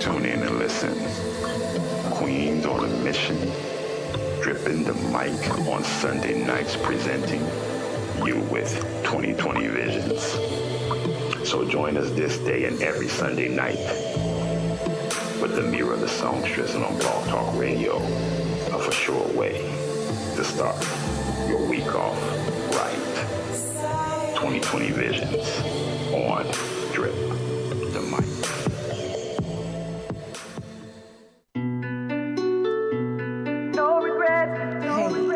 Tune in and listen. Queens on a mission, dripping the mic on Sunday nights, presenting you with 2020 visions. So join us this day and every Sunday night with the Mirror the Songstress on Blog Talk Radio, a for sure way to start your week off right. 2020 visions on Drip the Mic.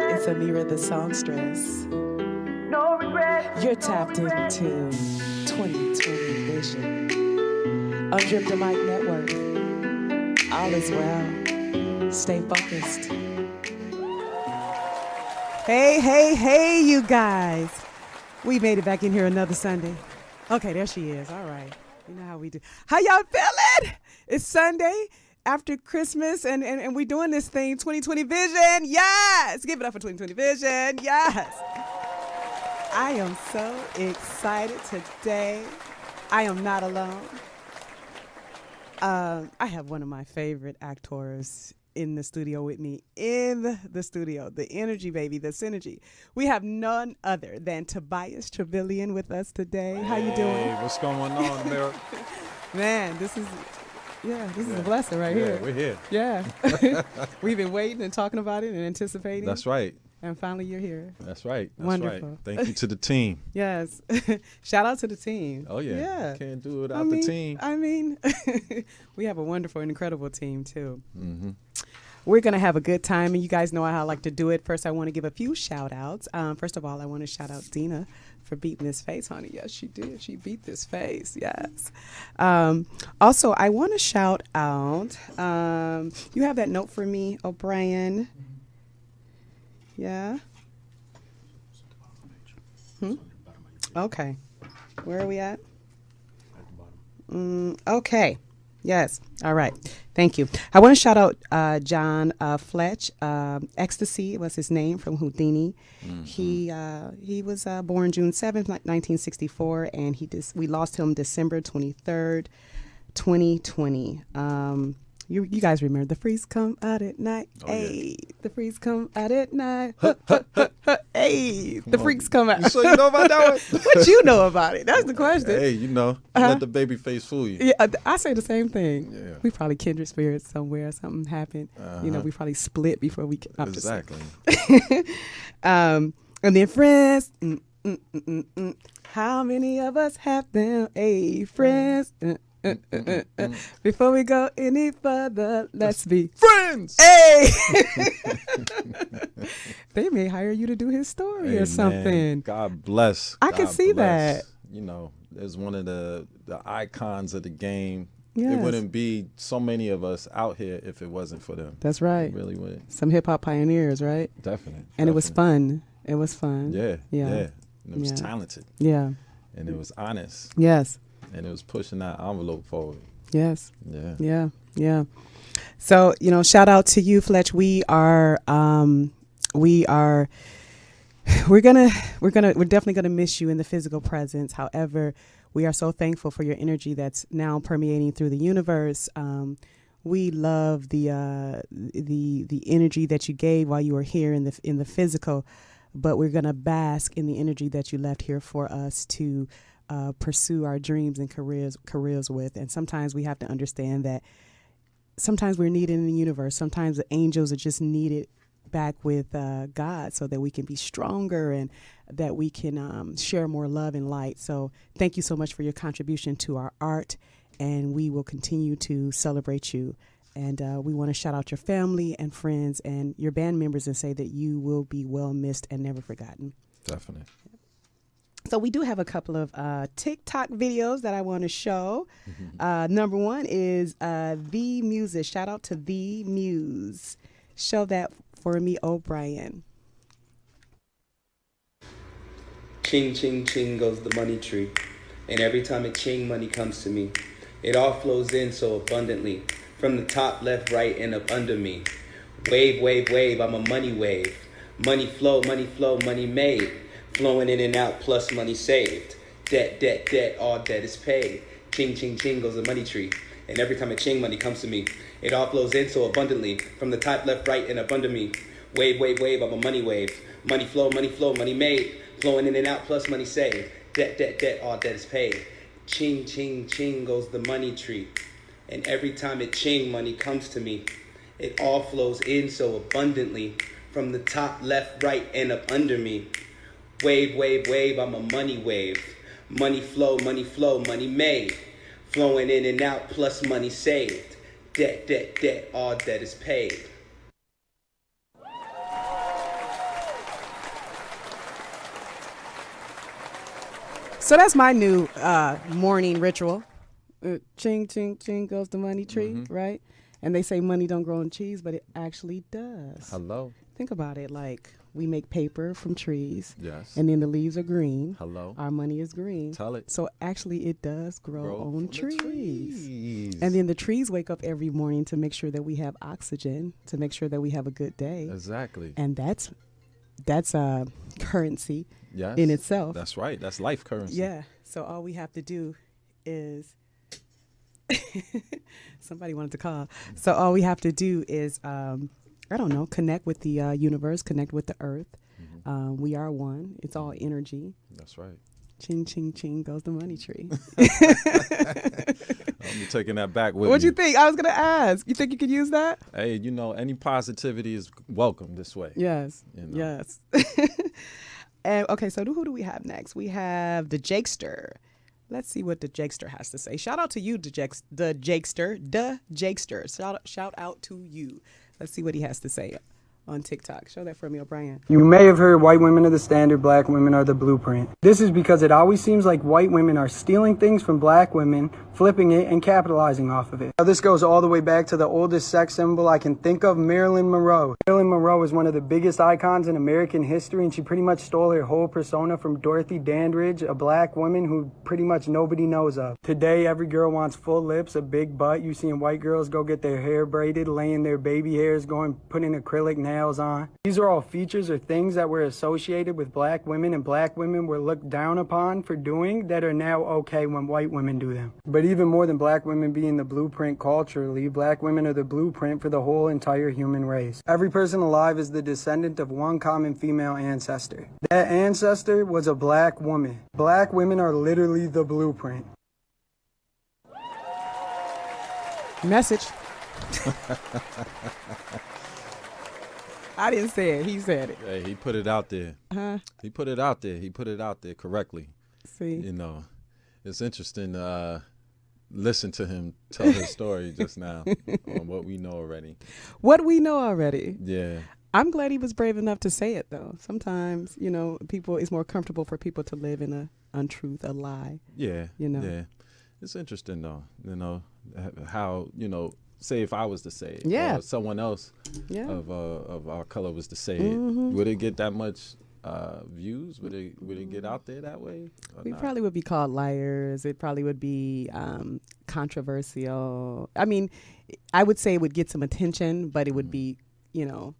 It's Amira the Songstress. No regret. You're tapped into 2020 Vision on Drip the Mic Network. All is well. Stay focused. Hey, you guys. We made it back in here another Sunday. Okay, there she is. All right. You know how we do. How y'all feeling? It's Sunday after Christmas, and we're doing this thing, 2020 Vision. Yes! Give it up for 2020 Vision. Yes! I am so excited today. I am not alone. I have one of my favorite actors in the studio with me, in the studio, the energy baby, the synergy. We have none other than Tobias Truvilion with us today. How you doing? Hey, what's going on, America? Man, this is a blessing right here. We're here. Yeah. We've been waiting and talking about it and anticipating. That's right. And finally you're here. That's right. That's Wonderful. Right. Thank you to the team. Yes. Shout out to the team. Oh, yeah. Yeah. Can't do it without the team. I mean, we have a wonderful and incredible team, too. Mm-hmm. We're going to have a good time, and you guys know how I like to do it. First, I want to give a few shout-outs. First of all, I want to shout out Dina for beating this face, honey. Yes, she did. She beat this face. Yes. Also, I want to shout out, you have that note for me, O'Brien? Yeah? Okay. Where are we at? Okay. Yes. All right. Thank you. I want to shout out John Fletch. Ecstasy was his name, from Houdini. Mm-hmm. He was born June 7th, 1964, and we lost him December 23rd, 2020. You guys remember the freeze come out at night? Oh, hey, yeah. The freaks come out at night. Hey, the freaks come out. So you know about that one? What you know about it? That's the question. Hey, let the baby face fool you. Yeah, I say the same thing. Yeah. We probably kindred spirits somewhere. Something happened. Uh-huh. We probably split before we. Exactly. And then friends. How many of us have them? Hey, friends. Before we go any further, let's be friends. Hey, they may hire you to do his story or something. Man, God bless. I can see that. There's one of the icons of the game. Yes. It wouldn't be so many of us out here if it wasn't for them. That's right. It really would. Some hip hop pioneers, right? Definitely. And it was fun. It was fun. Yeah. Yeah. And it was talented. Yeah. And it was honest. Yes. And it was pushing that envelope forward. Yes. Yeah. So, shout out to you, Fletch. We're definitely gonna miss you in the physical presence. However, we are so thankful for your energy that's now permeating through the universe. We love the energy that you gave while you were here in the physical, but we're gonna bask in the energy that you left here for us to pursue our dreams and careers with. And sometimes we have to understand that sometimes we're needed in the universe. Sometimes the angels are just needed back with God so that we can be stronger and that we can share more love and light. So thank you so much for your contribution to our art, and we will continue to celebrate you. And we want to shout out your family and friends and your band members and say that you will be well missed and never forgotten. Definitely. So we do have a couple of TikTok videos that I want to show. Number one is The Muse. Shout out to The Muse. Show that for me, O'Brien. Ching, ching, ching goes the money tree. And every time a ching, money comes to me. It all flows in so abundantly. From the top, left, right, and up under me. Wave, wave, wave, I'm a money wave. Money flow, money made. Flowing in and out, plus money saved. Debt, debt, debt, all debt is paid. Ching, ching, ching goes the money tree. And every time a ching money comes to me, it all flows in so abundantly. From the top, left, right, and up under me. Wave, wave, wave, I'm a money wave. Money flow, money made. Flowing in and out, plus money saved. Debt, debt, debt, all debt is paid. Ching, ching, ching goes the money tree. And every time it ching money comes to me, it all flows in so abundantly. From the top, left, right, and up under me. Wave, wave, wave, I'm a money wave. Money flow, money made. Flowing in and out, plus money saved. Debt, debt, debt, all debt is paid. So that's my new morning ritual. Ching, ching, ching goes the money tree, right? And they say money don't grow on trees, but it actually does. Hello. Think about it. Like, we make paper from trees. Yes. And then the leaves are green. Hello. Our money is green. Tell it. So actually it does grow on trees. trees. And then the trees wake up every morning to make sure that we have oxygen, to make sure that we have a good day. Exactly. And that's currency Yes. in itself. That's right. That's life currency. Yeah. So all we have to do is somebody wanted to call. So all we have to do is connect with the universe, connect with the earth. We are one. It's all energy. That's right. Ching, ching, ching goes the money tree. I'm taking that back with What'd me. you think? I was going to ask. You think you could use that? Hey, any positivity is welcome this way. Yes. You know. Yes. And okay, so who do we have next? We have the Jakester. Let's see what the Jakester has to say. Shout out to you, the Jakester. Shout out to you. Let's see what he has to say on TikTok. Show that for me, O'Brien. You may have heard white women are the standard, black women are the blueprint. This is because it always seems like white women are stealing things from black women, flipping it, and capitalizing off of it. Now, this goes all the way back to the oldest sex symbol I can think of, Marilyn Monroe. Marilyn Monroe is one of the biggest icons in American history, and she pretty much stole her whole persona from Dorothy Dandridge, a black woman who pretty much nobody knows of. Today, every girl wants full lips, a big butt. You seeing white girls go get their hair braided, laying their baby hairs, putting acrylic nails on. These are all features or things that were associated with black women and black women were looked down upon for doing that are now okay when white women do them. But even more than black women being the blueprint culturally, black women are the blueprint for the whole entire human race. Every person alive is the descendant of one common female ancestor. That ancestor was a black woman. Black women are literally the blueprint. Message. I didn't say it. He said it. Hey, he put it out there. He put it out there. He put it out there correctly. See? It's interesting to listen to him tell his story just now on what we know already. What we know already. Yeah. I'm glad he was brave enough to say it, though. Sometimes, it's more comfortable for people to live in an untruth, a lie. Yeah. You know? Yeah. It's interesting, though, how, say if I was to say it, Yeah. or someone else Yeah. of our color was to say it, would it get that much views? Would it get out there that way? We probably would be called liars. It probably would be controversial. I mean, I would say it would get some attention, but it would be, Yeah.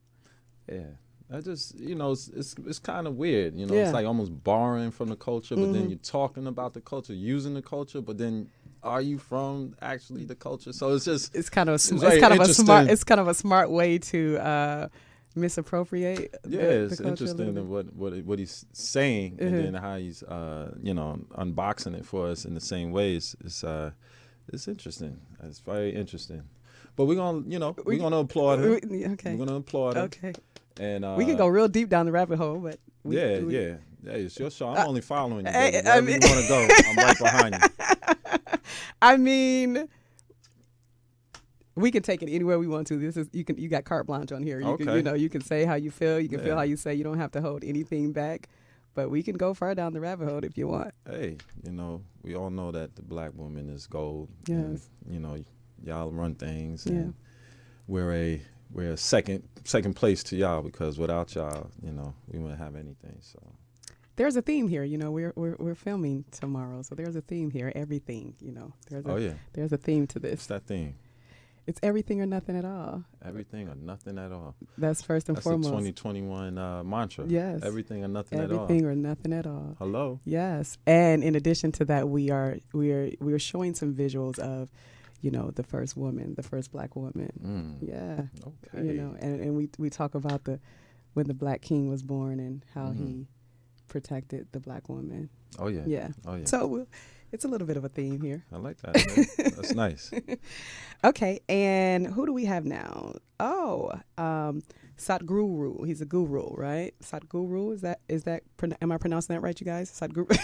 I just, it's kind of weird. Yeah. It's like almost borrowing from the culture, but then you're talking about the culture, using the culture, but then are you from actually the culture? So it's just it's kind of a smart way to misappropriate. It's the interesting in what he's saying, and then how he's unboxing it for us in the same ways. It's interesting. It's very interesting. But we're gonna applaud him. Okay. We're gonna applaud him. Okay. And we can go real deep down the rabbit hole, but Yeah, it's your show. I'm only following you. Hey, Baby. Wherever you want to go, I'm right behind you. I mean, we can take it anywhere we want to. You got carte blanche on here. You can say how you feel. You can feel how you say. You don't have to hold anything back. But we can go far down the rabbit hole if you want. Hey, we all know that the black woman is gold. Yes. And, y'all run things. Yeah. And we're a second place to y'all, because without y'all, we wouldn't have anything. So there's a theme here. We're filming tomorrow, so there's a theme here. Everything. There's a theme to this. What's that theme? It's everything or nothing at all. Everything or nothing at all. That's first and foremost. That's the 2021 mantra. Yes. Everything or nothing at all. Everything or nothing at all. Hello. Yes. And in addition to that, we are showing some visuals of, the first woman, the first black woman. Yeah. Okay. And we talk about when the Black King was born and how he protected the black woman. Oh yeah. Yeah. Oh yeah. So it's a little bit of a theme here. I like that. Man. That's nice. Okay, and who do we have now? Oh, Sadhguru. He's a guru, right? Sadhguru, is that am I pronouncing that right, you guys? Sadhguru.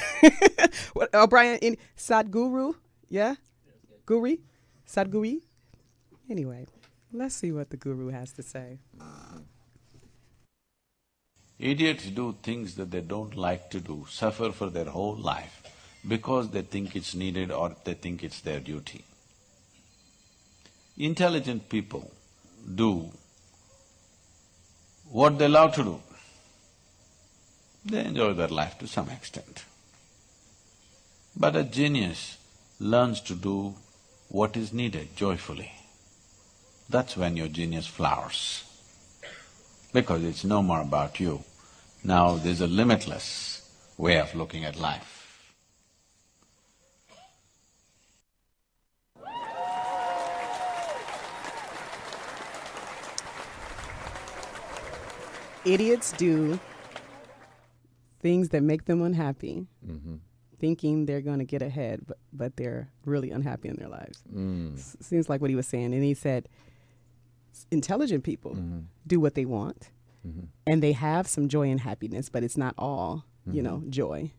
What, Brian, Sadhguru? Yeah? Guri? Sadhguri? Anyway, let's see what the guru has to say. Idiots do things that they don't like to do, suffer for their whole life because they think it's needed or they think it's their duty. Intelligent people do what they love to do. They enjoy their life to some extent. But a genius learns to do what is needed joyfully. That's when your genius flowers, because it's no more about you. Now there's a limitless way of looking at life. Idiots do things that make them unhappy, thinking they're going to get ahead, but they're really unhappy in their lives. Seems like what he was saying. And he said intelligent people do what they want, and they have some joy and happiness, but it's not all, joy.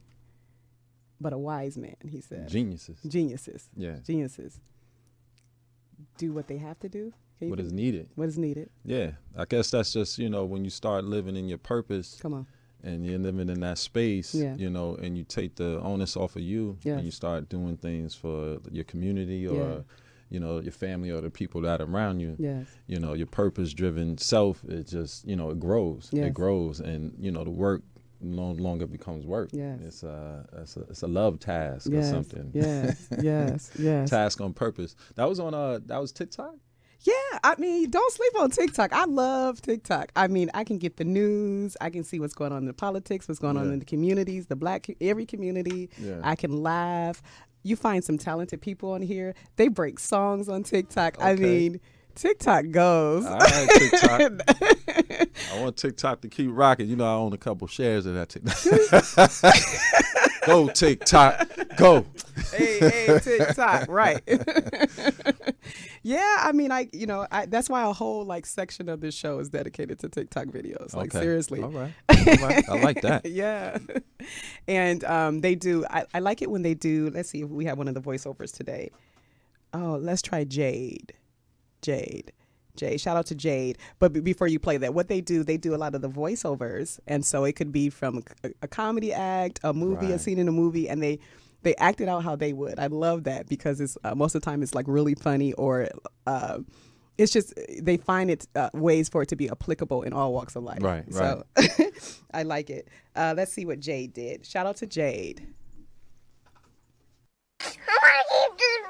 But a wise man, he said. Geniuses. Yeah. Geniuses do what they have to do. What is needed. What is needed. Yeah. I guess that's just, when you start living in your purpose. Come on. And you're living in that space, and you take the onus off of you, and you start doing things for your community or, your family or the people that are around you. Yes. Your purpose-driven self, it just, it grows. Yes. It grows, and, the work no longer becomes work. Yes. It's a love task or something. Yes, yes. Task on purpose. That was TikTok? Yeah, I mean, don't sleep on TikTok. I love TikTok. I mean, I can get the news. I can see what's going on in the politics, what's going on in the communities, every community. Yeah. I can laugh. You find some talented people on here. They break songs on TikTok. Okay. I mean, TikTok goes. All right, TikTok. I want TikTok to keep rocking. I own a couple shares of that TikTok. Go, TikTok. Go. Hey, TikTok, right. Yeah, I mean, that's why a whole section of this show is dedicated to TikTok videos. Seriously. All right. I like that. Yeah. And they do, I like it when they do, let's see if we have one of the voiceovers today. Oh, let's try Jade. Shout out to Jade. But before you play that, what they do a lot of the voiceovers. And so it could be from a comedy act, a movie, a scene in a movie, and they act it out how they would. I love that because it's most of the time it's really funny or it's just they find it ways for it to be applicable in all walks of life. Right. So I like it. Let's see what Jade did. Shout out to Jade. I want to keep this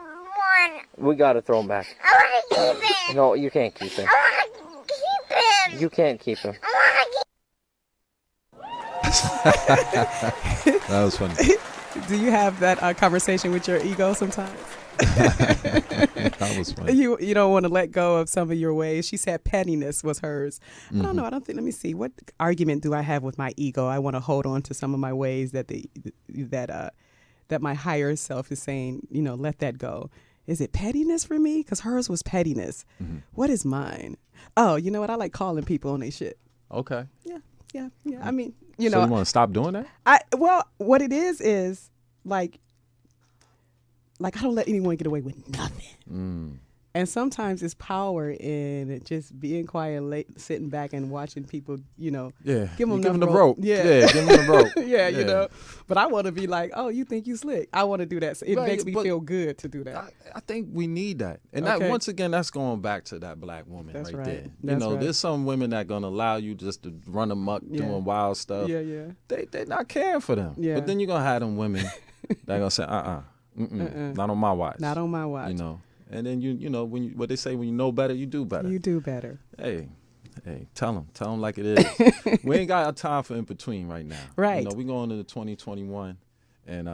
one. We gotta throw him back. I want to keep him. No, you can't keep him. I want to keep him. You can't keep him. I want to keep That was funny. Do you have that conversation with your ego sometimes? That was funny. You don't want to let go of some of your ways. She said pettiness was hers. I don't know. I don't think. Let me see. What argument do I have with my ego? I want to hold on to some of my ways that my higher self is saying. Let that go. Is it pettiness for me? Because hers was pettiness. What is mine? Oh, you know what? I like calling people on their shit. Okay. Yeah. I mean, So you want to stop doing that? What it is like I don't let anyone get away with nothing. And sometimes it's power in just being quiet, sitting back and watching people, give them the rope. Yeah, give them the rope. Yeah, But I want to be like, oh, you think you slick? I want to do that. So it makes me feel good to do that. I think we need that. And that, once again, that's going back to that black woman there. There's some women that going to allow you just to run amok doing wild stuff. Yeah. They're not caring for them. Yeah. But then you're going to have them women that going to say, not on my watch. Not on my watch. And then what they say, when you know better, you do better. You do better. Hey, tell them like it is. We ain't got time for in between right now. Right. We going into 2021, and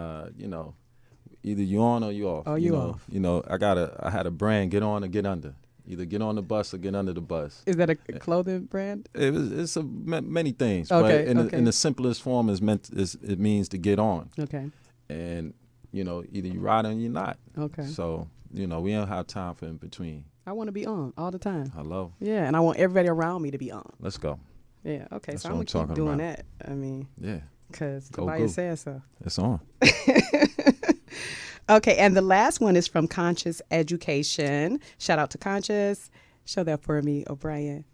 either you on or you off. Oh, you off. I had a brand, get on or get under. Either get on the bus or get under the bus. Is that a clothing brand? It's many things. Okay, But in the simplest form it means to get on. Okay. And either you ride or you're not. Okay. So we don't have time for in between. I want to be on all the time. Hello. Yeah, and I want everybody around me to be on. Let's go. Yeah. Okay. That's so what I'm I'm gonna keep talking doing about. that. I mean, Yeah. because Go, Tobias go. said so. It's on. Okay, and the last one is from Conscious Education. Shout out to Conscious. Show that for me, O'Brien.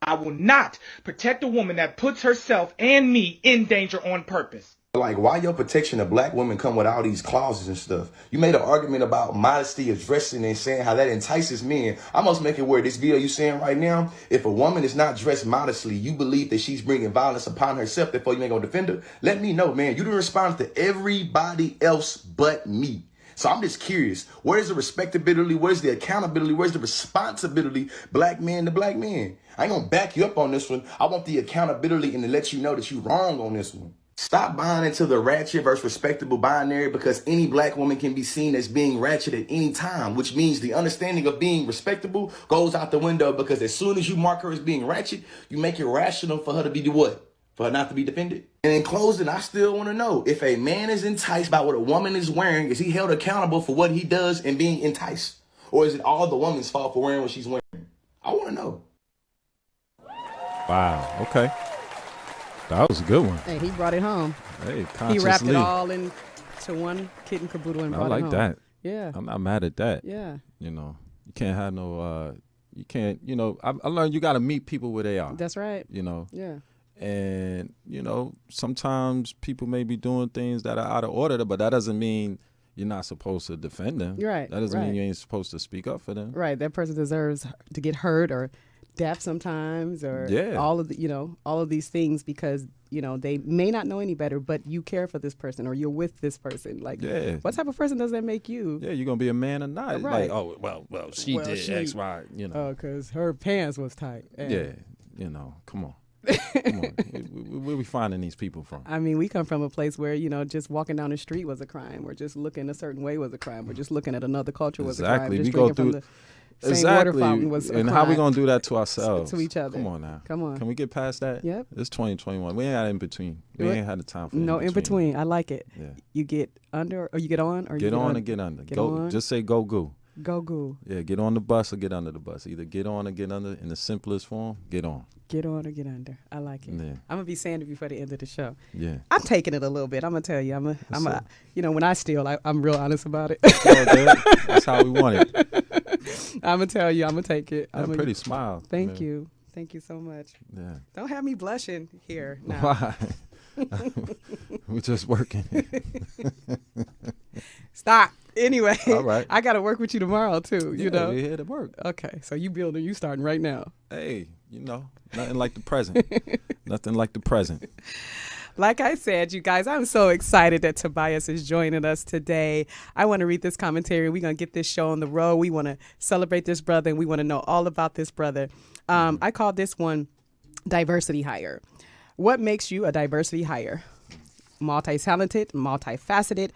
I will not protect a woman that puts herself and me in danger on purpose. Like, why your protection of black women come with all these clauses and stuff? You made an argument about modesty of dressing and saying how that entices men. I must make it where this video you saying right now, if a woman is not dressed modestly, you believe that she's bringing violence upon herself, therefore you ain't gonna defend her? Let me know, man. You done respond to everybody else but me. So I'm just curious, where's the respectability? Where's the accountability? Where's the responsibility, black men to black men? I ain't gonna back you up on this one. I want the accountability and to let you know that you wrong on this one. Stop buying into the ratchet versus respectable binary, because any black woman can be seen as being ratchet at any time, which means the understanding of being respectable goes out the window, because as soon as you mark her as being ratchet, you make it rational for her to be the what? For her not to be defended. And in closing, I still want to know, if a man is enticed by what a woman is wearing, is he held accountable for what he does in being enticed? Or is it all the woman's fault for wearing what she's wearing? I want to know. Wow. Okay. That was a good one. Hey, he brought it home. Hey, He consciously. wrapped it all into one kit and caboodle and I brought it like home. that. Yeah. I'm not mad at that. Yeah. You can't have no. You can't. I learned you got to meet people where they are. That's right. Yeah. And sometimes people may be doing things that are out of order, but that doesn't mean you're not supposed to defend them. Right. That doesn't right. mean you ain't supposed to speak up for them. Right. That person deserves to get hurt or deaf sometimes, or all of these things, because they may not know any better, but you care for this person or you're with this person. Like, what type of person does that make you? Yeah, you're gonna be a man or not. Right. Like, oh well, she did X, Y. Oh, because her pants was tight. Yeah. Come on. Come on. Where we finding these people from? I mean, we come from a place where, just walking down the street was a crime, or just looking a certain way was a crime, or just looking at another culture was a crime. Just we go through from the same water fountain was a and crime. how we gonna do that to ourselves? To each other. Come on now. Come on. Can we get past that? Yep. It's 2021. We ain't had in between. We ain't had the time for no in between. I like it. Yeah. You get under, or you get on, or get you on or get under. Go. on. Just say go goo. Go goo. Yeah. Get on the bus or get under the bus. Either get on or get under. In the simplest form, get on. Get on or get under. I like it. Yeah. I'm gonna be saying it before the end of the show. Yeah. I'm taking it a little bit. I'm gonna tell you. I'm when I steal, I'm real honest about it. That's how we want it. I'm gonna tell you. I'm gonna take it. I'm pretty smile. Thank you. Thank you so much. Yeah. Don't have me blushing here now. Why? We're just working. Stop. Anyway, all right. I got to work with you tomorrow too. We're here to work. Okay, so you starting right now. Hey, nothing like the present. Nothing like the present. Like I said, you guys, I'm so excited that Tobias is joining us today. I want to read this commentary. We're going to get this show on the road. We want to celebrate this brother, and we want to know all about this brother. I call this one Diversity Hire. What makes you a diversity hire? Multi-talented, multifaceted,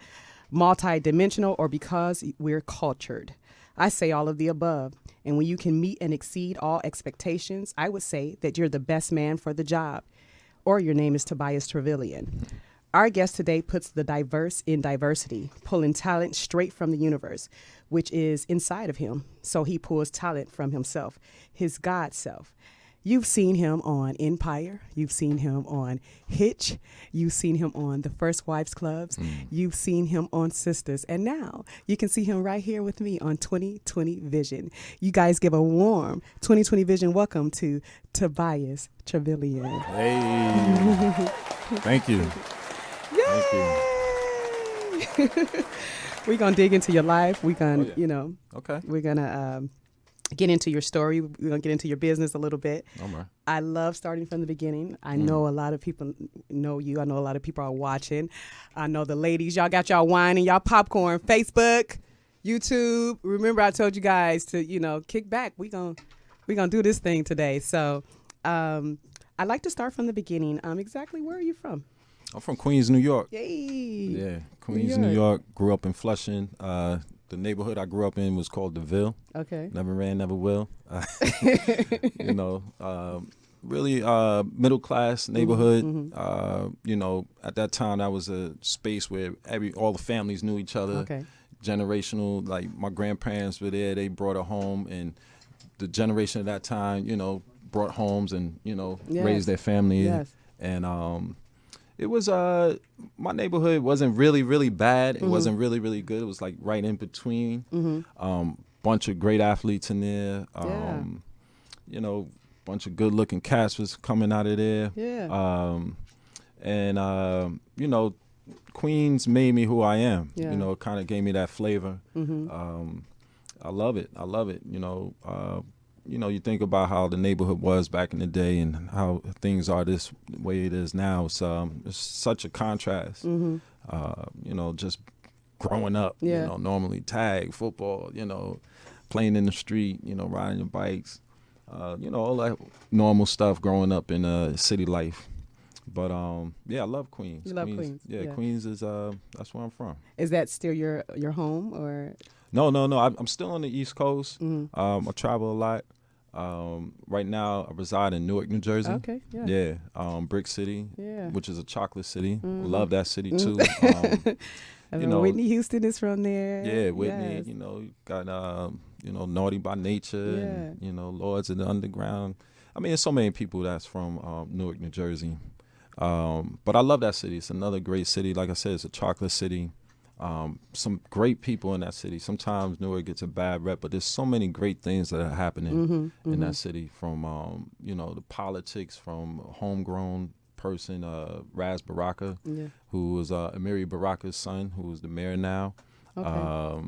multi-dimensional, or because we're cultured? I say all of the above. And when you can meet and exceed all expectations, I would say that you're the best man for the job. Or your name is Tobias Truvilion. Our guest today puts the diverse in diversity, pulling talent straight from the universe, which is inside of him. So he pulls talent from himself, his God self. You've seen him on Empire. You've seen him on Hitch. You've seen him on the First Wives Clubs. You've seen him on Sisters. And now you can see him right here with me on 2020 Vision. You guys give a warm 2020 Vision welcome to Tobias Truvilion. Hey. Thank you. Yay! Thank you. We're going to dig into your life. We're going to, Okay. We're going to get into your story. We're going to get into your business a little bit. All right. I love starting from the beginning. I know a lot of people know you. I know a lot of people are watching. I know the ladies, y'all got y'all wine and y'all popcorn. Facebook, YouTube. Remember I told you guys to, kick back. We're going to do this thing today. So I'd like to start from the beginning. Exactly where are you from? I'm from Queens, New York. Yay. Yeah, Queens, New York. Grew up in Flushing. The neighborhood I grew up in was called the Ville. Okay. Never ran, never will. You know, really middle class neighborhood. You know, at that time that was a space where all the families knew each other. Okay. Generational, like my grandparents were there. They brought a home, and the generation at that time, you know, brought homes and, you know, raised their family. Yes. And it was my neighborhood wasn't really bad. It wasn't really good. It was like right in between. Bunch of great athletes in there. You know, bunch of good looking cats was coming out of there. Yeah. And you know, Queens made me who I am. Yeah. You know, it kind of gave me that flavor. I love it. You know, you think about how the neighborhood was back in the day and how things are this way it is now. It's such a contrast. You know, just growing up, you know, normally tag, football, you know, playing in the street, you know, riding your bikes, you know, all that normal stuff growing up in city life. But yeah, I love Queens. You love Queens. Yeah, Queens is that's where I'm from. Is that still your home or? No. I'm still on the East Coast. I travel a lot. Right now, I reside in Newark, New Jersey. Okay. Yeah. Yeah. Brick City. Yeah. Which is a chocolate city. Love that city too. You know, Whitney Houston is from there. Yeah, Whitney. Yes. You know, got you know, Naughty by Nature. Yeah. And, you know, Lords of the Underground. I mean, there's so many people that's from Newark, New Jersey. But I love that city. It's another great city. Like I said, it's a chocolate city. Some great people in that city. Sometimes Newark gets a bad rep, but there's so many great things that are happening in that city. From you know, the politics, from a homegrown person, Raz Baraka, who was Amiri Baraka's son, who is the mayor now. Okay.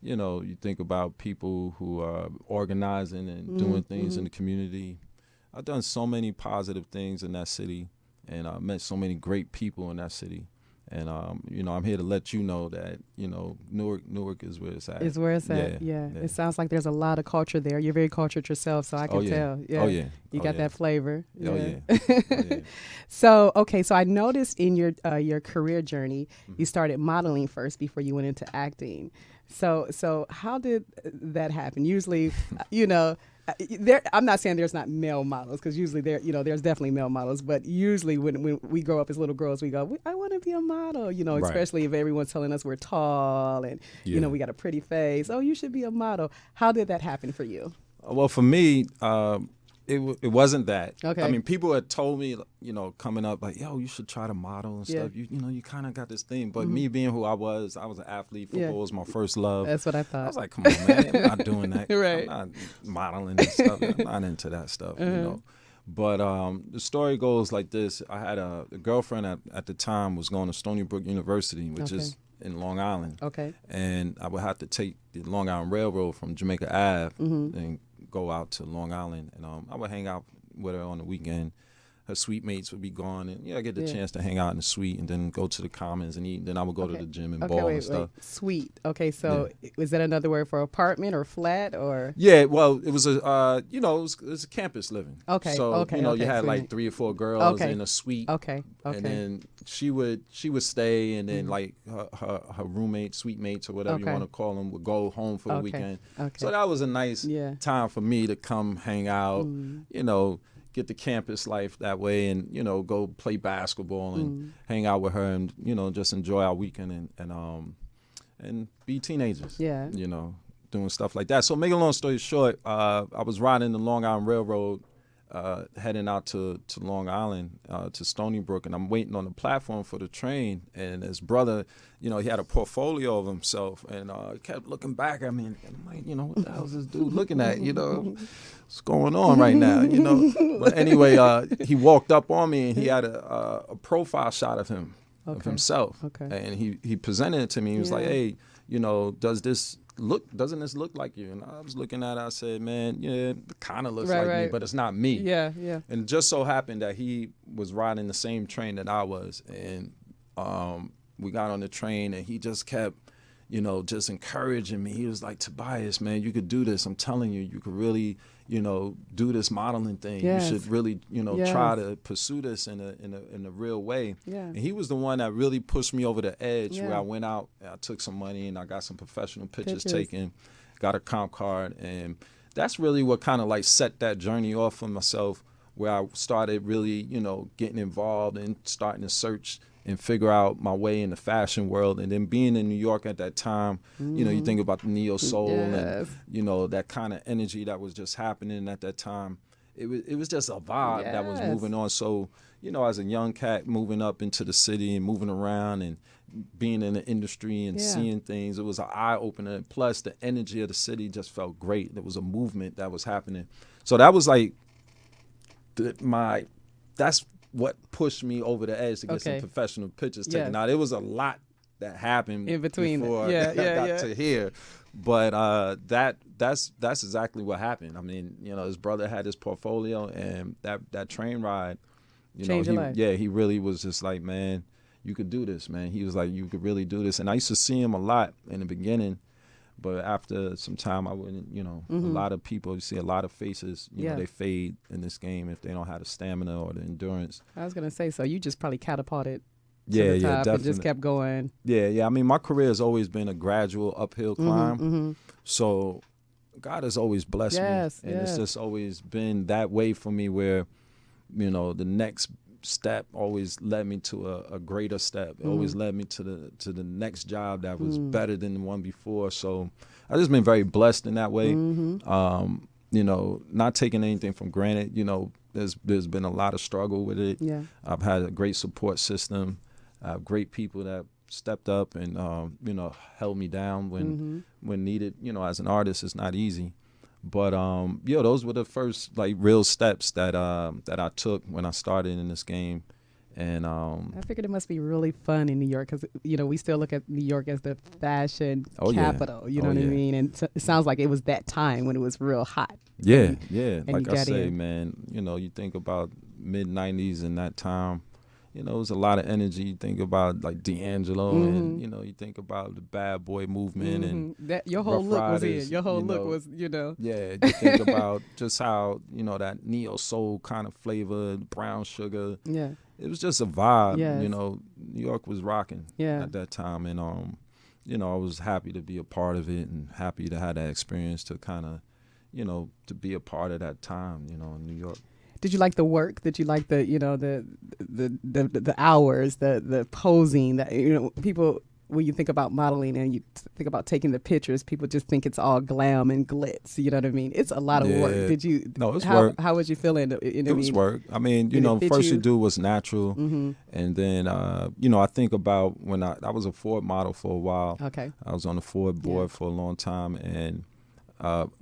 You know, you think about people who are organizing and doing things in the community. I've done so many positive things in that city, and I met so many great people in that city. And you know, I'm here to let you know that, you know, Newark is where it's at. Is where it's at. Yeah. It sounds like there's a lot of culture there. You're very cultured yourself, so I can tell. Yeah. Oh yeah. You got that flavor. Yeah. Oh yeah. Oh, yeah. So I noticed in your career journey, you started modeling first before you went into acting. So how did that happen? Usually, you know, I'm not saying there's not male models, because usually there's definitely male models, but usually when we grow up as little girls, we go, I want to be a model, you know, especially if everyone's telling us we're tall and you know, we got a pretty face. Oh, you should be a model. How did that happen for you? Well, for me, it wasn't that. Okay. I mean, people had told me, you know, coming up, like, yo, you should try to model and stuff. You know, you kind of got this thing. But me being who I was an athlete. Football was my first love. That's what I thought. I was like, come on, man, I'm not doing that. Right. I'm not modeling and stuff. I'm not into that stuff, you know. But the story goes like this. I had a girlfriend at the time was going to Stony Brook University, which is in Long Island. Okay. And I would have to take the Long Island Railroad from Jamaica Ave and go out to Long Island. And I would hang out with her on the weekend. Her suite mates would be gone, and I get the chance to hang out in the suite and then go to the Commons and eat. Then I would go to the gym and ball and stuff. Suite. Okay, so is that another word for apartment or flat or? Yeah, well, it was a it was a campus living. Okay. So you had like 3 or 4 girls in a suite. Okay. And then she would stay, and then like her roommate, suite mates or whatever you want to call them, would go home for the weekend. Okay. So that was a nice time for me to come hang out. You know, get the campus life that way, and you know, go play basketball and hang out with her, and you know, just enjoy our weekend and be teenagers. Yeah, you know, doing stuff like that. So, make a long story short, I was riding the Long Island Railroad, heading out to Long Island, to Stony Brook, and I'm waiting on the platform for the train. And his brother, you know, he had a portfolio of himself, and kept looking back at me, and I'm like, you know, what the hell is this dude looking at? You know, what's going on right now? You know. But anyway, he walked up on me, and he had a profile shot of him, of himself, and he presented it to me. He was like, hey, you know, doesn't this look like you? And I was looking at it, I said, man, yeah, it kind of looks like me, but it's not me. Yeah. And it just so happened that he was riding the same train that I was, and we got on the train, and he just kept, you know, just encouraging me. He was like, Tobias, man, you could do this. I'm telling you, you could really, you know, do this modeling thing. Yes. You should really, you know, Yes. try to pursue this in a real way. Yeah. And he was the one that really pushed me over the edge, Yeah. where I went out, I took some money, and I got some professional pictures Pictures. taken, got a comp card, and that's really what kind of like set that journey off for myself, where I started really, you know, getting involved and starting to search and figure out my way in the fashion world. And then being in New York at that time, you know, you think about the neo soul Yes. and, you know, that kind of energy that was just happening at that time. It was just a vibe that was Yes. moving on. So, you know, as a young cat moving up into the city and moving around and being in the industry and Yeah. seeing things, it was an eye opener. Plus the energy of the city just felt great. There was a movement that was happening. So that was like that's what pushed me over the edge to get Okay. some professional pictures taken. Yes. Now there was a lot that happened In between. before Yeah, I yeah, got yeah. to here, but that's exactly what happened. I mean, you know, his brother had his portfolio, and that train ride, you Changed your know, life. he really was just like, man, you could do this, man. He was like, you could really do this. And I used to see him a lot in the beginning, but after some time, I wouldn't, you know, a lot of people, you see a lot of faces, you Yeah. know, they fade in this game if they don't have the stamina or the endurance. I was gonna say, so you just probably catapulted to Yeah, the yeah, top definitely. and just kept going. Yeah. I mean, my career has always been a gradual uphill climb. Mm-hmm. So God has always blessed Yes, me. And it's yes. just always been that way for me, where, you know, the next step always led me to a greater step. It always led me to the next job that was better than the one before. So I've just been very blessed in that way. You know, not taking anything for granted. You know, there's been a lot of struggle with it. Yeah. I've had a great support system. I have great people that stepped up and you know, held me down when needed. You know, as an artist, it's not easy. But yeah, those were the first like real steps that I took when I started in this game. And I figured it must be really fun in New York because, you know, we still look at New York as the fashion Oh, yeah. capital. You know Oh, what I yeah. mean? And it sounds like it was that time when it was real hot. yeah, And you like I got say, in. man, you know, you think about mid-90s and that time, you know, it was a lot of energy. You think about like D'Angelo and, you know, you think about the bad boy movement and That your whole Rough look was in. Riders, Your whole you look know. was, you know. yeah, you think about just how, you know, that neo soul kind of flavor, brown sugar. Yeah. It was just a vibe, Yes. you know. New York was rocking Yeah. at that time, and you know, I was happy to be a part of it and happy to have that experience to kind of, you know, to be a part of that time, you know, in New York. Did you like the work? Did you like the, you know, the hours, the posing? That, you know, people, when you think about modeling and you think about taking the pictures, people just think it's all glam and glitz. You know what I mean? It's a lot of work. Yeah. Did you? No, it's how, work. How was you feeling? It was work. I mean, you Did it know, fit first you? you do what's natural, and then you know, I think about when I was a Ford model for a while. Okay. I was on the Ford board for a long time, and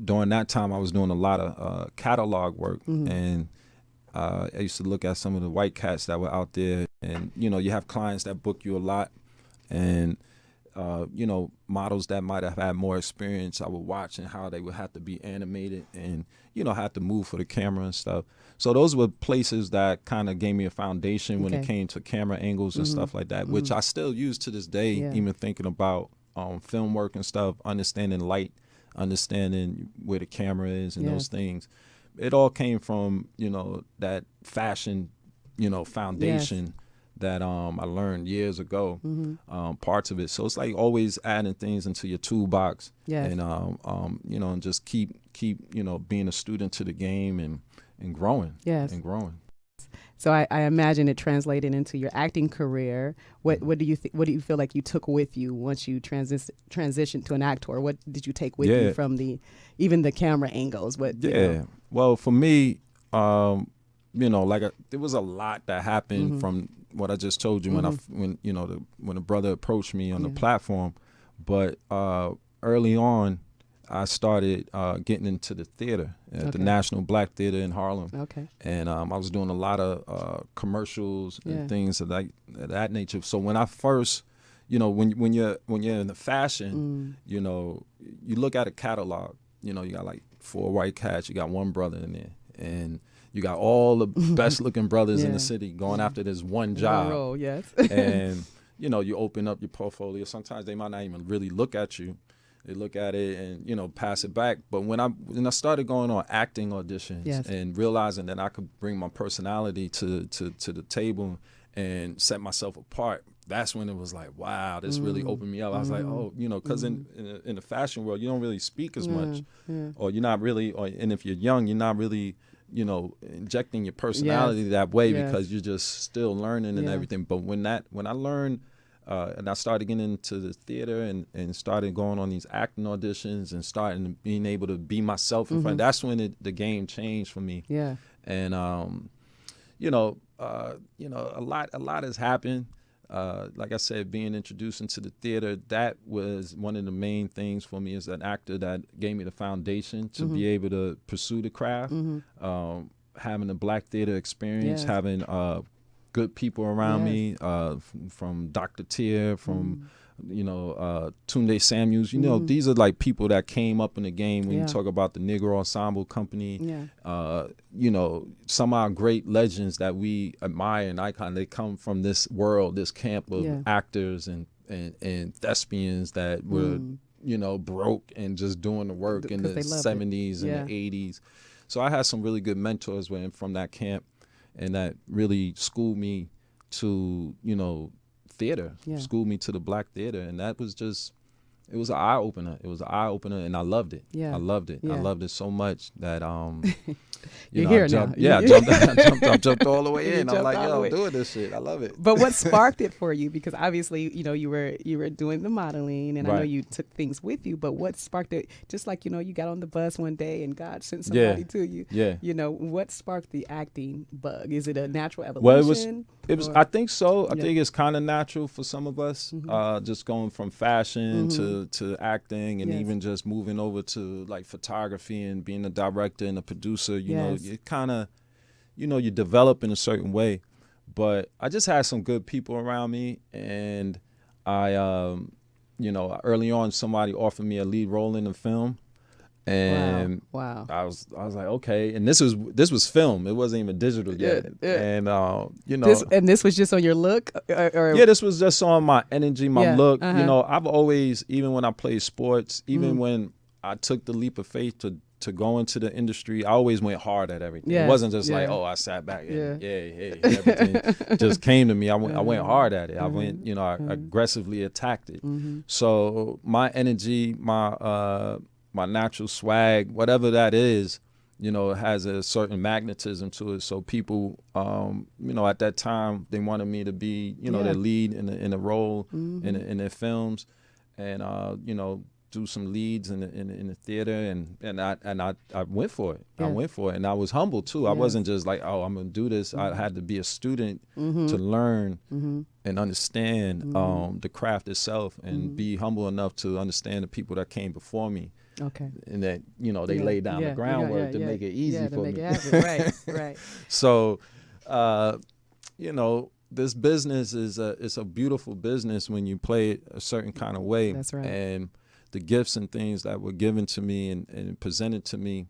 during that time, I was doing a lot of catalog work, and I used to look at some of the white cats that were out there, and you know, you have clients that book you a lot, and you know, models that might have had more experience, I would watch and how they would have to be animated and, you know, have to move for the camera and stuff. So those were places that kind of gave me a foundation when it Okay. came to camera angles and stuff like that, which I still use to this day, Yeah. even thinking about film work and stuff, understanding light, understanding where the camera is and Yeah. those things. It all came from, you know, that fashion, you know, foundation that I learned years ago, parts of it. So it's like always adding things into your toolbox, Yes. and you know, and just keep you know, being a student to the game and growing. Yes. And growing. So I imagine it translated into your acting career. What do you what do you feel like you took with you once you transitioned to an actor? What did you take with Yeah. you from even the camera angles? What you Yeah. know? Well, for me, you know, like there was a lot that happened from what I just told you when you know when a brother approached me on the platform, but early on, I started getting into the theater at the National Black Theater in Harlem. Okay. And I was doing a lot of commercials Yeah. and things of that nature. So when I first, you know, when you're in the fashion, you know, you look at a catalog. You know, you got like 4 white cats, you got 1 brother in there, and you got all the best looking brothers in Yeah. the city going after this one One job. role, yes. And you know, you open up your portfolio. Sometimes they might not even really look at you. They look at it and, you know, pass it back. But when I started going on acting auditions and realizing that I could bring my personality to the table and set myself apart, that's when it was like, wow, this really opened me up. I was like, oh, you know, because in the fashion world, you don't really speak as much, or you're not really, and if you're young, you're not really, you know, injecting your personality that way because you're just still learning and everything. But when I learned, and I started getting into the theater and started going on these acting auditions and starting being able to be myself in front, that's when the game changed for me. Yeah. And, you know, a lot has happened. Like I said, being introduced into the theater, that was one of the main things for me as an actor that gave me the foundation to be able to pursue the craft. Having a black theater experience, having good people around me, from Dr. Tier, from you know, Tunde Samuels. You know, these are like people that came up in the game when you talk about the Negro Ensemble Company. You know, some of our great legends that we admire and icon, they come from this world, this camp of actors and thespians that were, you know, broke and just doing the work in the 70s and the 80s. So I had some really good mentors from that camp, and that really schooled me to, you know, theater, schooled me to the black theater. And that was just, it was an eye opener. It was an eye opener, and I loved it. I loved it. I loved it so much that you're here now. I jumped all the way in. I'm like, yo, I'm doing this shit. I love it. But what sparked it for you? Because obviously, you know, you were doing the modeling, and I know you took things with you. But what sparked it? Just like, you know, you got on the bus one day and God sent somebody to you. You know, what sparked the acting bug? Is it a natural evolution? Well, it was. I think so. I think it's kind of natural for some of us. Just going from fashion to acting, and even just moving over to like photography and being a director and a producer. You know, you kind of, you know, you develop in a certain way. But I just had some good people around me, and I, you know, early on somebody offered me a lead role in the film, and wow. I was like, okay. And this was film. It wasn't even digital yet. And you know, this was just on your look, or this was just on my energy, my look. You know, I've always, even when I played sports, even when I took the leap of faith to go into the industry, I always went hard at everything. It wasn't just like, oh, I sat back and everything just came to me. I went hard at it. I went, you know, I aggressively attacked it. So my energy, my natural swag, whatever that is, you know, has a certain magnetism to it. So people, you know, at that time, they wanted me to be, you know, their lead in a role in their films, and you know, do some leads in the theater, and I went for it. I went for it, and I was humble too. I wasn't just like, oh, I'm gonna do this. I had to be a student to learn and understand the craft itself, and be humble enough to understand the people that came before me. Okay. And that, you know, they laid down the groundwork to make it easy for me. To make it happen. Right. So, you know, this business is a beautiful business when you play it a certain kind of way. That's right. And the gifts and things that were given to me and presented to me,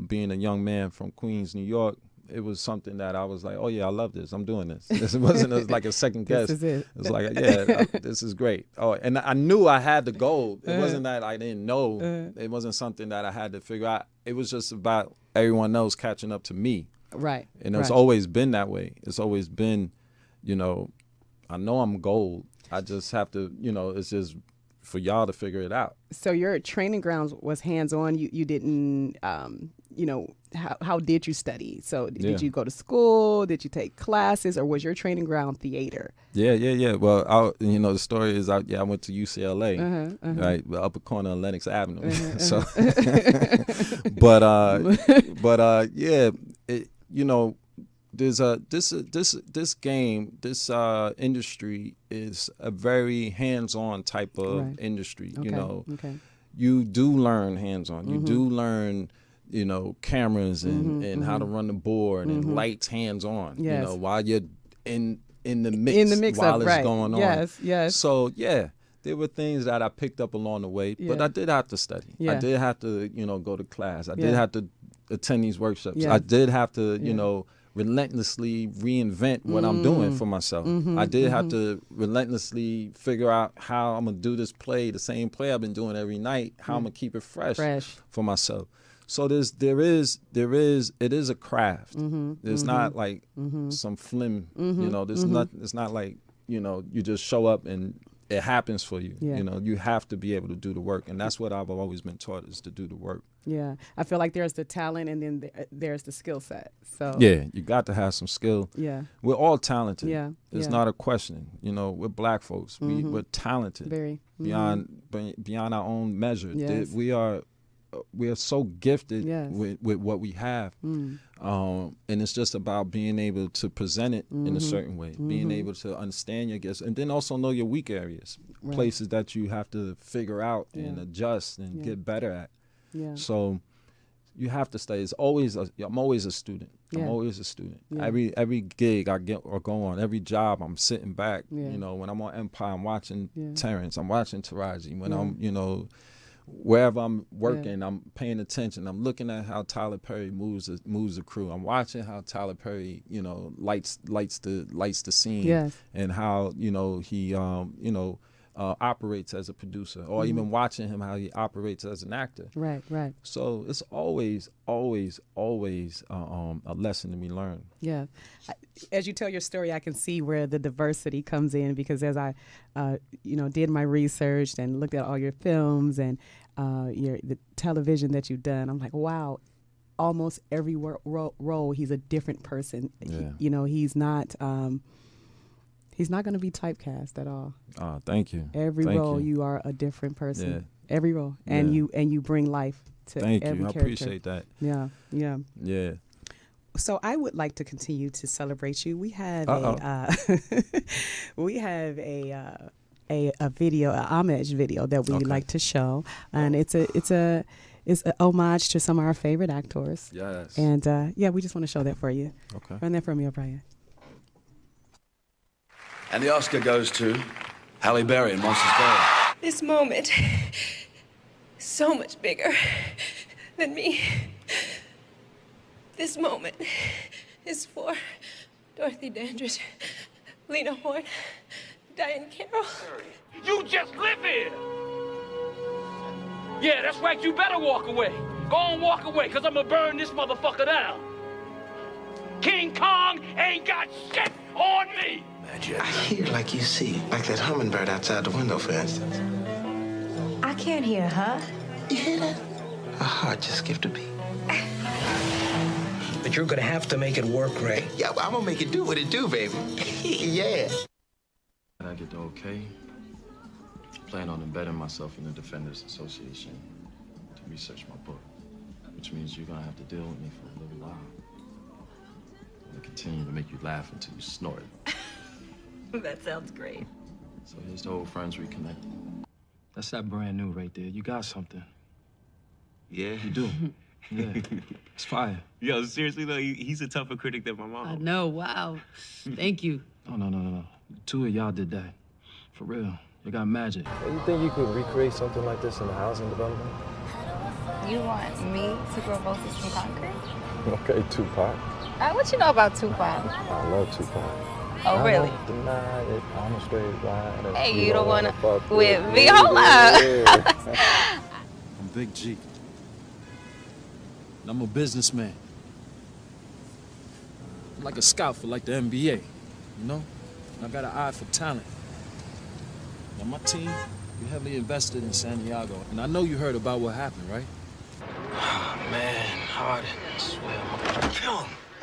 being a young man from Queens, New York, it was something that I was like, oh yeah, I love this. I'm doing this. It wasn't like a second guess. This is it. It was like, yeah, this is great. Oh, and I knew I had the gold. It wasn't that I didn't know. It wasn't something that I had to figure out. It was just about everyone else catching up to me. Right. And it's always been that way. It's always been, you know, I know I'm gold. I just have to, you know, it's just for y'all to figure it out. So your training grounds was hands-on. You didn't, you know, how did you study? So did you go to school? Did you take classes, or was your training ground theater? Yeah. Well, you know, the story is, I went to UCLA, right, the upper corner of Lenox Avenue. So, but yeah, you know, there's this game, this industry is a very hands-on type of industry. You know, you do learn hands-on. You do learn, you know, cameras and how to run the board and lights hands-on. You know, while you're in the mix while it's going on. Yes. So yeah, there were things that I picked up along the way, but I did have to study. I did have to, you know, go to class. I did have to attend these workshops. I did have to, you know, relentlessly reinvent what I'm doing for myself. I did have to relentlessly figure out how I'm gonna do this play, the same play I've been doing every night, how I'm gonna keep it fresh for myself. So it is a craft. It's not like some flim, you know, it's not like, you know, you just show up and it happens for you. You know, you have to be able to do the work, and that's what I've always been taught, is to do the work. Yeah, I feel like there's the talent, and then there's the skill set. So yeah, you got to have some skill. Yeah, we're all talented. Yeah, it's not a question. You know, we're black folks. We're talented. Very beyond our own measure. Yes. We are so gifted with what we have, and it's just about being able to present it in a certain way, being able to understand your gifts, and then also know your weak areas, places that you have to figure out and adjust and get better at. Yeah. So you have to stay. I'm always a student. I'm always a student. Yeah. Every gig I get or go on, every job, I'm sitting back. You know, when I'm on Empire, I'm watching Terrence, I'm watching Taraji. When I'm, you know, wherever I'm working, I'm paying attention. I'm looking at how Tyler Perry moves the crew. I'm watching how Tyler Perry, you know, lights the scene, and how, you know, he operates as a producer, or even watching him how he operates as an actor. Right. So it's always a lesson to be learned. Yeah. As you tell your story, I can see where the diversity comes in, because as I, did my research and looked at all your films and the television that you've done, I'm like, wow, almost every role he's a different person. Yeah. He's not going to be typecast at all. Oh, thank you. Every role you are a different person. Yeah. Every role, and you bring life to every character. Thank you. I appreciate that. Yeah. So I would like to continue to celebrate you. We have a video, a homage video that we like to show, and it's an homage to some of our favorite actors. Yes. And we just want to show that for you. Okay. Run that for me, O'Brien. And the Oscar goes to Halle Berry in Monsters Ball. This moment is so much bigger than me. This moment is for Dorothy Dandridge, Lena Horne, Diane Carroll. You just live here! Yeah, that's right, you better walk away. Go on, walk away, because I'm going to burn this motherfucker down. King Kong ain't got shit on me! I hear like you see, like that hummingbird outside the window, for instance. I can't hear, huh? You hear that? A heart just skipped a beat. But you're gonna have to make it work, Ray. Yeah, well, I'm gonna make it do what it do, baby. Yeah. I get the okay. Plan on embedding myself in the Defenders Association to research my book, which means you're gonna have to deal with me for a little while. I'm gonna continue to make you laugh until you snort. That sounds great. So here's the old friends reconnected. That's that brand new right there. You got something. Yeah. You do. Yeah. It's fire. Yo, seriously though, he's a tougher critic than my mom. I know, wow. Thank you. No. Two of y'all did that. For real. You got magic. You think you could recreate something like this in a housing development? You want me to grow roses from concrete? Okay, Tupac. What you know about Tupac? I love Tupac. Oh, really? I don't deny it. I'm a straight rider. Hey, you don't want to fuck with me? Hold up. I'm Big G. And I'm a businessman. I'm like a scout for like the NBA, you know? And I got an eye for talent. Now my team, we heavily invested in San Diego. And I know you heard about what happened, right? Oh, man, hard and swim.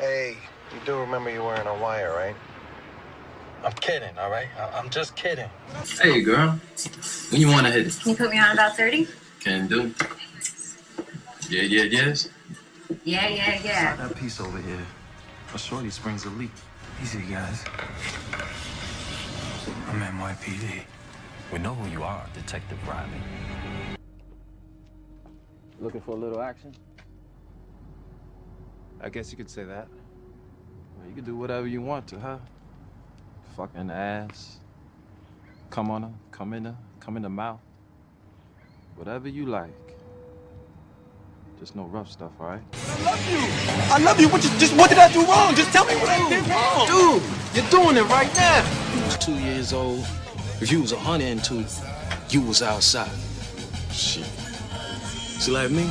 Hey, you do remember you're wearing a wire, right? I'm kidding, all right? I'm just kidding. Hey, girl. When you want to hit it? Can you put me on about 30? Can do. Yes? Yeah. That piece over here. A shorty springs a leak. Easy, guys. I'm NYPD. We know who you are, Detective Riley. Looking for a little action? I guess you could say that. Well, you can do whatever you want to, huh? Fucking ass. Come on her, come in the mouth. Whatever you like. Just no rough stuff, all right? I love you. I love you. What did I do wrong? Just tell me what I did wrong. Dude, you're doing it right now. You was 2 years old. If you was 102, you was outside. Shit. See, like me,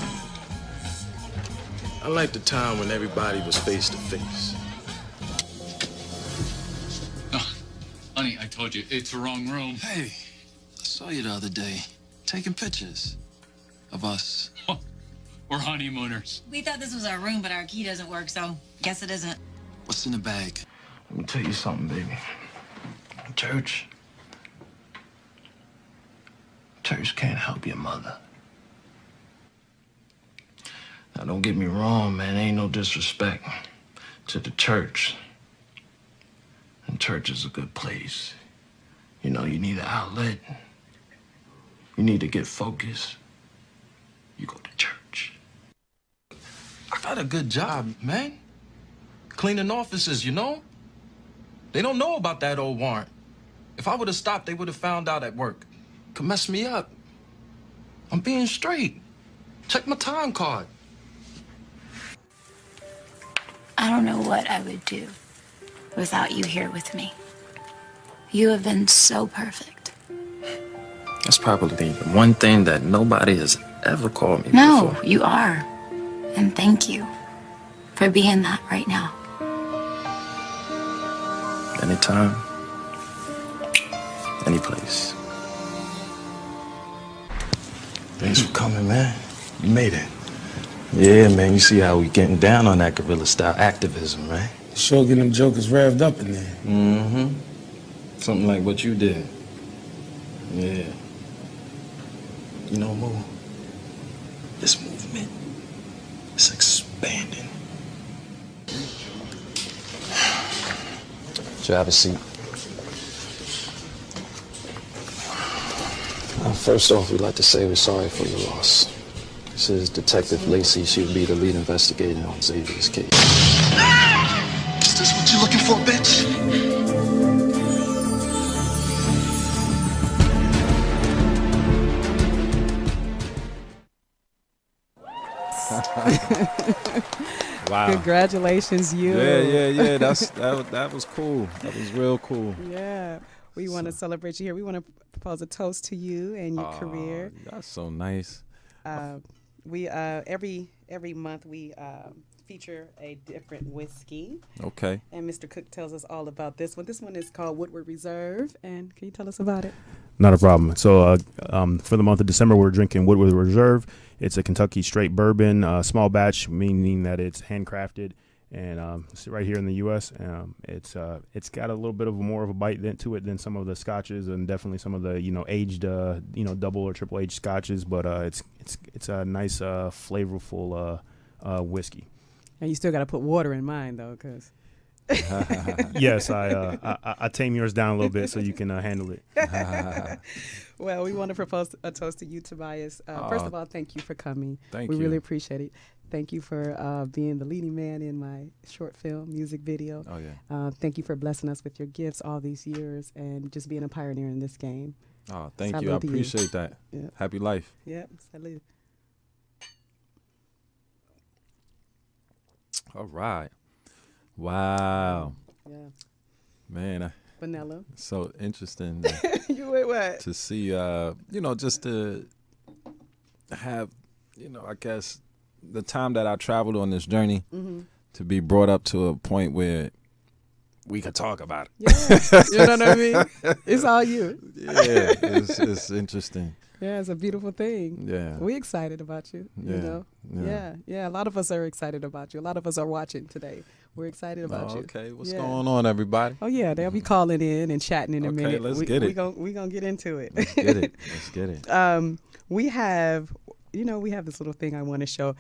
I like the time when everybody was face to face. Honey, I told you, it's the wrong room. Hey, I saw you the other day taking pictures of us. We're honeymooners. We thought this was our room, but our key doesn't work, so guess it isn't. What's in the bag? Let me tell you something, baby. Church can't help your mother. Now, don't get me wrong, man. Ain't no disrespect to the church. And church is a good place. You know, you need an outlet. You need to get focused. You go to church. I got a good job, man. Cleaning offices, you know? They don't know about that old warrant. If I would have stopped, they would have found out at work. Could mess me up. I'm being straight. Check my time card. I don't know what I would do without you here with me. You have been so perfect. That's probably the one thing that nobody has ever called me No, before. you are. And thank you for being that right now. Anytime, any place. Thanks for coming, man. You made it. Yeah, man, you see how we getting down on that guerrilla-style activism, right? Sure getting them jokers revved up in there. Mm-hmm. Something like what you did. Yeah. You know, Mo, this movement is expanding. Should I have a seat? First off, we'd like to say we're sorry for your loss. This is Detective Lacey. She would be the lead investigator on Xavier's case. Is this what you're looking for, bitch? Wow. Congratulations, you. Yeah. That was cool. That was real cool. Yeah. We want to celebrate you here. We want to propose a toast to you and your career. That's so nice. We every month we feature a different whiskey. Okay. And Mr. Cook tells us all about this one. This one is called Woodward Reserve. And can you tell us about it? Not a problem. So for the month of December, we're drinking Woodward Reserve. It's a Kentucky straight bourbon, small batch, meaning that it's handcrafted. And it's right here in the U.S. It's got a little bit of more of a bite to it than some of the scotches, and definitely some of the aged double or triple aged scotches. But it's a nice flavorful whiskey. And you still got to put water in mine though, because. Yes, I tame yours down a little bit so you can handle it. Well, we want to propose a toast to you, Tobias. First of all, thank you for coming. Thank you. We really you. appreciate it. Thank you for being the leading man in my short film music video. Oh, yeah. Thank you for blessing us with your gifts all these years and just being a pioneer in this game. Oh, thank you. I appreciate that. Yep. Happy life. Yep. Salute. All right. Wow. Yeah. Man. Vanilla. So interesting. You wait, what? To see, just to have, I guess, the time that I traveled on this journey, to be brought up to a point where we could talk about it. Yeah. You know what I mean? It's all you. Yeah, it's interesting. Yeah, it's a beautiful thing. Yeah. We're excited about you, you know? Yeah. A lot of us are excited about you. A lot of us are watching today. We're excited about you. Okay, what's going on, everybody? Oh, yeah, they'll be calling in and chatting in a minute. Let's get it. We're going to get into it. Let's get it. Let's get it. We have this little thing I want to show,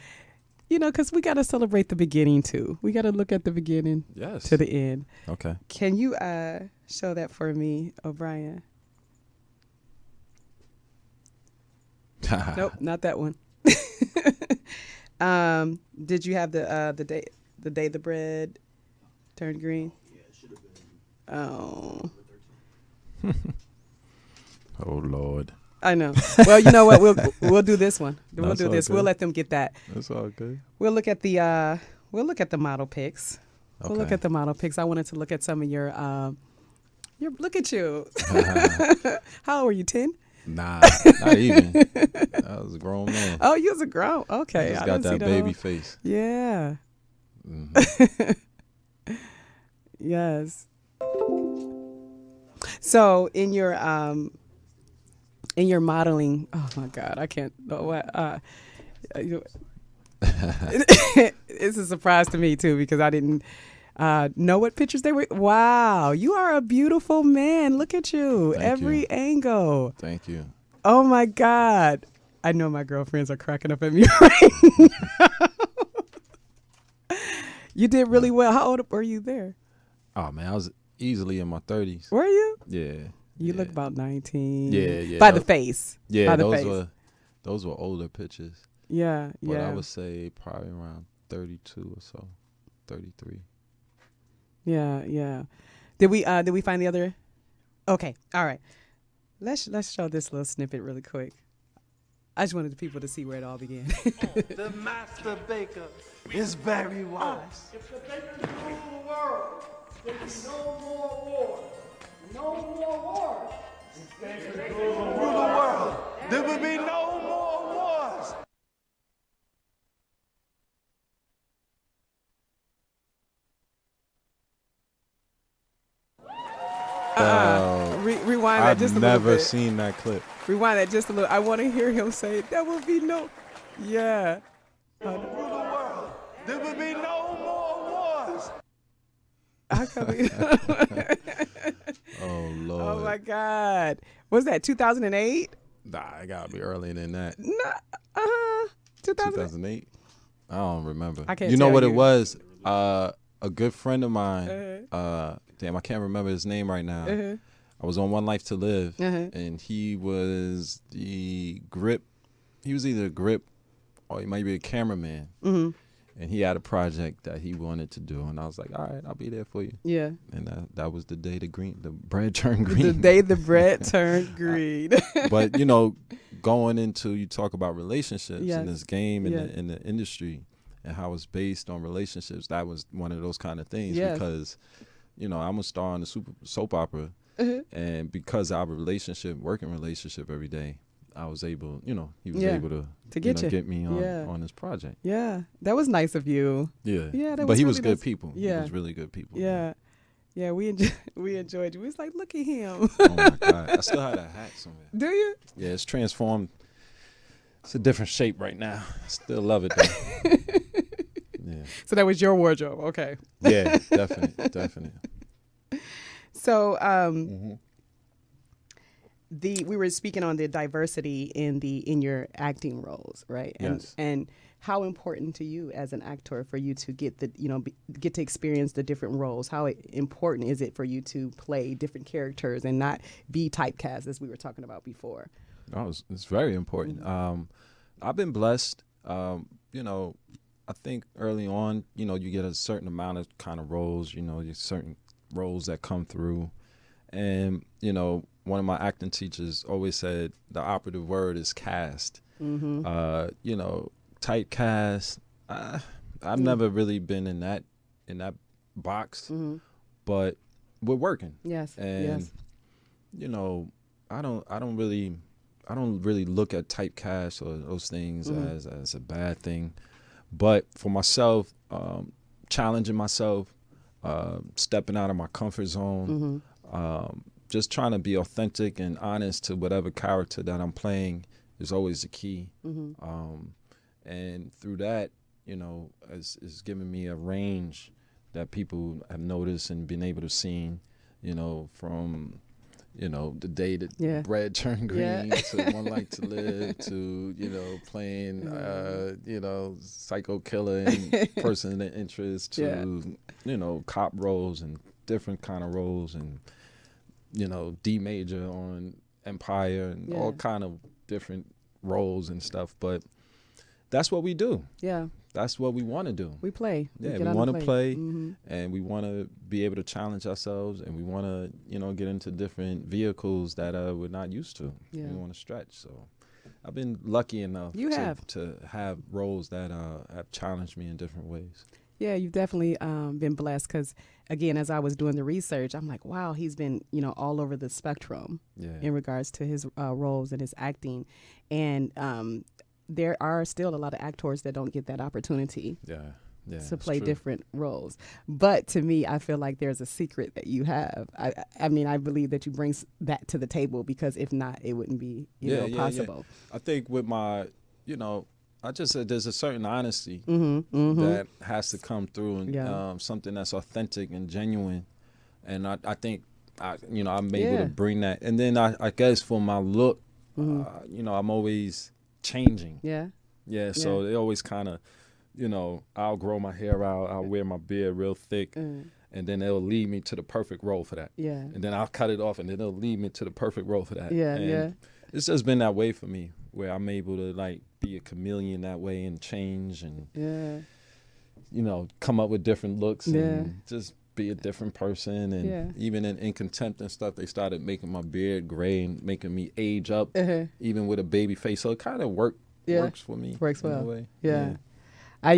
because we got to celebrate the beginning, too. We got to look at the beginning to the end. Okay. Can you show that for me, O'Brien? Nope, not that one. Did you have the day the bread turned green? Yeah, it should have been. Oh. Oh, Lord. I know. Well, you know what? We'll do this one. We'll do this. Good. We'll let them get that. That's all good. We'll look at the model pics. Okay. We'll look at the model pics. I wanted to look at some of your look at you. How old were you? 10? Nah, not even. I was a grown man. Oh, you was a grown. Okay, I just got that baby face. Yeah. Mm-hmm. Yes. So in your modeling, oh my God, I can't. What? It's a surprise to me too because I didn't know what pictures they were. Wow, you are a beautiful man. Look at you, every angle. Thank you. Oh my God, I know my girlfriends are cracking up at me right now. You did really well. How old were you there? Oh man, I was easily in my 30s. Were you? Yeah. You look about 19. Yeah. By the face. Yeah, by the face. those were older pictures. Yeah, but I would say probably around 32 or so, 33. Yeah. Did we find the other? Okay, all right. Let's show this little snippet really quick. I just wanted the people to see where it all began. The master baker is very wise. If the bakers rule the world, there'll be no more wars. No more wars. If bakers Rule the world, there will be no more wars. Rewind that just a little bit. I've never seen that clip. Rewind that just a little. I want to hear him say, "There will be no." Yeah. Rule the world, there will be no more wars. Oh Lord. Oh my God. Was that 2008? Nah, it gotta be earlier than that. Nah. 2008. I don't remember. I can't. You know tell what it was? A good friend of mine. Damn, I can't remember his name right now. I was on One Life to Live, and he was the grip. He was either a grip or he might be a cameraman. And he had a project that he wanted to do, and I was like, "All right, I'll be there for you." Yeah. And that was the day the bread turned green. The day the bread turned green. But going into, you talk about relationships in this game and in the industry and how it's based on relationships. That was one of those kind of things because, I'm a star on the soap opera, and because our working relationship every day, I was able, he was able to get me on this project. Yeah, that was nice of you. Yeah, but he was was really good people. Yeah, he was really good people. Yeah, we enjoyed you. We was like, look at him. Oh my God, I still have that hat somewhere. Do you? Yeah, it's transformed. It's a different shape right now. I still love it though. Yeah. So that was your wardrobe, okay? Yeah, definitely. So, we were speaking on the diversity in your acting roles, right? Yes. And how important to you as an actor for you to get get to experience the different roles? How important is it for you to play different characters and not be typecast, as we were talking about before? Oh, it's very important. I've been blessed. I think early on, you get a certain amount of kind of roles, certain roles that come through. And, one of my acting teachers always said the operative word is cast. Typecast. I've never really been in that box, but we're working. Yes. And, I don't really look at typecast or those things as a bad thing. But for myself, challenging myself, stepping out of my comfort zone, just trying to be authentic and honest to whatever character that I'm playing is always the key. And through that, it's given me a range that people have noticed and been able to see, from the day that bread turned green to One Life to Live to, playing, psycho killer and person of interest to, cop roles and different kind of roles and, D major on Empire and all kind of different roles and stuff. But, that's what we do. Yeah. That's what we want to do. We play. Yeah, we want to play, and we want to be able to challenge ourselves, and we want to, get into different vehicles that we're not used to. Yeah. We want to stretch. So I've been lucky enough to have roles that have challenged me in different ways. Yeah, you've definitely been blessed because, again, as I was doing the research, I'm like, wow, he's been, all over the spectrum in regards to his roles and his acting. And there are still a lot of actors that don't get that opportunity to play different roles. But to me, I feel like there's a secret that you have. I mean, I believe that you bring that to the table because if not, it wouldn't be possible. Yeah. I think with my, I just said there's a certain honesty that has to come through and something that's authentic and genuine. And I think, I'm able to bring that. And then I guess for my look, I'm always changing. Yeah. So they always kind of, I'll grow my hair out. I'll wear my beard real thick. And then it'll lead me to the perfect role for that. Yeah. And then I'll cut it off and then it'll lead me to the perfect role for that. And it's just been that way for me where I'm able to be a chameleon that way and change and, come up with different looks and just be a different person. And even in Contempt and stuff, they started making my beard gray and making me age up even with a baby face. So it kind of works for me. Works well. In a way. Yeah. I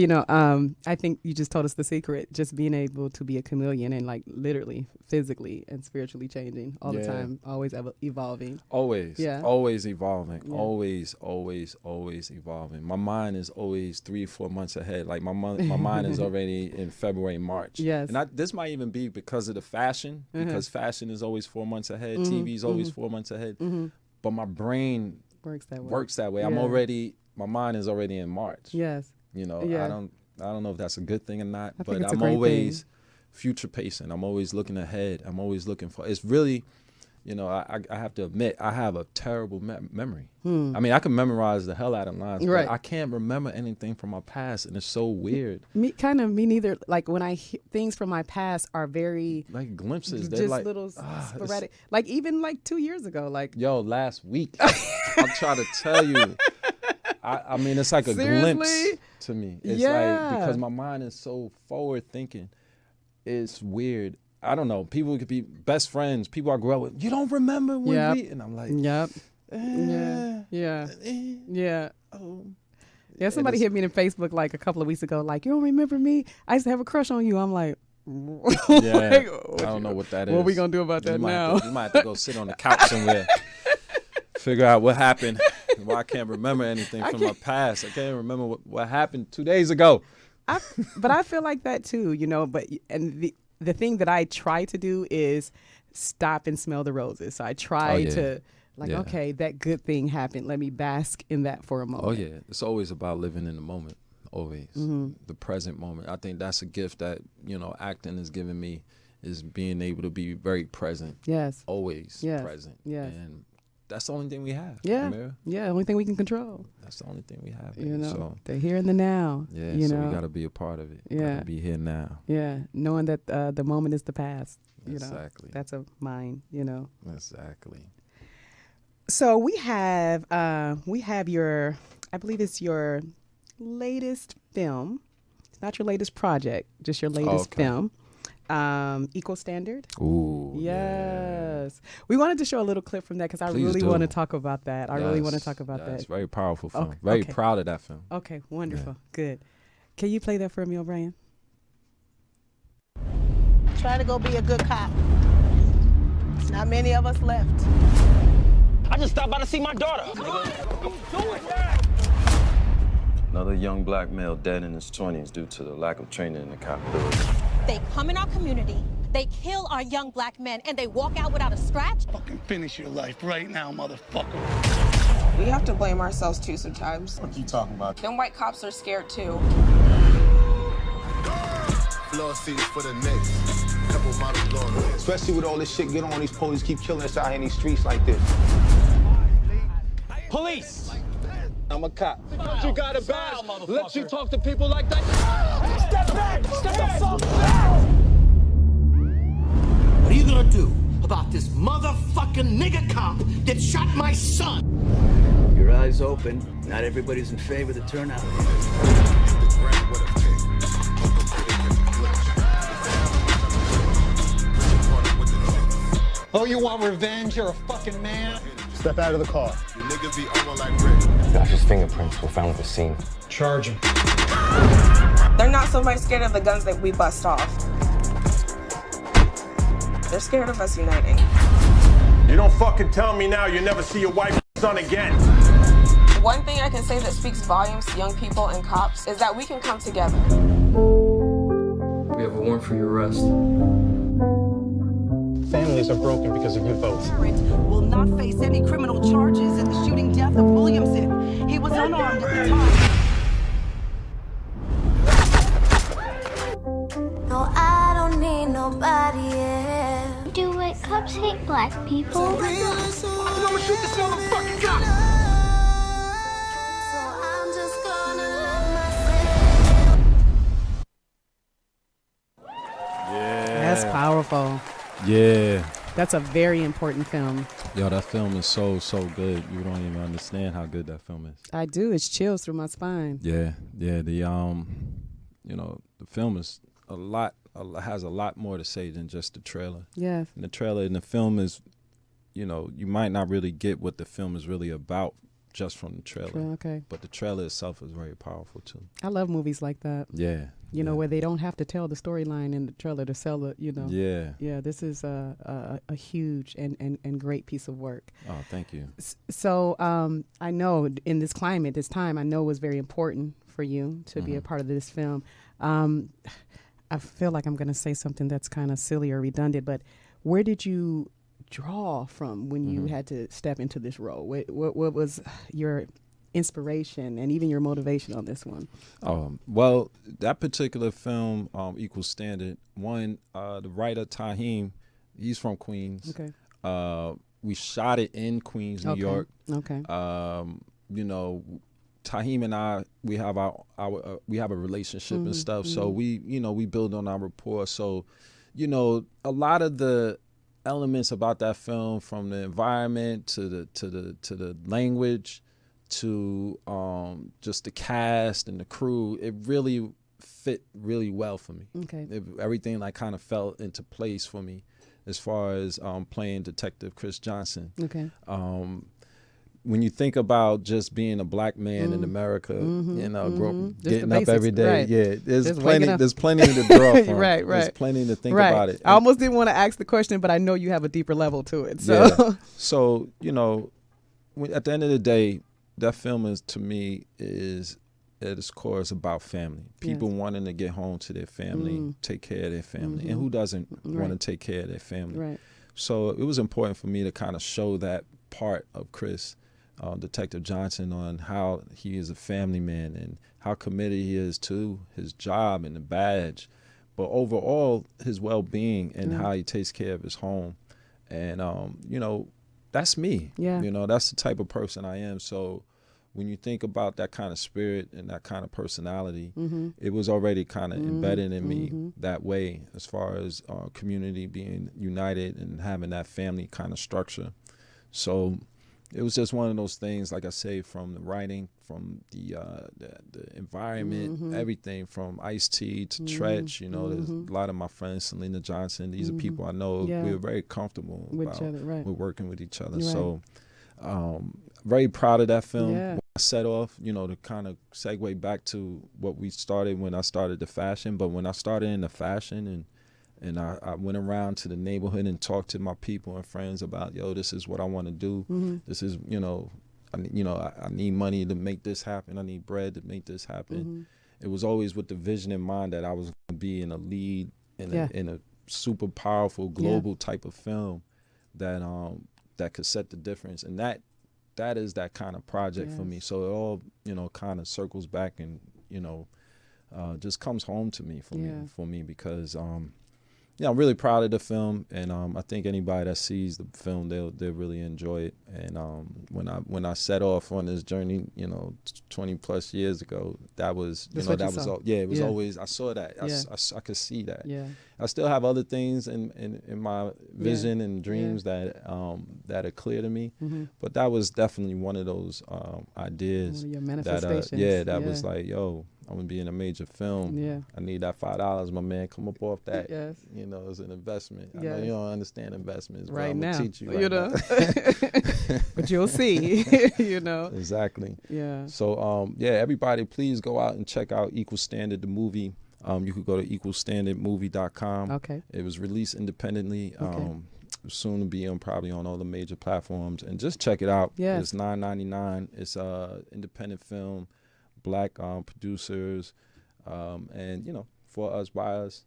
think you just told us the secret, just being able to be a chameleon and literally physically and spiritually changing all the time, always evolving. Always. Yeah. Always evolving. Yeah. Always evolving. My mind is always 3-4 months ahead. Like my mind is already in February, March. Yes. And this might even be because of the fashion, because fashion is always 4 months ahead. TV is always 4 months ahead. But my brain works that way. Yeah. My mind is already in March. Yes. I don't know if that's a good thing or not, but I'm always future pacing. I'm always looking ahead. I'm always looking for. It's really, I have to admit I have a terrible memory. I mean, I can memorize the hell out of lines, but I can't remember anything from my past, and it's so weird. Me neither. Like when I hear things from my past are very like glimpses. They're just little sporadic. Like even 2 years ago. Last week. I'm trying to tell you. I mean, it's like a glimpse to me. It's like because my mind is so forward thinking. It's weird. I don't know. People could be best friends. People I grew up with. You don't remember when we? And I'm like, yeah. Oh. Yeah, somebody hit me on Facebook a couple of weeks ago. You don't remember me? I used to have a crush on you. I'm like, I don't know what that is. What are we gonna do about that now? You might have to go sit on the couch somewhere. Figure out what happened. Why I can't remember anything from my past. I can't remember what happened 2 days ago. But I feel like that too, But the thing that I try to do is stop and smell the roses. So I try to okay, that good thing happened. Let me bask in that for a moment. Oh yeah, it's always about living in the moment. Always the present moment. I think that's a gift that acting has given me, is being able to be very present. Yes. Always present. Yes. And that's the only thing we have. Yeah. Amira. Yeah, the only thing we can control. That's the only thing we have. So the here and the now. Yeah, so we got to be a part of it. Yeah. Got to be here now. Yeah, knowing that the moment is the past. Exactly. That's of mine, Exactly. So we have your, I believe it's your latest film. It's not your latest project, just your latest film. Equal Standard. Ooh. Yes. We wanted to show a little clip from that because I really want to talk about that. I really want to talk about that. It's a very powerful film. Very proud of that film. Okay, wonderful. Yeah. Good. Can you play that for me, O'Brien? Try to go be a good cop. There's not many of us left. I just stopped by to see my daughter. Another young black male dead in his 20s due to the lack of training in the cop building. They come in our community, they kill our young black men, and they walk out without a scratch? Fucking finish your life right now, motherfucker. We have to blame ourselves too sometimes. What you talking about? Them white cops are scared too. Floor seats for the next couple models long. Especially with all this shit going on, these police keep killing us out here in these streets like this. Police! I'm a cop. You got a badge. Let you talk to people like that. Step back! Step the fuck back! What are you gonna do about this motherfucking nigger cop that shot my son? You your eyes open. Not everybody's in favor of the turnout. Oh, you want revenge? You're a fucking man. Step out of the car. You niggas be over like Josh's fingerprints were found at the scene. Charge him. They're not so much scared of the guns that we bust off. They're scared of us uniting. You don't fucking tell me now you never see your wife and son again. One thing I can say that speaks volumes to young people and cops is that we can come together. We have a warrant for your arrest. Families are broken because of you both. Will not face any criminal charges in the shooting death of Williamson. He was unarmed at the time. No, I don't need nobody else. Do white cops hate black people? I'm gonna shoot this motherfucking guy. So I'm just gonna let myself. Yeah. That's powerful. Yeah. That's a very important film. Yo, that film is so good. You don't even understand how good that film is. I do. It's chills through my spine. Yeah. The you know, the film is has a lot more to say than just the trailer. Yeah. And the trailer and the film is, you know, you might not really get what the film is really about just from the trailer. Okay. But the trailer itself is very powerful too. I love movies like that. Yeah. You know, where they don't have to tell the storyline in the trailer to sell it, you know. Yeah. Yeah, this is a huge and great piece of work. Oh, thank you. So I know in this climate, this time, I know it was very important for you to be a part of this film. I feel like I'm going to say something that's kind of silly or redundant, but where did you draw from when you had to step into this role? What was your inspiration and even your motivation on this one? Well, that particular film, Equal Standard, one, the writer Tahim, he's from Queens. Okay. We shot it in Queens, New York. Okay. You know, Tahim and I, we have we have a relationship and stuff. So we, you know, we build on our rapport. So, you know, a lot of the elements about that film, from the environment to the language, to just the cast and the crew, it really fit really well for me. Okay. Everything like kind of fell into place for me as far as playing Detective Chris Johnson. Okay. When you think about just being a black man in America, you know, getting up basics, every day, right. yeah, there's Just plenty to draw from. Right. There's plenty to think right. about it. I almost didn't want to ask the question, but I know you have a deeper level to it. So, yeah. So you know, at the end of the day, that film is, to me, is at its core is about family. People wanting to get home to their family, take care of their family, and who doesn't want to take care of their family? Right. So it was important for me to kind of show that part of Chris, Detective Johnson, on how he is a family man and how committed he is to his job and the badge, but overall his well-being and how he takes care of his home. And you know, that's me. Yeah. You know, that's the type of person I am. So when you think about that kind of spirit and that kind of personality, it was already kind of embedded in me that way, as far as community being united and having that family kind of structure. So it was just one of those things, like I say, from the writing, from the environment, everything from Ice-T to Tretch. You know, there's a lot of my friends, Selena Johnson. These are people I know. Yeah. We were very comfortable with each other, right? We're working with each other. Right. So very proud of that film. Yeah. When I set off, you know, to kind of segue back to what we started when I started the fashion. But when I started in the fashion and I went around to the neighborhood and talked to my people and friends about, yo, this is what I want to do. This is, you know, I need money to make this happen. I need bread to make this happen. It was always with the vision in mind that I was going to be in a lead in a super powerful global type of film that that could set the difference. And that is that kind of project for me. So it all, you know, kind of circles back and, you know, just comes home to me for me because I'm really proud of the film, and I think anybody that sees the film, they'll really enjoy it. And when I set off on this journey, 20 plus years ago, that was it was always, I saw that. I could see that. Yeah. I still have other things in my vision and dreams that are clear to me, but that was definitely one of those ideas. One of your manifestations. That was like, yo, I'm gonna be in a major film. Yeah. I need that $5, my man. Come up off that. Yes. It's an investment. I know Yes. you don't understand investments, but Right I'm now, gonna teach you but you'll see. Exactly. Yeah. So everybody, please go out and check out Equal Standard the movie. You could go to equalstandardmovie.com. Okay. It was released independently. Soon to be probably on all the major platforms, and just check it out. Yes. It's $9.99. It's a independent film, Black producers, and for us, by us,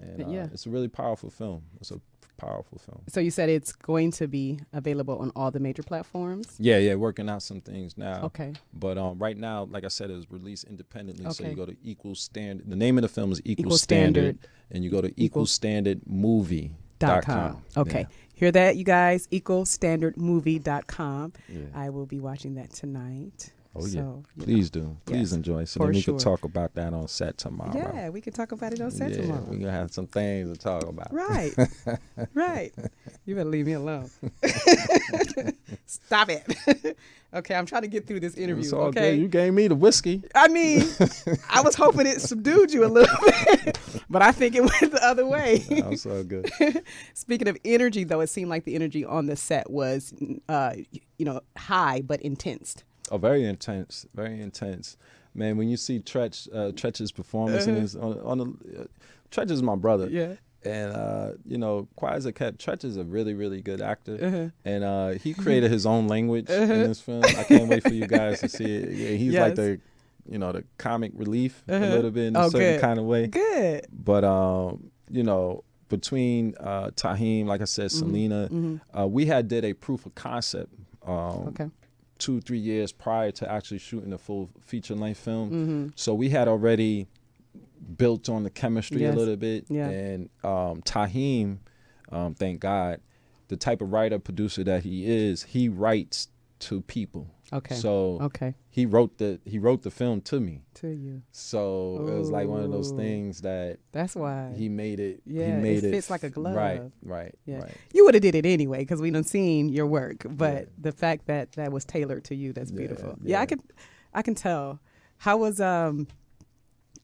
and it's a really powerful film. It's a powerful film. So you said it's going to be available on all the major platforms? Yeah, working out some things now. Okay. But right now, like I said, it was released independently. Okay. So you go to Equal Standard. The name of the film is Equal Standard. And you go to equalstandardmovie.com. Okay. Yeah. Hear that, you guys? equalstandardmovie.com. Yeah. I will be watching that tonight. Oh, yeah. So, Please do. Please enjoy. So then we can talk sure. about that on set tomorrow. Yeah, we can talk about it on set tomorrow. We're going to have some things to talk about. Right. Right. You better leave me alone. Stop it. Okay, I'm trying to get through this interview. It's all okay. good. You gave me the whiskey. I mean, I was hoping it subdued you a little bit, but I think it went the other way. That's all good. Speaking of energy, though, it seemed like the energy on the set was, high but intense. Oh, very intense, very intense, man. When you see Tretch's performance in his Tretch is my brother, yeah, and quiet as a cat, Tretch is a really, really good actor, and he created his own language in this film. I can't wait for you guys to see it. Yeah, he's like the comic relief a little bit in a certain kind of way. Good, but between Taheem, like I said, Selena, we did a proof of concept. 2-3 years prior to actually shooting a full feature-length film. So we had already built on the chemistry a little bit. Yeah. And Taheem, thank God, the type of writer, producer that he is, he writes to people. Okay. So he wrote the film to me. To you. So it was like one of those things that's why he made it. Yeah, he made it fits like a glove. Right. Yeah. Right. You would have did it anyway because we done seen your work, but the fact that that was tailored to you, that's beautiful. Yeah, I can tell. How was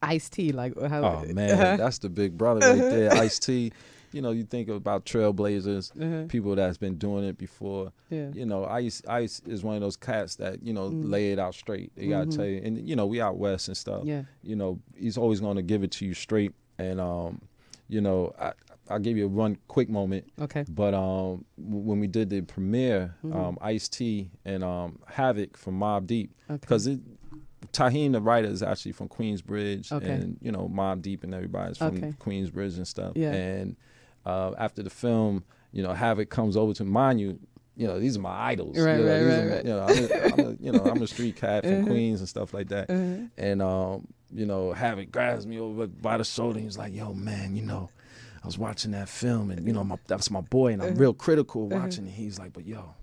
Ice-T? Like, how? Oh man, that's the big brother right there, Ice-T. You think about trailblazers, people that's been doing it before. Yeah. Ice is one of those cats that, lay it out straight. They gotta tell you. And, we out west and stuff. Yeah. He's always gonna give it to you straight. And, I'll give you one quick moment. Okay. But when we did the premiere, Ice-T and Havoc from Mobb Deep, because Taheem, the writer, is actually from Queensbridge, and Mobb Deep and everybody's from Queensbridge and stuff. Yeah. And after the film, Havoc comes over to mind you. These are my idols. Right. I'm a street cat from Queens and stuff like that. And Havoc grabs me over by the shoulder. And he's like, "Yo, man, I was watching that film, and that's my boy, and I'm real critical watching it." He's like, "But yo,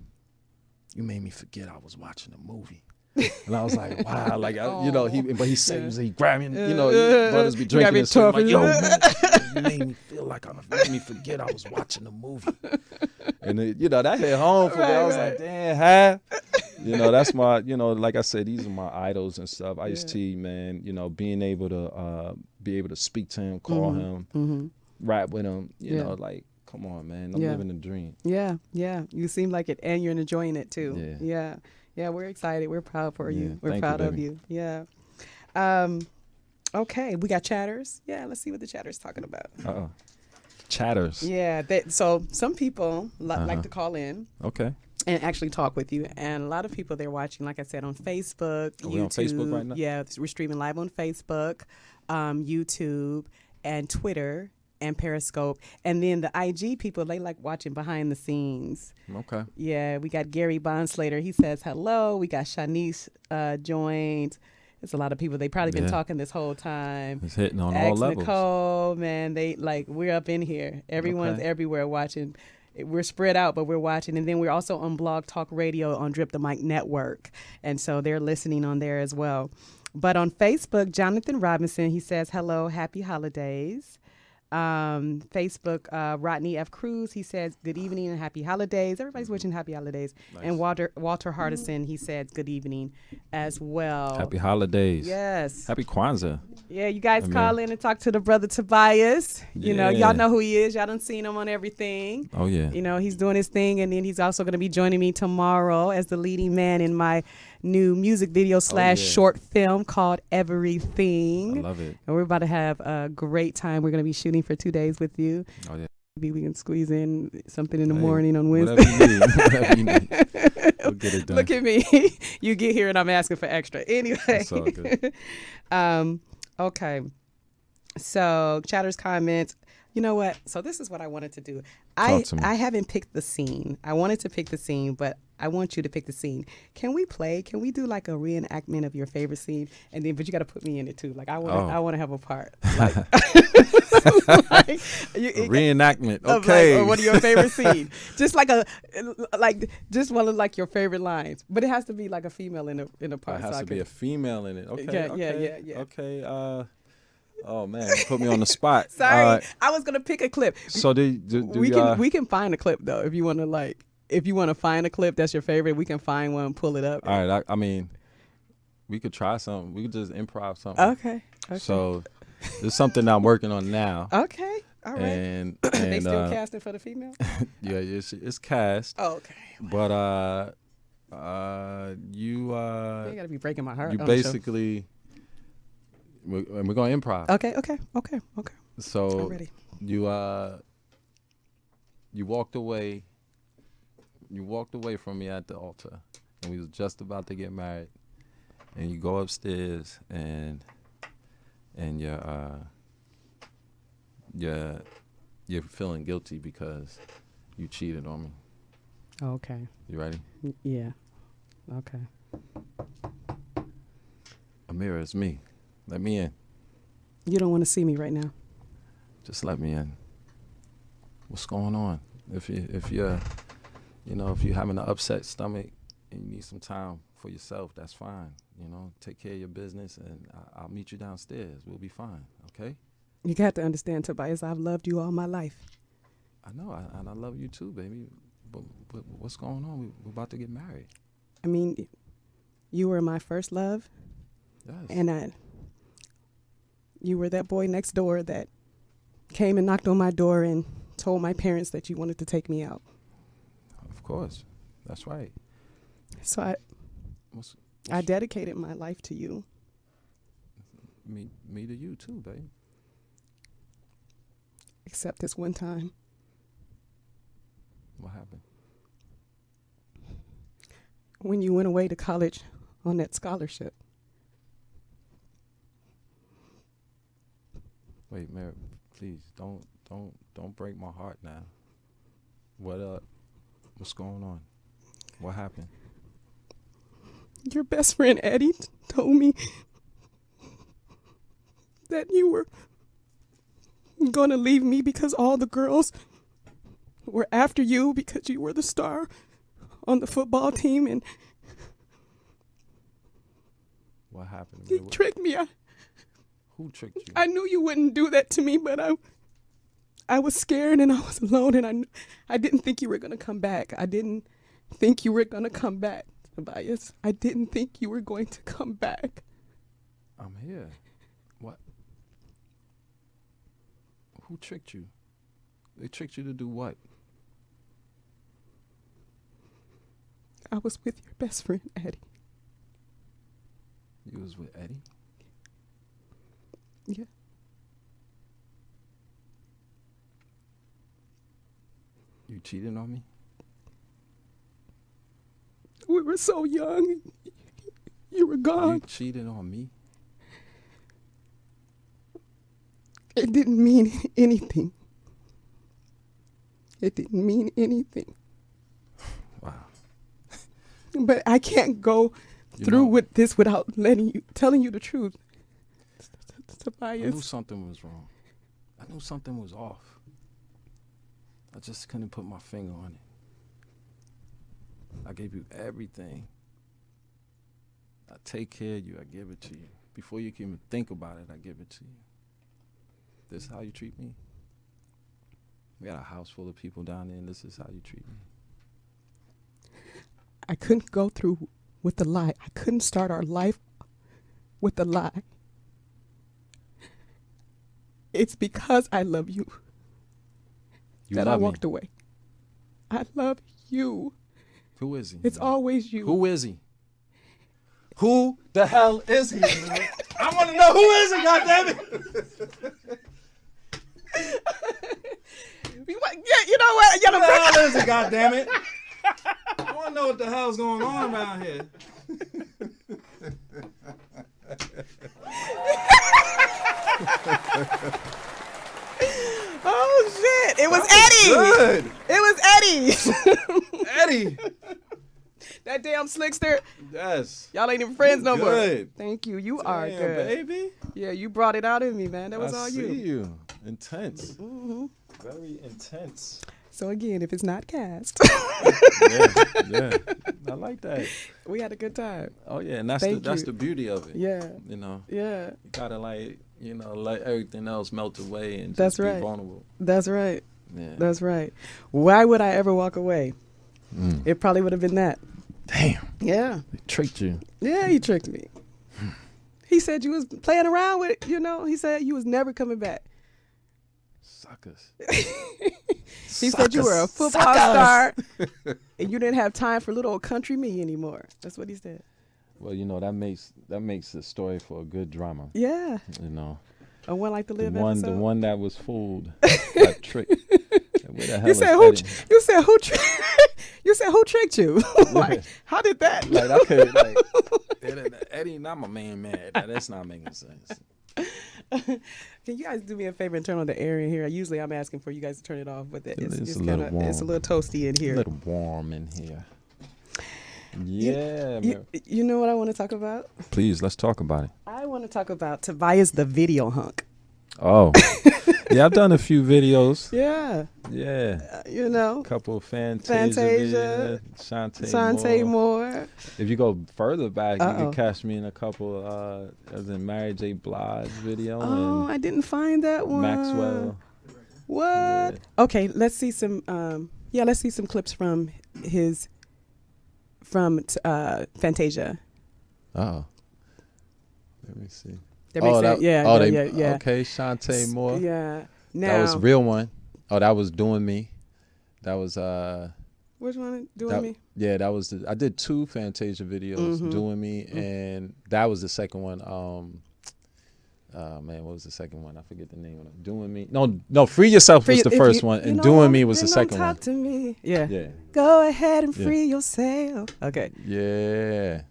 you made me forget I was watching a movie." And I was like, wow, like, he said, he grabbed me, brothers be drinking and stuff. Like, yo, man, you made me feel like made me forget I was watching a movie. And, that hit home for me. I was like, damn, that's my, like I said, these are my idols and stuff. Ice-T, man, being able to speak to him, call him, rap with him, like, come on, man, I'm living the dream. Yeah, you seem like it, and you're enjoying it too. Yeah. Yeah, we're excited. We're proud for you. We're proud of you. Yeah. Okay, we got chatters. Yeah, let's see what the chatter's talking about. Chatters. Yeah. So some people like to call in. Okay. And actually talk with you. And a lot of people, they're watching, like I said, on Facebook, YouTube. We're on Facebook right now? Yeah, we're streaming live on Facebook, YouTube, and Twitter, and Periscope. And then the IG people, they like watching behind the scenes. Okay. Yeah, we got Gary Bonslater. He says hello. We got Shanice joined. It's a lot of people. They probably been talking this whole time. It's hitting on all levels. Nicole, man, we're up in here. Everyone's everywhere watching. We're spread out, but we're watching. And then we're also on Blog Talk Radio on Drip the Mic Network. And so they're listening on there as well. But on Facebook, Jonathan Robinson, he says, hello, happy holidays. Facebook, Rodney F. Cruz, he says, good evening and happy holidays. Everybody's wishing happy holidays. Nice. And Walter Hardison, he said, good evening as well. Happy holidays. Yes. Happy Kwanzaa. Yeah, you guys call in and talk to the brother Tobias. You know, y'all know who he is. Y'all done seen him on everything. Oh, yeah. You know, he's doing his thing. And then he's also going to be joining me tomorrow as the leading man in my new music video / short film called Everything. I love it. And we're about to have a great time. We're going to be shooting for 2 days with you. Oh, yeah. Maybe we can squeeze in something in the morning on Wednesday. Whatever you need. We'll get it done. Look at me. You get here and I'm asking for extra. Anyway. That's all good. Okay. So, chatters, comments. You know what? So this is what I wanted to do. I haven't picked the scene. I wanted to pick the scene, but I want you to pick the scene. Can we do like a reenactment of your favorite scene? And then, but you got to put me in it too. Like I want to have a part. Like, reenactment. Okay. Or one of your favorite scenes. Just just one of like your favorite lines. But it has to be like a female in a part. It has to be a female in it. Okay. Yeah. Okay. Oh man, put me on the spot. Sorry, I was gonna pick a clip. So we can find a clip though if you want to find a clip that's your favorite. We can find one, pull it up. All right, I mean, we could try something. We could just improv something. Okay. So there's something I'm working on now. Okay. All right. And they still casting for the female? Yeah, it's cast. Oh, okay. But you gotta be breaking my heart. You basically. We're going to improv. Okay. So I'm ready. You walked away. You walked away from me at the altar, and we was just about to get married. And you go upstairs, and you're feeling guilty because you cheated on me. Okay. You ready? Yeah. Okay. Amira, it's me. Let me in. You don't want to see me right now. Just let me in. What's going on? If you're having an upset stomach and you need some time for yourself, that's fine. You know, take care of your business, and I'll meet you downstairs. We'll be fine. Okay? You got to understand, Tobias. I've loved you all my life. I know, and I love you too, baby. But what's going on? We're about to get married. I mean, you were my first love. Yes. And you were that boy next door that came and knocked on my door and told my parents that you wanted to take me out. Of course. That's right. So I dedicated my life to you. Me to you too, babe. Except this one time. What happened? When you went away to college on that scholarship. Wait, Mary, please don't break my heart now. What's going on? What happened? Your best friend Eddie told me that you were gonna leave me because all the girls were after you because you were the star on the football team, and what happened? He tricked me. Who tricked you? I knew you wouldn't do that to me, but I was scared and I was alone, and I didn't think you were going to come back. I didn't think you were going to come back, Tobias. I didn't think you were going to come back. I'm here. What? Who tricked you? They tricked you to do what? I was with your best friend, Eddie. You was with Eddie? Yeah. You cheated on me? We were so young. You were gone. You cheated on me? It didn't mean anything. It didn't mean anything. Wow. But I can't go through with this without telling you the truth. Tobias. I knew something was wrong. I knew something was off. I just couldn't put my finger on it. I gave you everything. I take care of you. I give it to you. Before you can even think about it, I give it to you. This is how you treat me? We got a house full of people down there, and this is how you treat me. I couldn't go through with the lie. I couldn't start our life with the lie. It's because I love you, that I walked away. I love you. Who is he? It's always you. Who is he? Who the hell is he? I want to know who is he, goddammit. You know what? Who the hell is he, goddammit? I want to know what the hell's going on around here. Oh shit! It was Eddie. Good. It was Eddie. Eddie. That damn slickster. Yes. Y'all ain't even friends no more. Good. Thank you. You Damn, are good, baby. Yeah, you brought it out in me, man. That was I all see you. you. Intense. Mm-hmm. Very intense. So again, if it's not cast, yeah, I like that. We had a good time. Oh yeah, and that's the beauty of it. Yeah, you know. Yeah, you gotta let everything else melt away and that's just right. be vulnerable. That's right. Yeah, that's right. Why would I ever walk away? It probably would have been that. Damn. Yeah. They tricked you. Yeah, he tricked me. He said you was playing around with it, He said you was never coming back. Suckers. He said you were a football star and you didn't have time for little old country me anymore. That's what he said. Well, that makes the story for a good drama. Yeah. A One Like to Live the episode. one that was fooled, got tricked. Where the hell You said who tricked you? Like, how did that? Like I could Eddie, not my man. That's not making sense. Can you guys do me a favor and turn on the air in here? Usually I'm asking for you guys to turn it off, but it's a little warm. It's a little toasty in here. A little warm in here. Yeah. You know what I want to talk about? Please, let's talk about it. I want to talk about Tobias the video hunk. Oh. Yeah, I've done a few videos. Yeah. Yeah. A couple of Fantasia. Shantae Moore. If you go further back, you can catch me in a couple as in Mary J. Blige video. Oh, I didn't find that one. Maxwell. What? Yeah. Okay, let's see some let's see some clips from Fantasia. Oh. Let me see. Yeah. Okay, Shantae Moore. Yeah. Now, that was a real one. Oh, that was Doing Me. That was which one? Doing Me? Yeah, that was I did 2 Fantasia videos, Doing Me, and that was the second one. Man, what was the second one? I forget the name of it. Doing Me. No, Free Yourself was the first one, and Doing Me was the second one. Talk to me. Yeah. Yeah. Go ahead and free yourself. Okay. Yeah.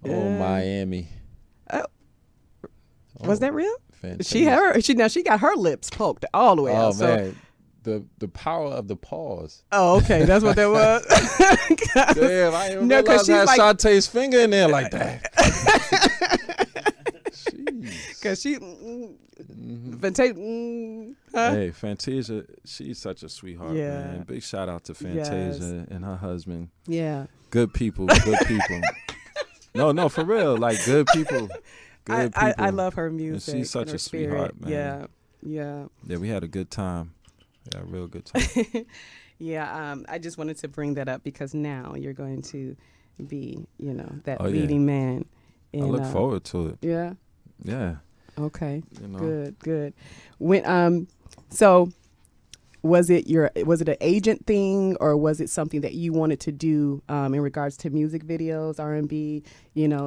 Oh, Miami. Was that real? Fantasia. She got her lips poked all the way out. Oh man, the power of the pause. Oh, okay, that's what that was. Damn, I didn't realize I had Shantae's finger in there like that. Because she, Fantasia. Hey, Fantasia, she's such a sweetheart, man. Big shout out to Fantasia and her husband. Yeah. Good people, good people. No, for real, like good people. Good people. I love her music. And she's such a sweetheart, man. Yeah. Yeah, we had a good time. Yeah, a real good time. Yeah, I just wanted to bring that up because now you're going to be, that leading man. I look forward to it. Yeah. Yeah. Okay. Good. When so was it an agent thing or was it something that you wanted to do in regards to music videos, R&B,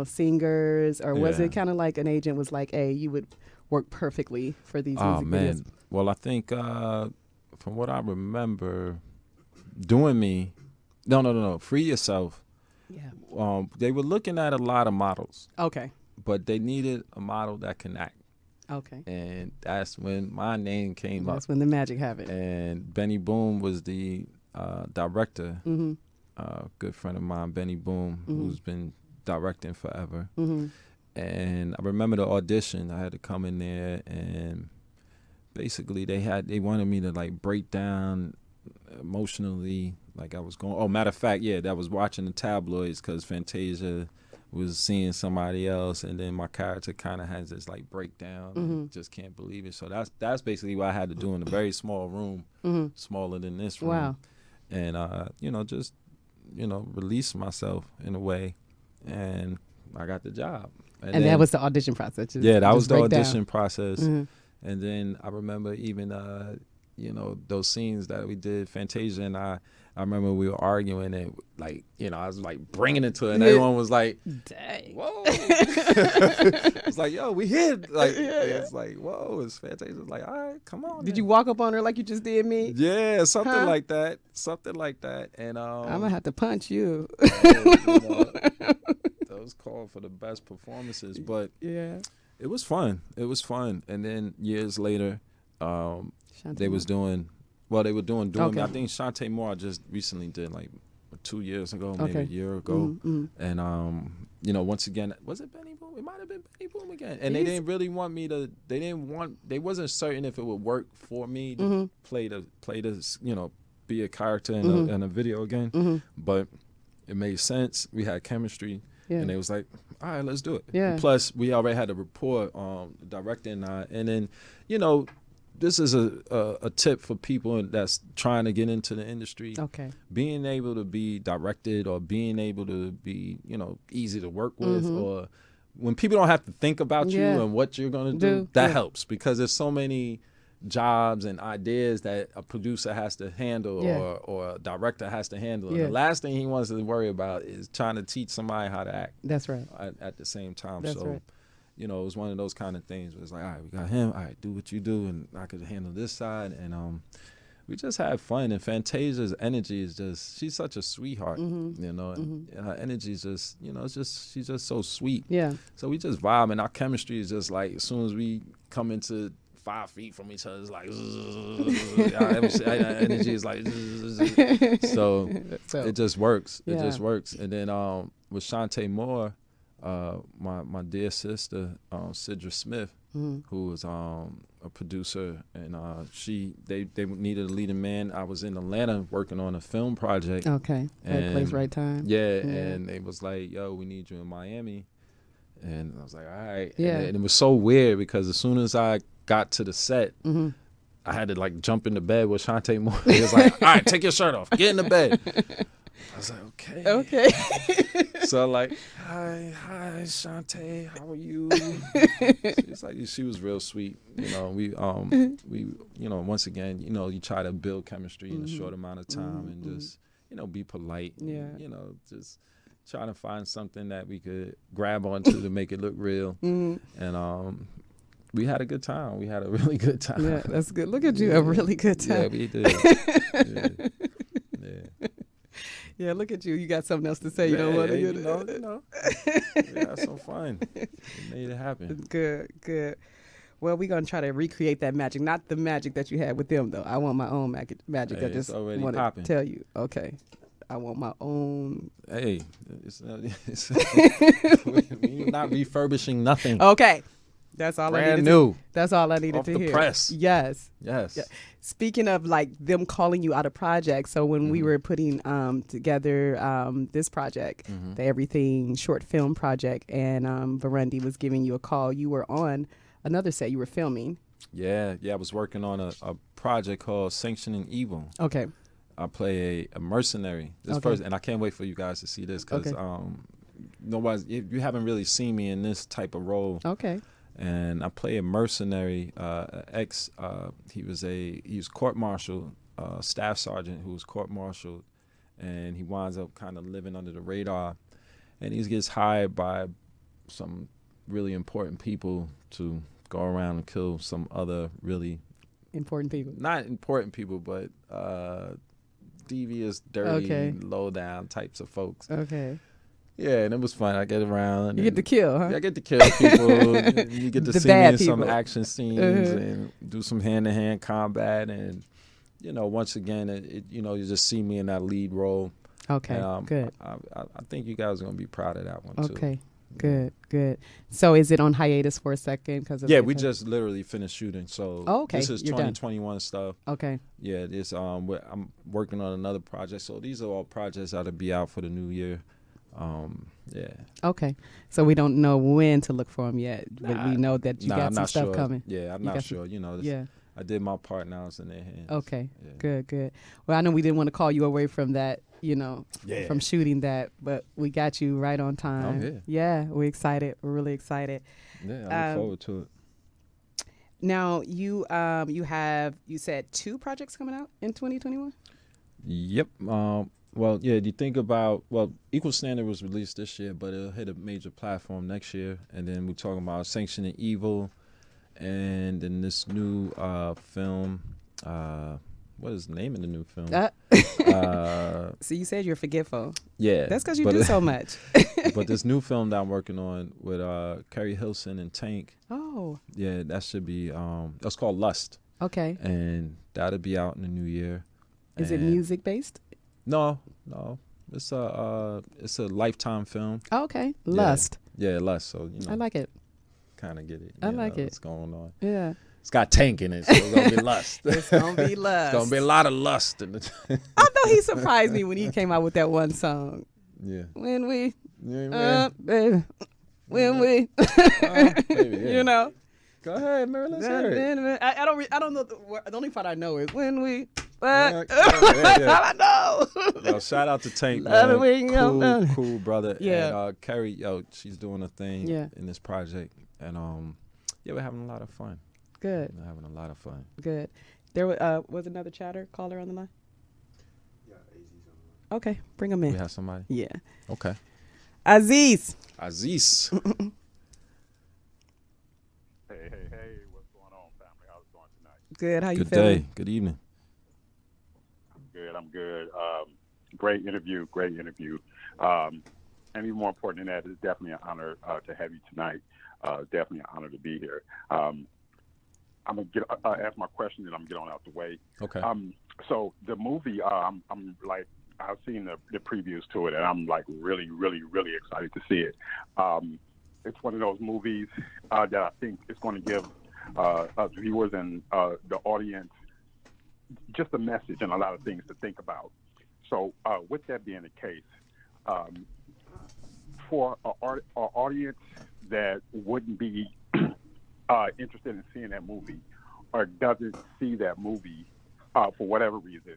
singers, or was it kind of like an agent was like, hey, you would work perfectly for these music videos? Well, I think from what I remember, Doing Me, no, Free Yourself. Yeah. They were looking at a lot of models. Okay. But they needed a model that can act. Okay. And that's when my name came up. That's when the magic happened. And Benny Boom was the director. Mm-hmm. Good friend of mine, Benny Boom, who's been directing forever. Mm-hmm. And I remember the audition. I had to come in there, and basically they wanted me to like break down emotionally, like I was going. Oh, matter of fact, yeah, that was watching the tabloids because Fantasia was seeing somebody else, and then my character kind of has this like breakdown. And just can't believe it. So that's basically what I had to do in a very small room, smaller than this room. Wow. And just release myself in a way, and I got the job. And then, that was the audition process. That was the audition process. And then I remember even those scenes that we did, Fantasia and I remember we were arguing, and like, I was like bringing it to her, and everyone was like, dang. Whoa. It's like, yo, we hit. Like, it's like, whoa, it's Fantasia. It's like, all right, come on. Did you walk up on her like you just did me? Yeah, something like that. Something like that. And I'm going to have to punch you. Those called for the best performances, but yeah, it was fun. It was fun. And then years later, they were doing okay. I think Shantae Moore I just recently did like 2 years ago, maybe a year ago. And once again, was it Benny Boom? It might have been Benny Boom again. And they didn't really want me to. They wasn't certain if it would work for me to play this, be a character in a video again. But it made sense. We had chemistry. Yeah. And they was like, all right, let's do it. Yeah. And plus, we already had a rapport, the director and I. And then, this is a tip for people that's trying to get into the industry. Okay. Being able to be directed, or being able to be, easy to work with, or when people don't have to think about you and what you're going to do, that helps, because there's so many jobs and ideas that a producer has to handle or a director has to handle. And the last thing he wants to worry about is trying to teach somebody how to act. That's right. At the same time. That's right. It was one of those kind of things where it's like, all right, we got him. All right, do what you do, and I could handle this side. And we just had fun. And Fantasia's energy is just, she's such a sweetheart, and her energy is just, she's just so sweet. Yeah. So we just vibe, and our chemistry is just like, as soon as we come into 5 feet from each other, it's like, our energy is like, so it just works. It just works. And then with Shantae Moore, my dear sister, Sidra Smith, who was a producer, and they needed a leading man. I was in Atlanta working on a film project. Okay. Right place, right time. Yeah, and they was like, yo, we need you in Miami. And I was like, all right. Yeah. And it was so weird, because as soon as I got to the set, I had to like jump into bed with Shantae Moore. He was like, all right, take your shirt off, get in the bed. I was like, okay. Okay. So like, hi Shantae, how are you? She was real sweet. We once again, you try to build chemistry in a short amount of time, and just, be polite. Yeah. And, just trying to find something that we could grab onto to make it look real. And we had a good time. We had a really good time. Yeah, that's good. Look at you, a really good time. Yeah, we did. Yeah. Yeah, look at you. You got something else to say. You don't want to get it. We had some fun. We made it happen. Good. Well, we're going to try to recreate that magic. Not the magic that you had with them, though. I want my own magic. I just want to tell you. Okay. I want my own. Hey, we're not refurbishing nothing. Okay. That's all I needed. Brand new. That's all I needed Off to the hear. press. Yes. Yes. Yeah. Speaking of like them calling you out of projects, so when we were putting together this project, the Everything short film project, and Burundi was giving you a call, you were on another set. You were filming. Yeah. I was working on a project called Sanctioning Evil. Okay. I play a mercenary. First, and I can't wait for you guys to see this, because you haven't really seen me in this type of role. Okay. And I play a mercenary, he was court-martialed, staff sergeant who was court-martialed, and he winds up kind of living under the radar, and he gets hired by some really important people to go around and kill some other really important people. Not important people, but devious, dirty, low-down types of folks. Okay. Yeah, and it was fun. I get around. You get to kill, huh? Yeah, I get to kill people. You get to see me in some action scenes and do some hand-to-hand combat. And, once again, you just see me in that lead role. Okay, And, good. I think you guys are gonna be proud of that one too. Okay, good. So is it on hiatus for a second? Yeah, we just literally finished shooting. So okay, this is you're done. 2021 stuff. Okay. Yeah, this I'm working on another project. So these are all projects that'll be out for the new year. Yeah. Okay, so we don't know when to look for them yet, but we know that you got I'm some not stuff sure. coming. Yeah, I'm not sure. You know, yeah. I did my part. Now it's in their hands. Okay, yeah. good. Well, I know we didn't want to call you away from that, from shooting that, but we got you right on time. Yeah, we're excited. We're really excited. Yeah, I look forward to it. Now you said 2 projects coming out in 2021. Yep. Well, yeah. Do you think about Equal Standard was released this year, but it'll hit a major platform next year, and then we're talking about Sanctioning Evil. And then this new film, what is the name of the new film? So you said you're forgetful. Yeah. That's because you do so much. But this new film that I'm working on with Carrie Hilson and Tank. Oh. Yeah, that should be, that's called Lust. Okay. And that'll be out in the new year. Is it music based? No. It's a Lifetime film. Oh, okay. Lust. Yeah, Lust. So, I like it. Kind of get it. I like it. What's going on? Yeah. It's got Tank in it, so it's gonna be lust. It's gonna be lust. It's gonna be a lot of lust in it. I know he surprised me when he came out with that one song. Yeah. When we, baby. when we, baby, yeah. you know. Go ahead, Mary. Let's hear it. I don't know. The only part I know is when we. Yeah. I know. Yo, shout out to Tank, man. Cool brother. Yeah. And Carrie, she's doing a thing in this project, and we're having a lot of fun. Good. We're having a lot of fun. Good. There was another caller on the line. Yeah, Aziz's on the line. Okay, bring him in. We have somebody. Yeah. Okay. Aziz. Hey, what's going on, family? How's it going tonight? Good. How you Good feeling? day. Good evening. I'm good. Great interview. And even more important than that, it's definitely an honor to have you tonight. Definitely an honor to be here. I'm gonna ask my question, and I'm gonna get on out the way. Okay. So the movie, I'm like, I've seen the previews to it, and I'm like really, really, really excited to see it. It's one of those movies that I think is going to give us viewers and the audience just a message and a lot of things to think about. So with that being the case, for an audience that wouldn't be interested in seeing that movie or doesn't see that movie for whatever reason,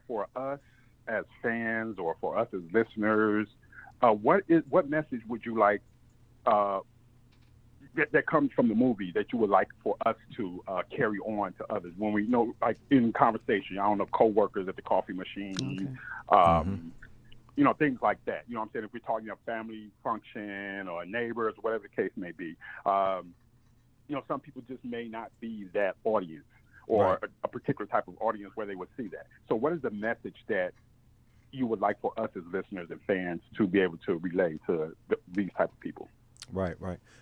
for us as fans or for us as listeners, what message would you like that comes from the movie that you would like for us to carry on to others when we know, like in conversation, I don't know, co-workers at the coffee machine, you know, things like that. You know what I'm saying? If we're talking a family function or neighbors, whatever the case may be, you know, some people just may not be that audience or a particular type of audience where they would see that. So what is the message that you would like for us as listeners and fans to be able to relay to these type of people? Right.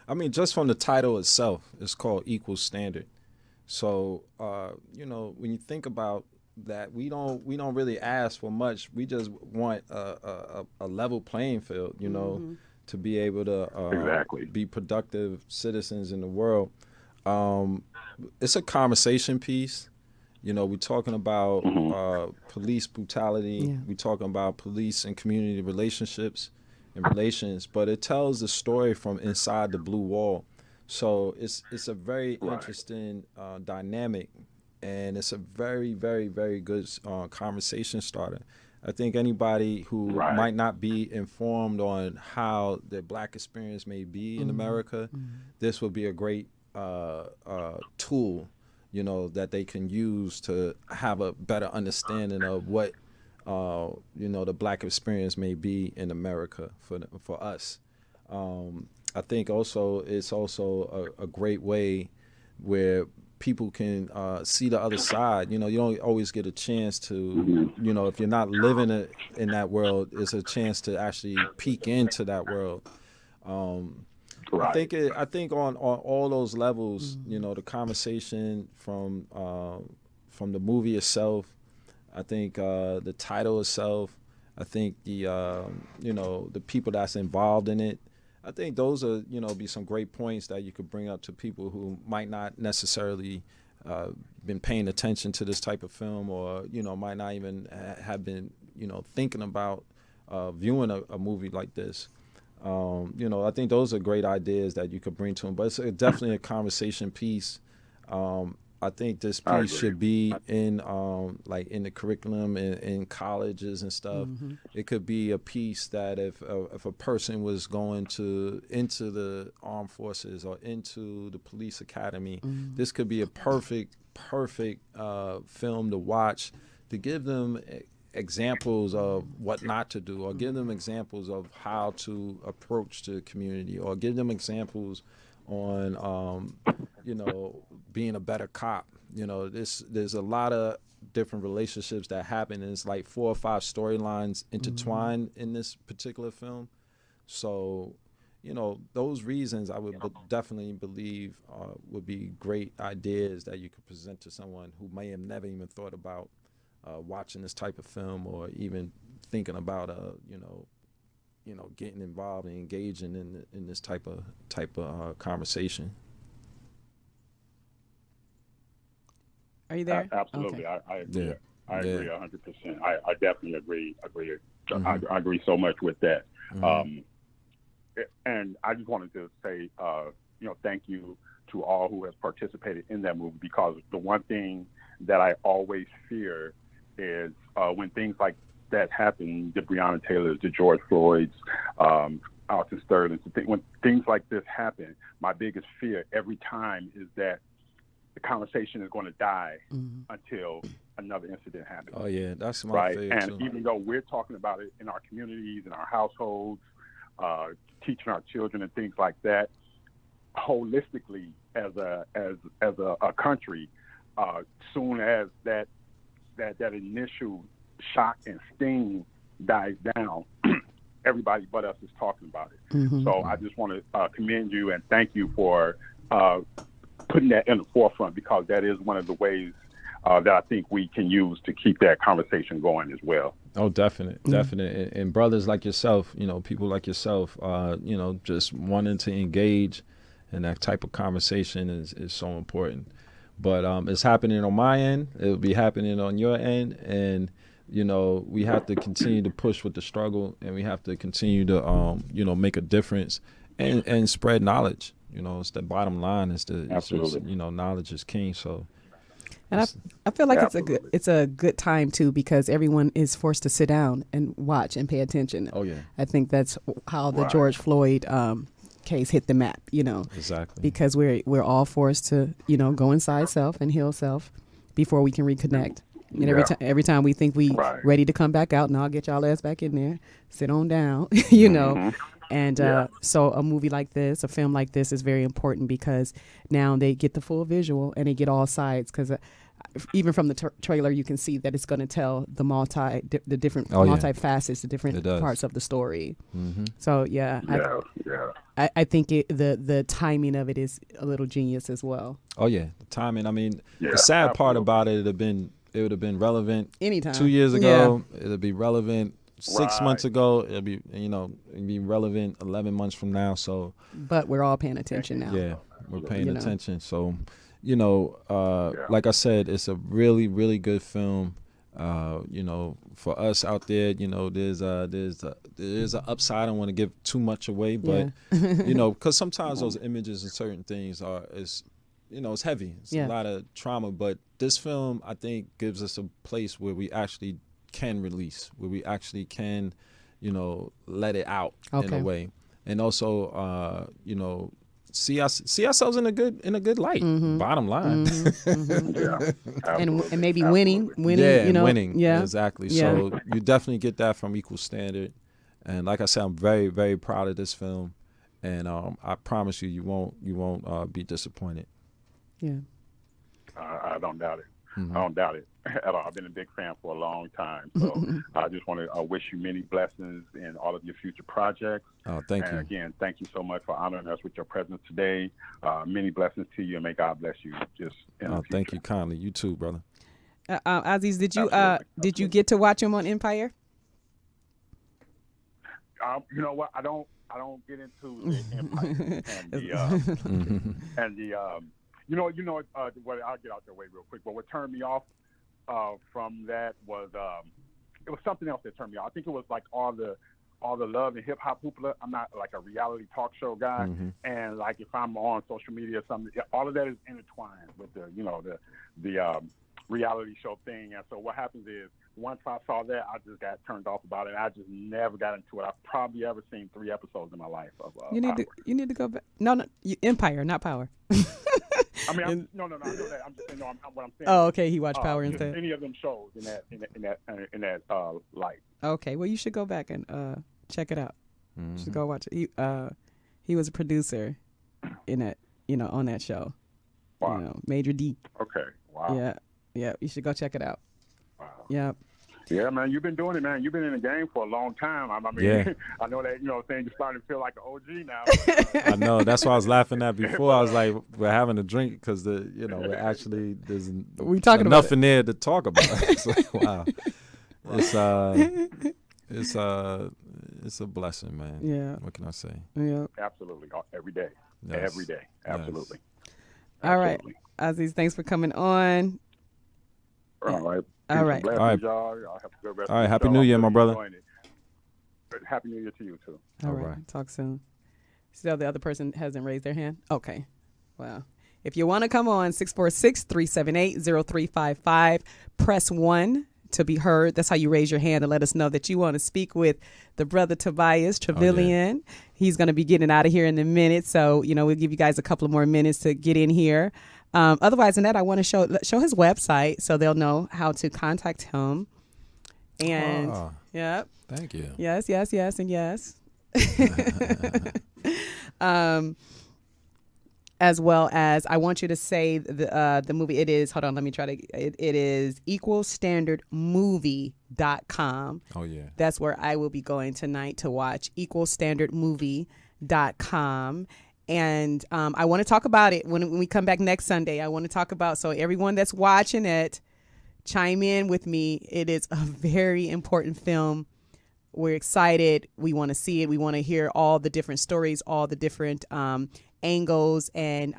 I mean, just from the title itself, it's called Equal Standard. So, you know, when you think about that, we don't really ask for much. We just want a level playing field, you know, to be able to be productive citizens in the world. It's a conversation piece. You know, we're talking about police brutality. Yeah. We're talking about police and community relationships and relations, but it tells the story from inside the blue wall. So it's a very interesting dynamic, and it's a very, very, very good conversation starter. I think anybody who might not be informed on how the Black experience may be in America, this would be a great tool, you know, that they can use to have a better understanding of what you know, the Black experience may be in America for us. I think also it's also a great way where people can see the other side. You know, you don't always get a chance to, you know, if you're not living in that world, it's a chance to actually peek into that world. I think on all those levels, you know, the conversation from the movie itself, I think the title itself, I think the the people that's involved in it. I think those are be some great points that you could bring up to people who might not necessarily been paying attention to this type of film, or might not even have been thinking about viewing a movie like this. I think those are great ideas that you could bring to them, but it's definitely a conversation piece. I think this piece should be in in the curriculum in colleges and stuff. It could be a piece that if a person was going into the armed forces or into the police academy, this could be a perfect film to watch, to give them examples of what not to do, or give them examples of how to approach the community, or give them examples on being a better cop. There's a lot of different relationships that happen, and it's like 4 or 5 storylines intertwined in this particular film. So those reasons I would definitely believe would be great ideas that you could present to someone who may have never even thought about watching this type of film, or even thinking about getting involved and engaging in this type of conversation. Are you there? Absolutely, okay. I agree. Yeah. I agree 100%. I definitely agree. I agree so much with that. And I just wanted to say, thank you to all who has participated in that movie, because the one thing that I always fear is when things like that happen, the Breonna Taylors, the George Floyds, Alton Sterling, when things like this happen, my biggest fear every time is that the conversation is going to die until another incident happens. Oh yeah, that's my fear And too. even though we're talking about it in our communities, in our households, teaching our children and things like that, holistically as a country, soon as that initial shock and sting dies down, everybody but us is talking about it. So I just want to commend you and thank you for putting that in the forefront, because that is one of the ways that I think we can use to keep that conversation going as well. Oh, definite. And brothers like yourself, people like yourself, just wanting to engage in that type of conversation is so important. But it's happening on my end. It'll be happening on your end. And, we have to continue to push with the struggle, and we have to continue to, make a difference and spread knowledge. It's the bottom line. It's just, knowledge is king. So. And I feel like it's a good time too, because everyone is forced to sit down and watch and pay attention. Oh yeah. I think that's how the George Floyd case hit the map, Exactly. Because we're all forced to, go inside self and heal self before we can reconnect. And every time we think we ready to come back out, and I'll get y'all ass back in there, sit on down, And so a movie like this, a film like this is very important, because now they get the full visual and they get all sides, because even from the trailer you can see that it's going to tell the different multi-facets, the different parts of the story. So I think the timing of it is a little genius as well. Oh yeah, the timing. I mean, the sad part about it would have been relevant anytime 2 years ago. It'll be relevant 6 months ago. It'll be it'll be relevant 11 months from now. So, but we're all paying attention now. Yeah, we're paying attention. So, like I said, it's a really, really good film. For us out there, there's an upside. I don't want to give too much away, but because sometimes those images and certain things it's heavy. It's a lot of trauma. But this film, I think, gives us a place where we actually can release, where we actually can, let it out in a way, and also, see ourselves in a good light. Bottom line, and maybe winning. Winning, exactly. So you definitely get that from Equal Standard, and like I said, I'm very, very proud of this film, and I promise you won't be disappointed. Yeah, I don't doubt it. I don't doubt it at all. I've been a big fan for a long time. So I just want to wish you many blessings in all of your future projects. Oh, thank you. And again, thank you so much for honoring us with your presence today. Many blessings to you, and may God bless you. Thank you kindly. You too, brother. Aziz, did you get to watch him on Empire? You know what? I don't get into the empire and the what I'll get out their way real quick. But what turned me off from that was it was something else that turned me off. I think it was like all the love and hip hop hoopla. I'm not like a reality talk show guy, and like if I'm on social media or something, all of that is intertwined with the reality show thing. And so what happens is once I saw that, I just got turned off about it. I just never got into it. I've probably ever seen 3 episodes in my life of you need to go back. No, Empire, not Power. I mean, no, I know that. I'm just saying, what I'm saying. Oh, okay. He watched Power instead. Any of them shows in that light. Okay, well, you should go back and check it out. You should go watch it. He was a producer in that, on that show. Wow. Major D. Okay. Wow. Yeah. You should go check it out. Wow. Yeah. Yeah, man, you've been doing it, man. You've been in the game for a long time. I mean, I know that, you're starting to feel like an OG now. But, I know. That's why I was laughing at before. I was like, we're having a drink because we're actually there's enough in there to talk about. It's like, wow. It's a blessing, man. Yeah. What can I say? Yeah. Absolutely. Every day. Yes. Every day. Absolutely. Yes. All right. Aziz, thanks for coming on. All right. All right. All right. Y'all have a good rest All right. of the Happy show. New Year, my brother. Happy New Year to you, too. All right. Talk soon. So the other person hasn't raised their hand? Okay. Wow. If you want to come on, 646-378-0355, press 1 to be heard. That's how you raise your hand and let us know that you want to speak with the brother Tobias Truvilion. He's going to be getting out of here in a minute. So, we'll give you guys a couple of more minutes to get in here. Otherwise than that, I want to show his website so they'll know how to contact him. And yep. Thank you. Yes, and yes. As well as I want you to say the movie. It is, hold on, let me try to, it is equalstandardmovie.com. Oh, yeah. That's where I will be going tonight to watch, equalstandardmovie.com. And I want to talk about it when we come back next Sunday. I want to talk about, so everyone that's watching it, chime in with me. It is a very important film. We're excited. We want to see it. We want to hear all the different stories, all the different angles, and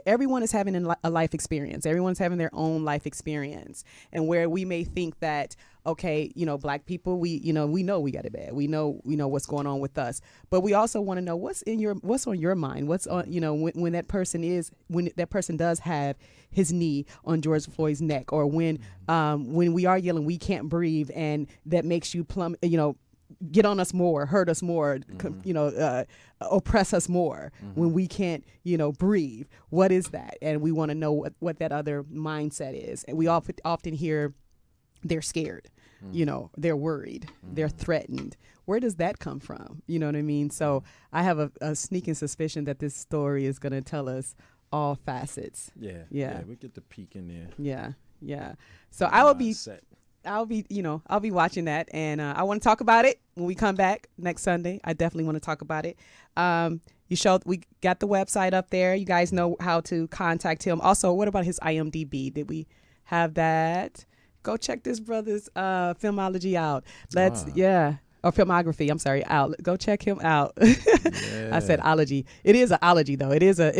everyone is having a life experience. Everyone's having their own life experience, and where we may think that, okay, Black people, we know we got it bad. We know what's going on with us, but we also want to know what's on your mind. What's on, when that person does have his knee on George Floyd's neck, or when we are yelling, we can't breathe, and that makes you get on us more, hurt us more, oppress us more when we can't, breathe. What is that? And we want to know what that other mindset is. And we often hear they're scared, they're worried, they're threatened. Where does that come from? You know what I mean? So I have a sneaking suspicion that this story is going to tell us all facets. Yeah. We get the peek in there. Yeah. So I will be. I'll be watching that, and I want to talk about it when we come back next Sunday. I definitely want to talk about it. We got the website up there. You guys know how to contact him. Also, what about his IMDb? Did we have that? Go check this brother's filmology out. Or filmography. I'm sorry, out. Go check him out. I said ology. It is an ology though. It is a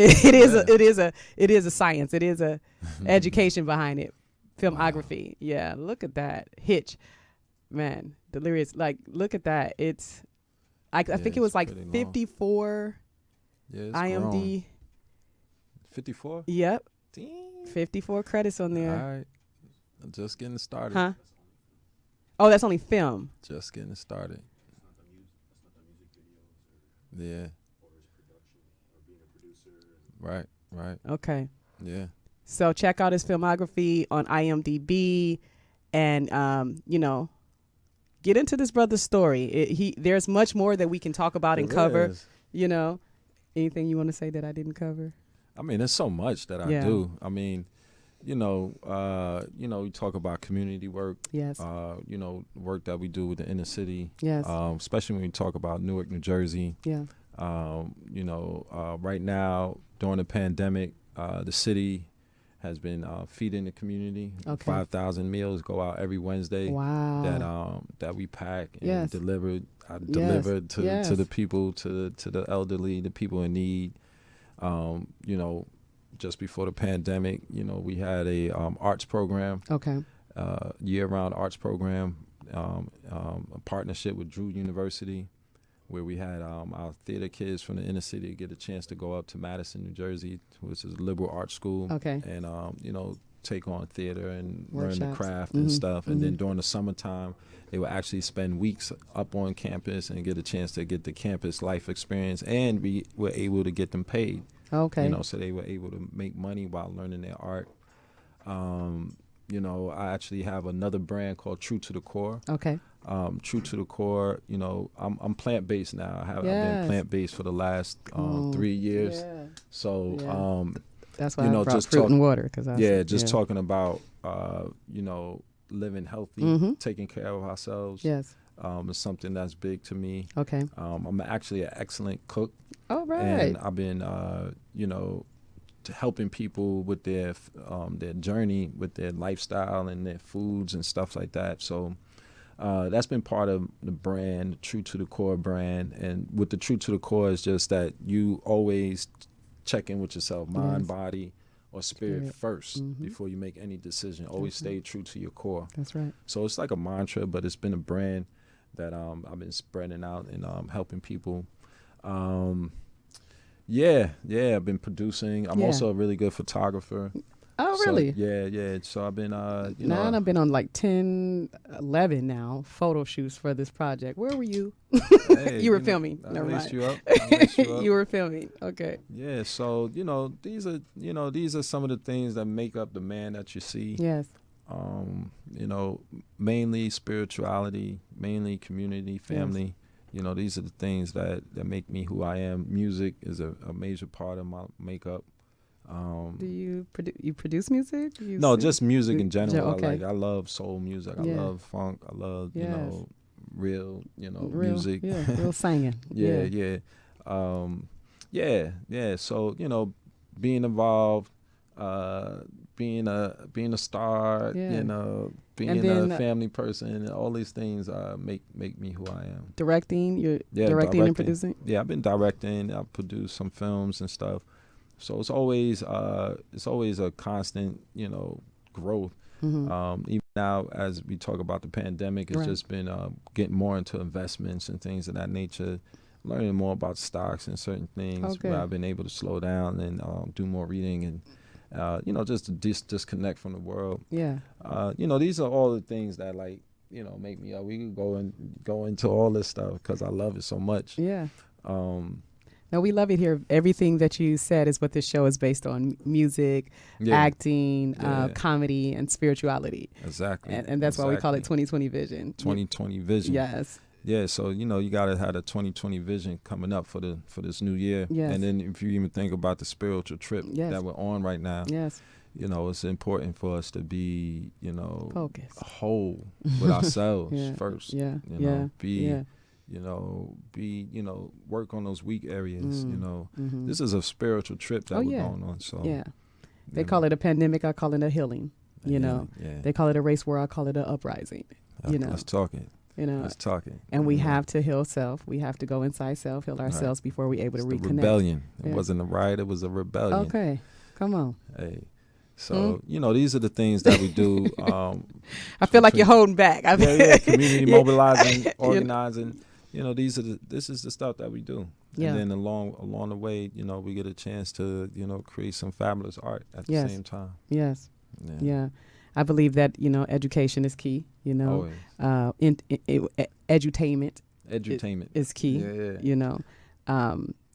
science. It is a education behind it. Filmography. Wow. Yeah, look at that. Hitch. Man, delirious. Like, look at that. It's I think it was like 54 IMDb. 54? Yep. Damn. 54 credits on there. All right. I'm just getting started. Huh? Oh, that's only film. Just getting started. Yeah. Right. Okay. Yeah. So check out his filmography on IMDb, and get into this brother's story. There's much more that we can talk about and cover. Anything you want to say that I didn't cover? I mean, there's so much that I do. I mean, we talk about community work. Yes. Work that we do with the inner city. Yes. Especially when we talk about Newark, New Jersey. Yeah. Right now during the pandemic, the city has been feeding the community. Okay. 5,000 meals go out every Wednesday. Wow. That we pack and Yes. deliver to Yes. the people, to the elderly, the people in need. You know, just before the pandemic, you know, we had a arts program. Okay. Year-round arts program, a partnership with Drew University, where we had our theater kids from the inner city get a chance to go up to Madison, New Jersey, which is a liberal arts school. Okay. And, you know, take on theater and Workshops. learn the craft and stuff. And then during the summertime, they would actually spend weeks up on campus and get a chance to get the campus life experience, and we were able to get them paid. Okay. You know, so they were able to make money while learning their art. You know, I actually have another brand called True to the Core. Okay. True to the Core, you know, I'm plant-based now. I've Yes. been plant-based for the last 3 years. Yeah. So, that's why you I know, brought just fruit and water. talking about, you know, living healthy, taking care of ourselves. Yes. Is something that's big to me. Okay. I'm actually an excellent cook. Oh, right. And I've been, you know, helping people with their journey, with their lifestyle and their foods and stuff like that. So that's been part of the brand, True to the Core brand. And with the True to the Core is just that you always check in with yourself, mind, Yes. body, or spirit first before you make any decision. Always stay true to your core. That's right. So it's like a mantra, but it's been a brand that I've been spreading out and helping people. Yeah, I've been producing. I'm also a really good photographer. Oh, So, really? yeah. So I've been, you Now know. I've been on like 10, 11 now photo shoots for this project. Where were you? Hey, You were filming. I Never laced mind. you up. I laced you up. You were filming. Okay. Yeah, so you know these are some of the things that make up the man that you see. Yes. You know, mainly spirituality, mainly community, family. You know, these are the things that make me who I am. Music is a major part of my makeup. Do you produce music? You No, sing? just music in general. Okay. I love soul music. I love funk. I love you know real music. Yeah, real singing. Yeah. So you know, being involved, being a star, you know, being a family person, all these things make me who I am. Directing, directing and producing. Yeah, I've been directing. I've produced some films and stuff. So it's always a constant, you know, growth. Even now, as we talk about the pandemic, it's just been getting more into investments and things of that nature, learning more about stocks and certain things. Where I've been able to slow down and do more reading and, you know, just to disconnect from the world. Yeah. You know, these are all the things that like, you know, make me. We could go into all this stuff because I love it so much. Yeah. No, we love it here. Everything that you said is what this show is based on: music, acting, comedy, and spirituality. Exactly. And that's why we call it 2020 Vision. 2020 Vision. Yes. Yeah, so you know you gotta have a 2020 vision coming up for this new year. Yes. And then if you even think about the spiritual trip that we're on right now, you know, it's important for us to be, you know, focused, whole with ourselves first. Yeah. You know, you know, work on those weak areas. You know, this is a spiritual trip that we're going on. So they call it a pandemic. I call it a healing. You know, they call it a race war. I call it an uprising. You know, let's talk it. You know, let's talk it. And we have to heal self. We have to go inside self, heal ourselves before we're able to reconnect. Rebellion. It wasn't a riot. It was a rebellion. Okay, come on. Hey. So, you know, these are the things that we do. I feel like you're holding back. Community mobilizing, organizing. You know, this is the stuff that we do. Yeah. And then along the way, you know, we get a chance to, you know, create some fabulous art at the same time. Yes. Yeah. I believe that, you know, education is key, you know. Edutainment is key, you know.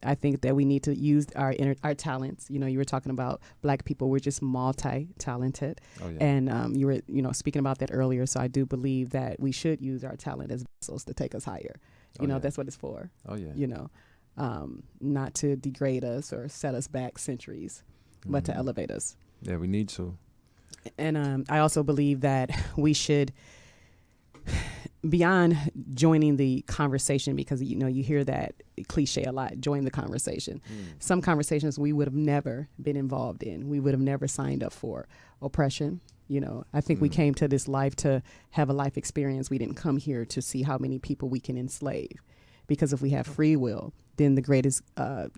I think that we need to use our talents. You know, you were talking about Black people. We're just multi-talented. And you were, you know, speaking about that earlier. So I do believe that we should use our talent as vessels to take us higher. You know, that's what it's for. You know, not to degrade us or set us back centuries, but to elevate us. Yeah, we need to. And I also believe that we should beyond joining the conversation, because you hear that cliche a lot, join the conversation. Some conversations we would have never been involved in, we would have never signed up for. Oppression, I think we came to this life to have a life experience. We didn't come here to see how many people we can enslave, because if we have free will, then the greatest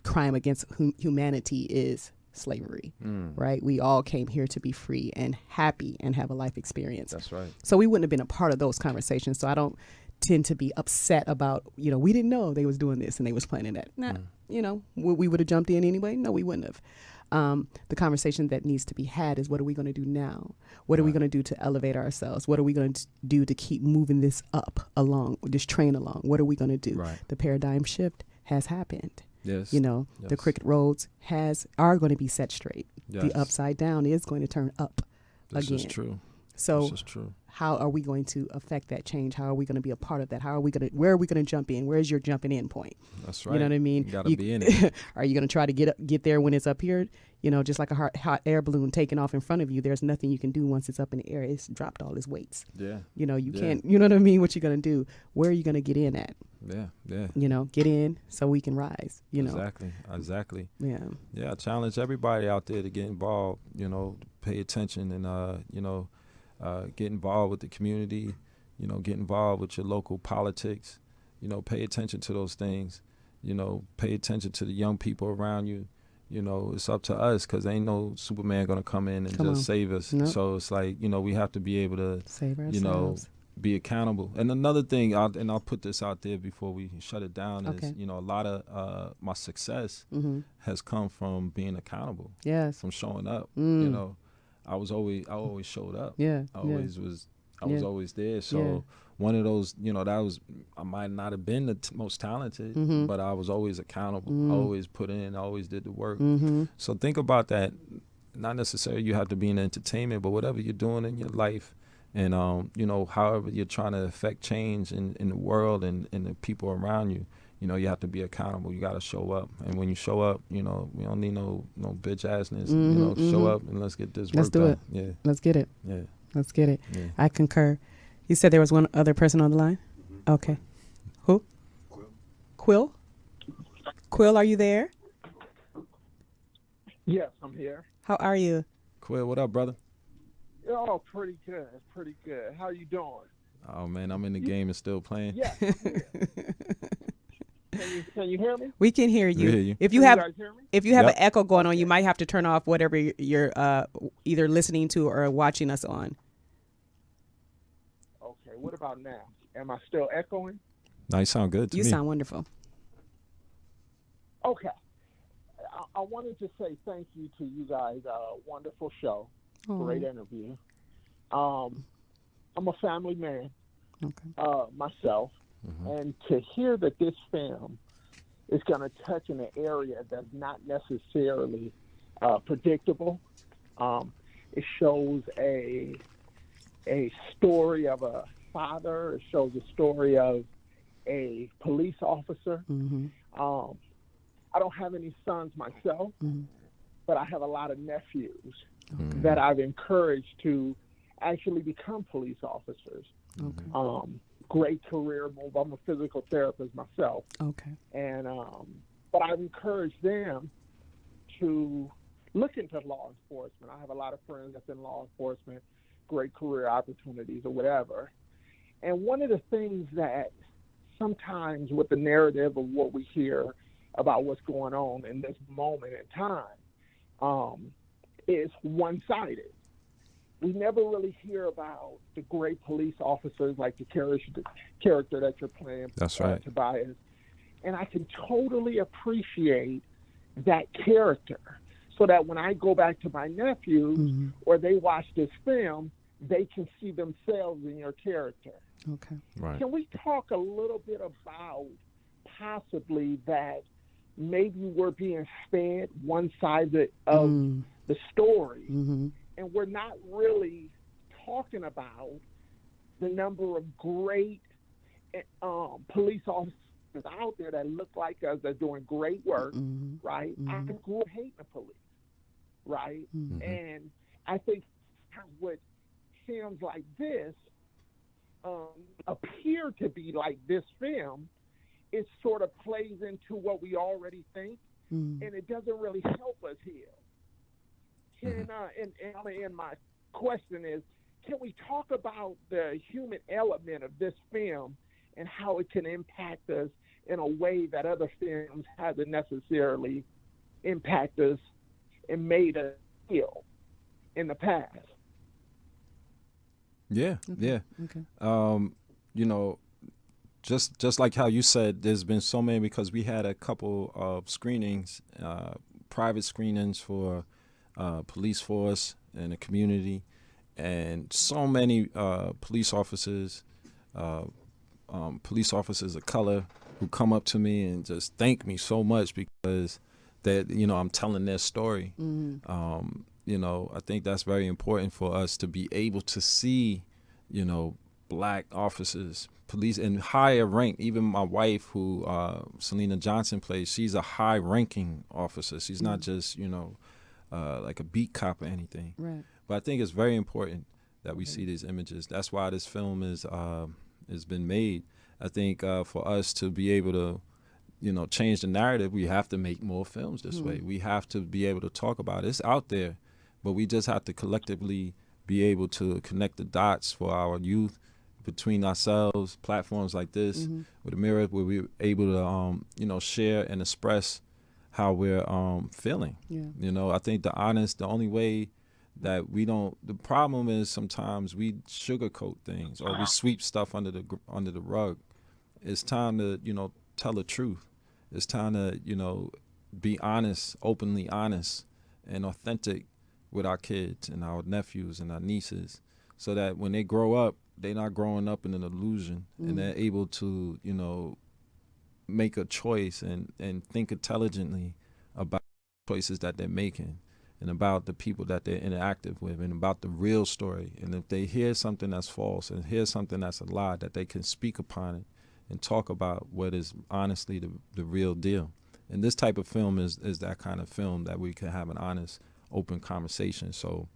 crime against humanity is slavery, right? We all came here to be free and happy and have a life experience. That's right. So we wouldn't have been a part of those conversations. So I don't tend to be upset about, we didn't know they was doing this and they was planning that. We would have jumped in anyway. No, we wouldn't have. The conversation that needs to be had is, what are we going to do now? What are we going to do to elevate ourselves? What are we going to do to keep moving this this train along? What are we going to do? Right. The paradigm shift has happened. Yes. The crooked roads are going to be set straight. Yes. The upside down is going to turn up this again. This is true. So this is true. How are we going to affect that change? How are we going to be a part of that? Where are we going to jump in? Where's your jumping in point? That's right. You know what I mean? You got to be in it. Are you going to try to get there when it's up here? Just like a hot air balloon taking off in front of you, there's nothing you can do once it's up in the air. It's dropped all its weights. Yeah. You can't, you know what I mean? What you're going to do? Where are you going to get in at? Yeah. Get in so we can rise, Exactly. Yeah. Yeah, I challenge everybody out there to get involved, pay attention and, get involved with the community, get involved with your local politics, pay attention to those things, pay attention to the young people around you. It's up to us, because ain't no Superman going to come in and save us. Nope. So it's like, we have to be able to, save ourselves. Be accountable. And another thing, I'll put this out there before we shut it down, Okay. is, a lot of my success has come from being accountable. Yes. From showing up. I always showed up. Yeah. I was always there. So one of those, I might not have been the most talented, but I was always accountable. I always put in, I always did the work. So think about that. Not necessarily you have to be in entertainment, but whatever you're doing in your life, and however you're trying to affect change in the world and the people around you, you have to be accountable. You got to show up, and when you show up, we don't need no bitch assness. Show up and let's get this work done. Let's do it. Yeah, let's get it. Yeah, let's get it. Yeah. I concur. You said there was one other person on the line. Okay, who? Quill. Quill, are you there? Yes, I'm here. How are you? Quill, what up, brother? Oh, pretty good. Pretty good. How you doing? Oh man, I'm in the game and still playing. Yeah. Can you hear me? We can hear you. We hear you. If you Can have you guys hear me? if you have an echo going on, you might have to turn off whatever you're either listening to or watching us on. Okay. What about now? Am I still echoing? No, you sound good to me. You sound wonderful. Okay. I wanted to say thank you to you guys. Wonderful show. Great interview. I'm a family man myself, and to hear that this film is going to touch in an area that's not necessarily predictable. It shows a story of a father. It shows a story of a police officer. I don't have any sons myself, but I have a lot of nephews that I've encouraged to actually become police officers. Great career move. I'm a physical therapist myself. And but I've encouraged them to look into law enforcement. I have a lot of friends that's in law enforcement, great career opportunities or whatever. And one of the things that sometimes with the narrative of what we hear about what's going on in this moment in time is one-sided. We never really hear about the great police officers like the character that you're playing, That's right. Tobias. And I can totally appreciate that character so that when I go back to my nephews or they watch this film, they can see themselves in your character. Right. Can we talk a little bit about possibly that maybe we're being fed one side of the story, and we're not really talking about the number of great police officers out there that look like us, that are doing great work, right? I grew up hating the police, right? And I think with films like this appear to be like this film, it sort of plays into what we already think, and it doesn't really help us heal. And my question is, can we talk about the human element of this film and how it can impact us in a way that other films haven't necessarily impacted us and made us feel in the past? Yeah, Okay. you know, just like how you said, there's been so many, because we had a couple of screenings, private screenings for police force and the community, and so many police officers of color who come up to me and just thank me so much because that, you know, I'm telling their story. You know, I think that's very important for us to be able to see, you know, black officers, police in higher rank. Even my wife, who Selena Johnson plays, she's a high ranking officer. She's not just, you know, like a beat cop or anything. Right. But I think it's very important that we see these images. That's why this film is been made. I think for us to be able to, you know, change the narrative, we have to make more films this way. We have to be able to talk about it. It's out there, but we just have to collectively be able to connect the dots for our youth between ourselves, platforms like this, with a mirror, where we're able to, you know, share and express how we're feeling. Yeah. You know, I think the only way that we don't, the problem is sometimes we sugarcoat things or we sweep stuff under the rug. It's time to, you know, tell the truth. It's time to, you know, be honest, openly honest and authentic with our kids and our nephews and our nieces, so that when they grow up, they're not growing up in an illusion, and they're able to, you know, make a choice and think intelligently about choices that they're making and about the people that they're interactive with and about the real story. And if they hear something that's false and hear something that's a lie, that they can speak upon it and talk about what is honestly the real deal. And this type of film is that kind of film that we can have an honest, open conversation. So,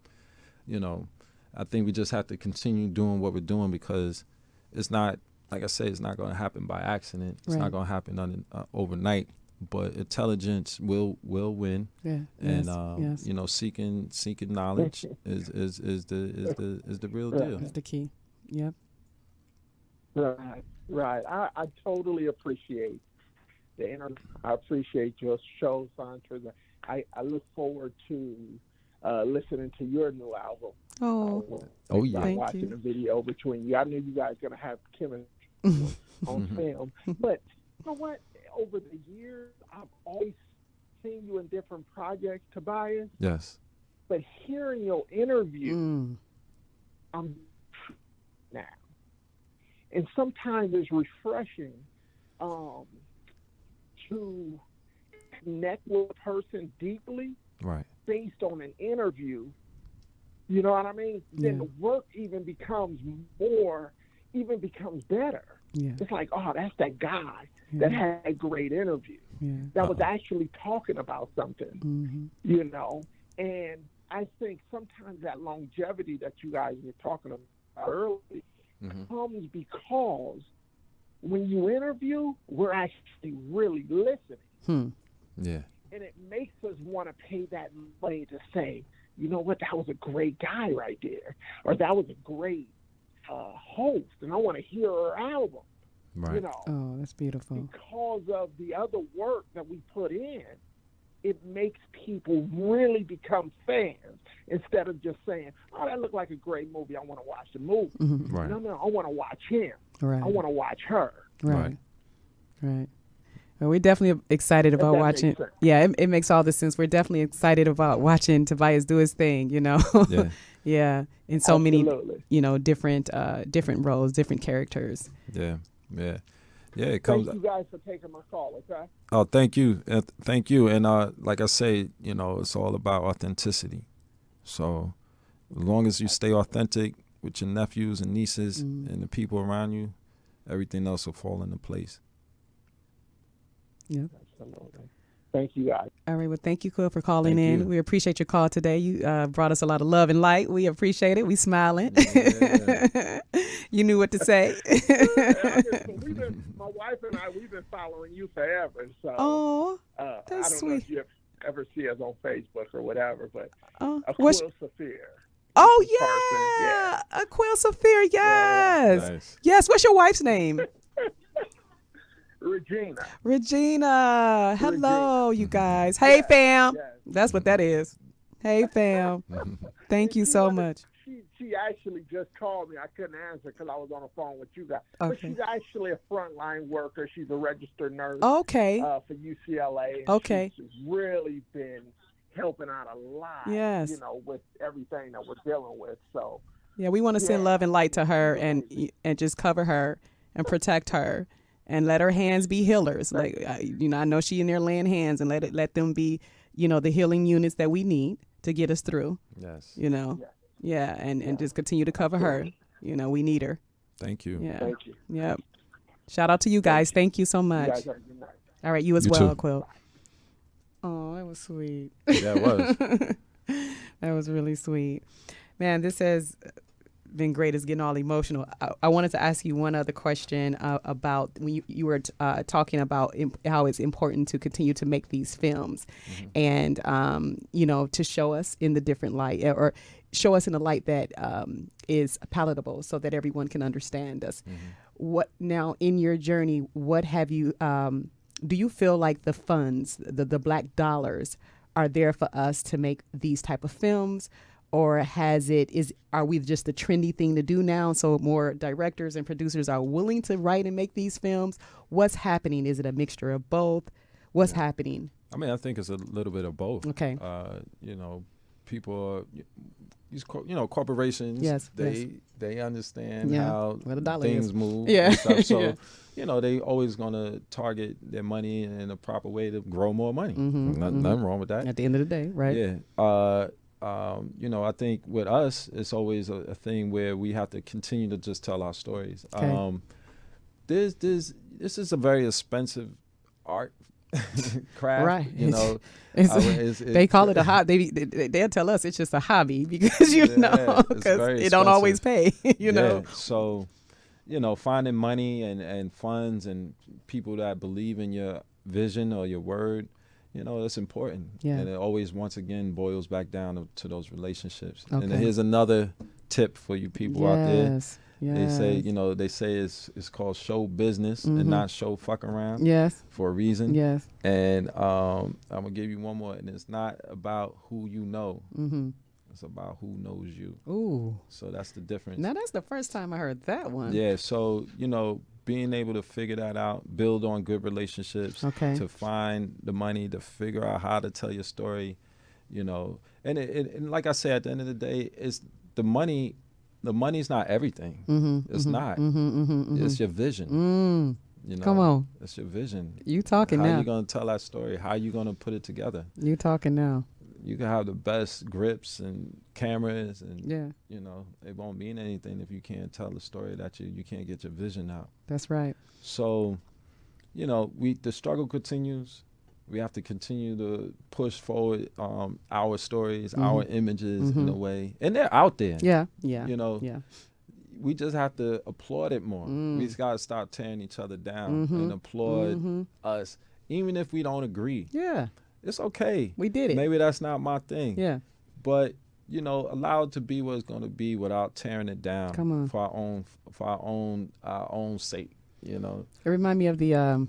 you know, I think we just have to continue doing what we're doing, because it's not, like I say, it's not going to happen by accident. It's not going to happen overnight. But intelligence will win. Yeah. And you know, seeking knowledge is the real deal. That's the key. Yep. Right. I totally appreciate the interview. I appreciate your show, Sandra. I look forward to listening to your new album. Oh yeah. I'm watching the video between you. I knew you guys were going to have chemistry on film. But you know what? Over the years, I've always seen you in different projects, Tobias. Yes. But hearing your interview, I'm now. And sometimes it's refreshing to connect with a person deeply, right, based on an interview. You know what I mean? Then the work even becomes better. Yeah. It's like, oh, that's that guy that had a great interview. That was actually talking about something, you know? And I think sometimes that longevity that you guys were talking about earlier comes because when you interview, we're actually really listening. Yeah. And it makes us want to pay that money to say, you know what, that was a great guy right there. Or that was a great host, and I want to hear her album. Right. You know, oh, that's beautiful. Because of the other work that we put in, it makes people really become fans instead of just saying, oh, that looked like a great movie, I want to watch the movie. Right. No, I want to watch him. Right. I want to watch her. Right. Well, we're definitely excited about watching. Yeah, it makes all the sense. We're definitely excited about watching Tobias do his thing, you know. Yeah. Yeah, in so many, you know, different roles, different characters. Yeah. It comes. Thank you guys for taking my call. Okay. Oh, thank you, and like I say, you know, it's all about authenticity. So, as long as you stay authentic with your nephews and nieces and the people around you, everything else will fall into place. Yeah. Absolutely. Thank you, guys. All right. Well, thank you, Quill, for calling in. We appreciate your call today. You brought us a lot of love and light. We appreciate it. We smiling. Yeah. You knew what to say. My wife and I, we've been following you forever. So, that's I don't sweet. know if you ever see us on Facebook or whatever, but Quill Saphir. Oh, yeah. Quill Saphir, yes. Yeah. Nice. Yes. What's your wife's name? Regina. Hello, you guys. Hey, fam. Yes. That's what that is. Hey, fam. Thank you so much. She actually just called me. I couldn't answer because I was on the phone with you guys. Okay. But she's actually a frontline worker. She's a registered nurse. Okay. For UCLA. And okay. She's really been helping out a lot. Yes. With everything that we're dealing with. So. Yeah, we want to send love and light to her and just cover her and protect her. And let her hands be healers. Like, I know she in there laying hands, and let them be, the healing units that we need to get us through. Yes. Yeah, and just continue to cover her. We need her. Thank you. Yeah. Thank you. Yep. Shout out to you guys. Thank you so much. You guys have a good night. All right, you as you well, too. Quill. Oh, that was sweet. Yeah, it was. That was really sweet. Man, this has been great. It's getting all emotional. I wanted to ask you one other question about when you were talking about how it's important to continue to make these films, and to show us in the different light, or show us in a light that is palatable, so that everyone can understand us. What now in your journey? What have you? Do you feel like the funds, the black dollars, are there for us to make these type of films? Or are we just the trendy thing to do now? So more directors and producers are willing to write and make these films. What's happening? Is it a mixture of both? What's happening? I mean, I think it's a little bit of both. Okay. People, these corporations. Yes. They understand how where the dollar things is. move. Yeah. And stuff. So they always gonna target their money in a proper way to grow more money. Nothing wrong with that. At the end of the day, right? Yeah. I think with us, it's always a thing where we have to continue to just tell our stories. Okay. This is a very expensive art craft, right? They call it a hobby. They'll tell us it's just a hobby because because it don't always pay. know. So, finding money and funds and people that believe in your vision or your word. That's important. Yeah. And it always, once again, boils back down to those relationships. Okay. And here's another tip for you people out there. Yes. They say it's called show business and not show fuck around. Yes. For a reason. Yes. And I'm going to give you one more. And it's not about who you know. It's about who knows you. Ooh. So that's the difference. Now, that's the first time I heard that one. Yeah. So, being able to figure that out, build on good relationships, to find the money, to figure out how to tell your story, and like I said, at the end of the day, it's the money. The money's not everything. It's not. It's your vision. Come on. It's your vision. You talking now. How you going to tell that story? How you going to put it together? You talking now. You can have the best grips and cameras and yeah. It won't mean anything if you can't tell the story that you can't get your vision out. That's right. So, the struggle continues. We have to continue to push forward our stories, our images in a way. And they're out there. Yeah. We just have to applaud it more. We just got to stop tearing each other down and applaud us, even if we don't agree. Yeah. It's okay. We did it. Maybe that's not my thing. Yeah. But, allow it to be what it's going to be without tearing it down. Come on. For our own sake, It reminds me of the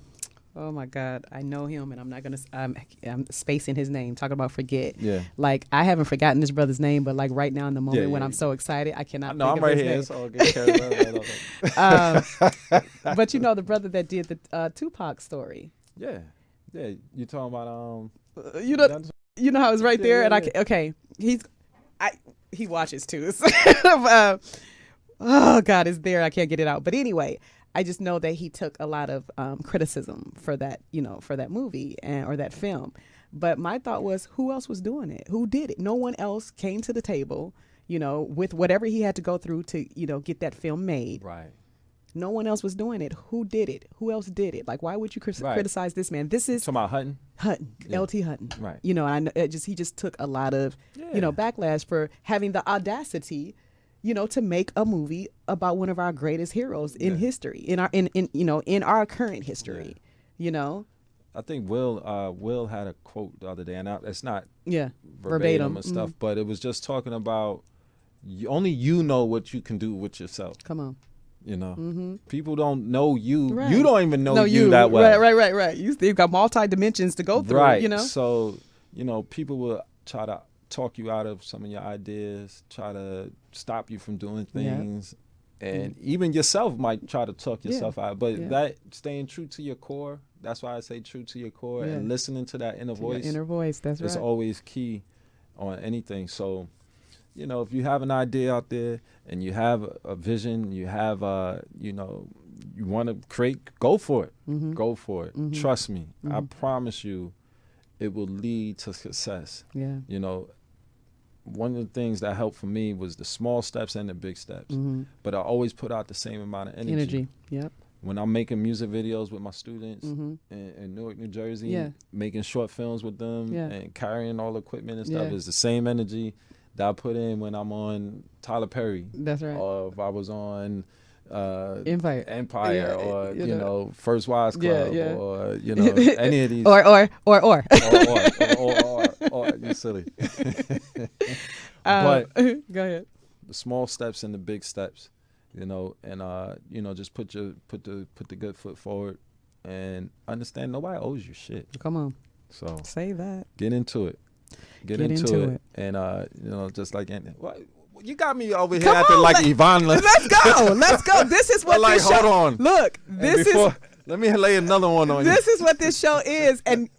oh my God, I know him and I'm not going to I'm spacing his name, talking about forget. Yeah. Like I haven't forgotten this brother's name, but like right now in the moment when I'm so excited, I cannot think I'm of right his here. name. It's all good. But the brother that did the Tupac story. Yeah. Yeah, you talking about you know how it's right there, and he watches too. Oh God, it's there. I can't get it out. But anyway, I just know that he took a lot of criticism for that, for that movie or that film. But my thought was, who else was doing it? Who did it? No one else came to the table, with whatever he had to go through to, get that film made. Right. No one else was doing it. Who did it? Who else did it? Like, why would you criticize this man? This is talking about Hutton. Yeah. LT Hutton. Right. You know, he just took a lot of backlash for having the audacity, to make a movie about one of our greatest heroes in history, in our current history. I think Will had a quote the other day, and it's not verbatim and stuff, but it was just talking about only you know what you can do with yourself. Come on. People don't know you. Right. You don't even know you that well. Right. You've got multi dimensions to go through. Right. So people will try to talk you out of some of your ideas, try to stop you from doing things, and even yourself might try to talk yourself out. But that staying true to your core. That's why I say true to your core and listening to that inner voice. Inner voice. That's right. It's always key on anything. So. If you have an idea out there and you have a vision, you have, you want to create, go for it. Mm-hmm. Go for it. Mm-hmm. Trust me. Mm-hmm. I promise you it will lead to success. Yeah. One of the things that helped for me was the small steps and the big steps. Mm-hmm. But I always put out the same amount of energy. Yep. When I'm making music videos with my students in Newark, New Jersey, making short films with them and carrying all the equipment and stuff, is the same energy that I put in when I'm on Tyler Perry. That's right. Or if I was on Empire or First Wives Club or any of these or you're silly. But go ahead. The small steps and the big steps, and just put the good foot forward and understand nobody owes you shit. Come on. So say that. Get into it. Get into it. And just like you got me over here acting like Yvonne. Let's go. This is what this show. Hold on. Look, let me lay another one on you. This is what this show is, and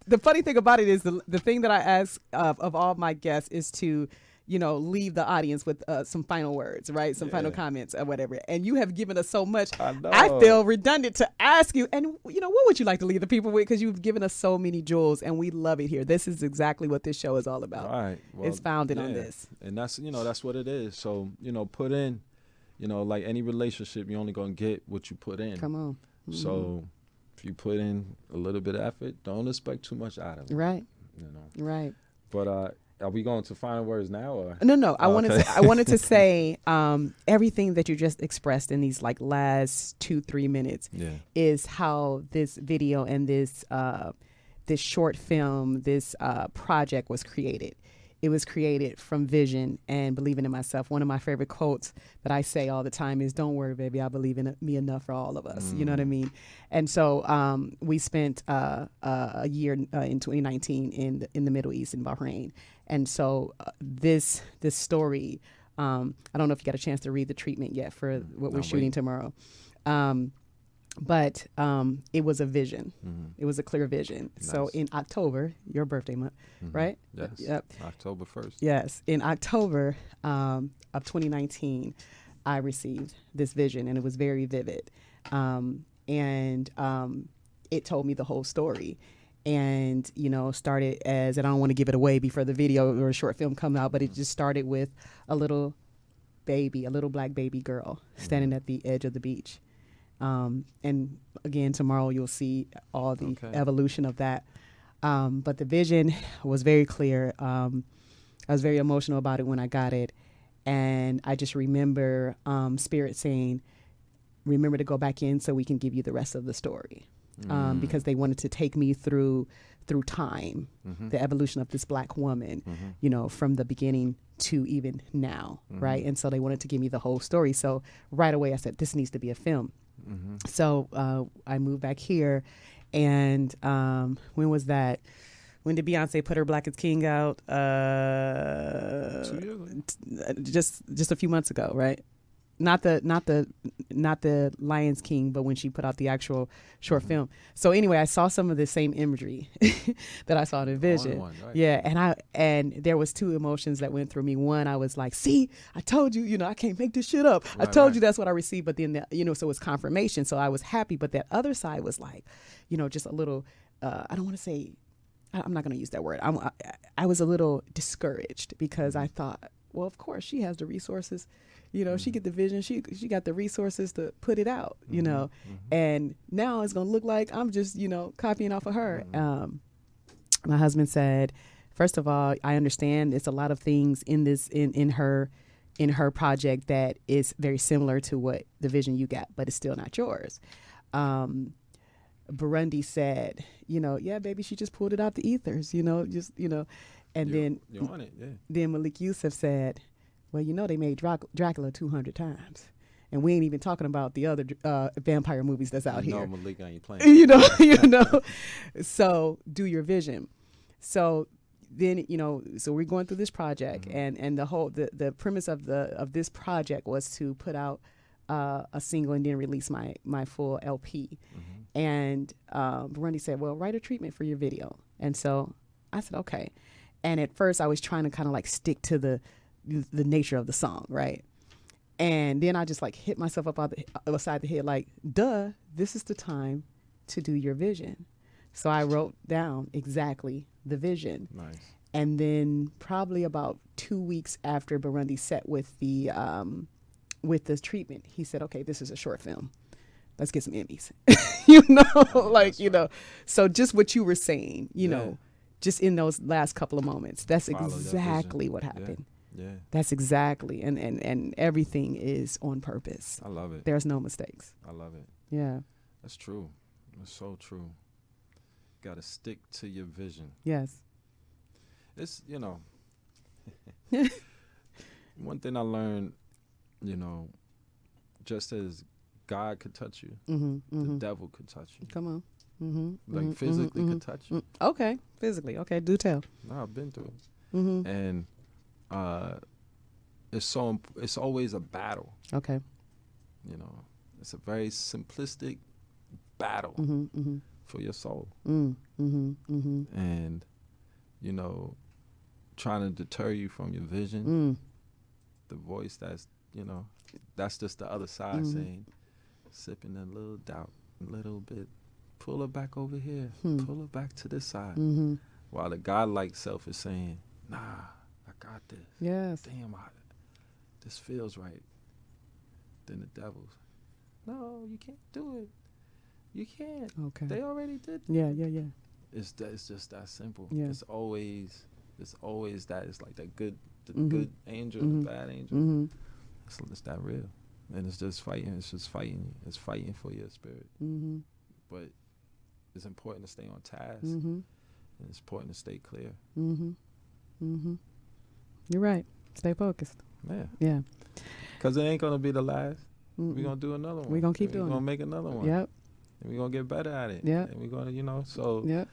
the funny thing about it is the thing that I ask of all my guests is to leave the audience with some final words, right? Some final comments or whatever. And you have given us so much. I feel redundant to ask you. And, what would you like to leave the people with? Because you've given us so many jewels and we love it here. This is exactly what this show is all about. All right. Well, it's founded on this. And that's what it is. So, put in, like any relationship, you're only going to get what you put in. Come on. Mm-hmm. So if you put in a little bit of effort, don't expect too much out of it. Right. Right. But, are we going to final words now? Or? No. I wanted to say everything that you just expressed in these last 2-3 minutes is how this video and this short film, this project was created. It was created from vision and believing in myself. One of my favorite quotes that I say all the time is, "Don't worry, baby, I believe in me enough for all of us." You know what I mean? And so we spent a year in 2019 in the Middle East in Bahrain. And so this story, I don't know if you got a chance to read the treatment yet for what we're shooting tomorrow. But it was a vision. Mm-hmm. It was a clear vision. Nice. So in October, your birthday month, right? Yes. Yep. October 1st. Yes. In October of 2019, I received this vision, and it was very vivid. And it told me the whole story. And, started as, and I don't want to give it away before the video or a short film come out, but it just started with a little black baby girl standing at the edge of the beach. And again, tomorrow you'll see all the evolution of that. But the vision was very clear. I was very emotional about it when I got it. And I just remember Spirit saying, remember to go back in so we can give you the rest of the story. Because they wanted to take me through time, the evolution of this black woman, from the beginning to even now, right? And so they wanted to give me the whole story. So right away I said, this needs to be a film. So I moved back here, and when was that? When did Beyonce put her Black is King out? 2 years ago. Just a few months ago, right? Not the Lion's King, but when she put out the actual short film. So anyway, I saw some of the same imagery that I saw in the vision. Right. Yeah, and there was two emotions that went through me. One, I was like, "See, I told you, I can't make this shit up. Right, I told you that's what I received." But then, so it's confirmation. So I was happy. But that other side was like, just a little. I don't want to say. I'm not going to use that word. I was a little discouraged because I thought, well, of course she has the resources. You know, she get the vision. She got the resources to put it out. You know, and now it's gonna look like I'm just copying off of her. My husband said, first of all, I understand it's a lot of things in this in her project that is very similar to what the vision you got, but it's still not yours. Burundi said, yeah, baby, she just pulled it out the ethers, and You're on it, yeah. Then Malik Yusuf said, well, they made Dracula 200 times. And we ain't even talking about the other vampire movies that's out here. Malik ain't playing. So do your vision. So then, so we're going through this project, and the whole the premise of this project was to put out a single and then release my full LP. And Burundi said, well, write a treatment for your video. And so I said, okay. And at first I was trying to kind of like stick to the nature of the song, right? And then I just like hit myself upside the head, like, duh, this is the time to do your vision. So I wrote down exactly the vision. Nice. And then probably about 2 weeks after Burundi set with the treatment, he said, okay, this is a short film. Let's get some Emmys. So just what you were saying, just in those last couple of moments, that's exactly what happened. Yeah. That's exactly, and everything is on purpose. I love it. There's no mistakes. I love it. Yeah. That's true. It's so true. Got to stick to your vision. Yes. It's, one thing I learned, just as God could touch you, the devil could touch you. Come on. Like physically could touch you. Okay. Physically. Okay. Do tell. No, I've been through it. And it's always a battle. Okay. It's a very simplistic battle for your soul. And trying to deter you from your vision, the voice that's just the other side saying, sipping a little doubt, a little bit, pull her back over here, pull her back to this side, while the godlike self is saying, nah, I got this. Yes. Damn, this feels right. Then the devil's, no, you can't do it. You can't. Okay. They already did. Yeah. It's just that simple. Yeah. It's always that. It's like that good angel, the bad angel. It's that real, and it's just fighting. It's just fighting. It's fighting for your spirit. But it's important to stay on task, and it's important to stay clear. You're right. Stay focused. Yeah. Because it ain't gonna be the last. We're gonna do another one. We're gonna keep doing it. We're gonna make another one. Yep. And we're gonna get better at it. Yep. And we're gonna, so. Yep.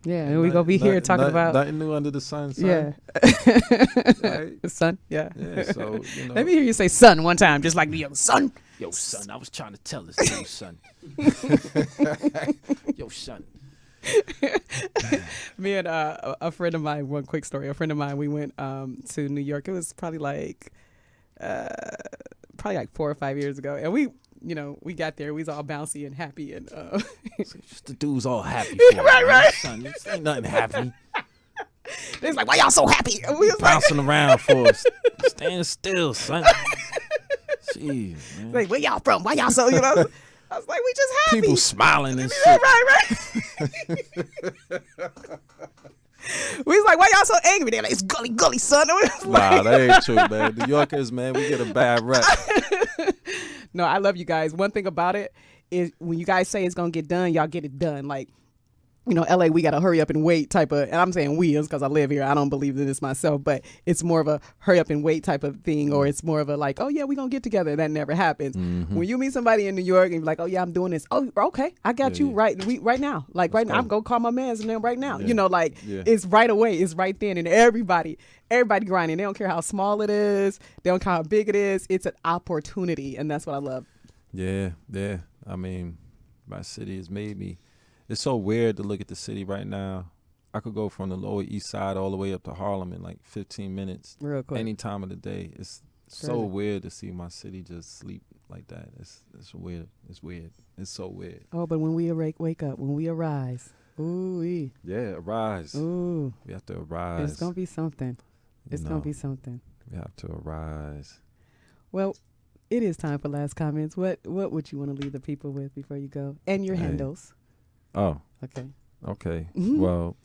Yeah, and we're going to be here talking about... Nothing new under the sun, son. Yeah. Right? Son, yeah. Yeah, so, Let me hear you say son one time, just like the young son. Yo, son, I was trying to tell this to you, son. Yo, son. Me and a friend of mine, one quick story. A friend of mine, we went to New York. It was probably like 4 or 5 years ago. And we got there. We was all bouncy and happy, and just the dude's all happy. Right. Son, this ain't nothing happy. They was like, "Why y'all so happy?" And we was bouncing around for us. Stand still, son. Jeez, man. Like, where y'all from? Why y'all so? I was like, we just happy. People smiling and shit. Right. We was like, why y'all so angry? They're like, it's gully, son. Nah, that ain't true, man. New Yorkers, man, we get a bad rep. No, I love you guys. One thing about it is when you guys say it's going to get done, y'all get it done. Like, LA, we got to hurry up and wait type of, and I'm saying we because I live here. I don't believe in this myself, but it's more of a hurry up and wait type of thing, or it's more of a like, oh yeah, we're going to get together. That never happens. When you meet somebody in New York and you're like, oh yeah, I'm doing this. Oh, okay. I got you right now. Like right now, I'm going to call my man's and then right now, it's right away. It's right then. And everybody grinding. They don't care how small it is. They don't care how big it is. It's an opportunity. And that's what I love. Yeah. I mean, my city has made me. It's so weird to look at the city right now. I could go from the Lower East Side all the way up to Harlem in like 15 minutes. Real quick. Any time of the day. It's so weird to see my city just sleep like that. It's weird. It's weird. It's so weird. Oh, but when we wake up, when we arise. Ooh-wee. Yeah, arise. Ooh. We have to arise. It's going to be something. It's going to be something. We have to arise. Well, it is time for last comments. What would you want to leave the people with before you go? And your handles. Oh. Okay. Okay. Well,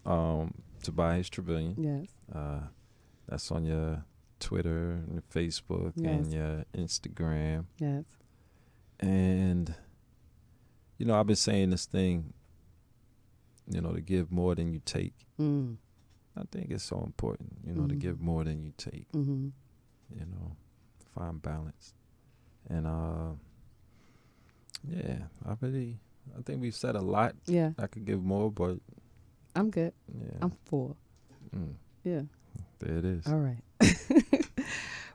Tobias Truvilion. Yes. That's on your Twitter and your Facebook and your Instagram. Yes. And, I've been saying this thing, to give more than you take. I think it's so important, to give more than you take. Find balance. And, I think we've said a lot. Yeah. I could give more, but. I'm good. Yeah. I'm full. Yeah. There it is. All right.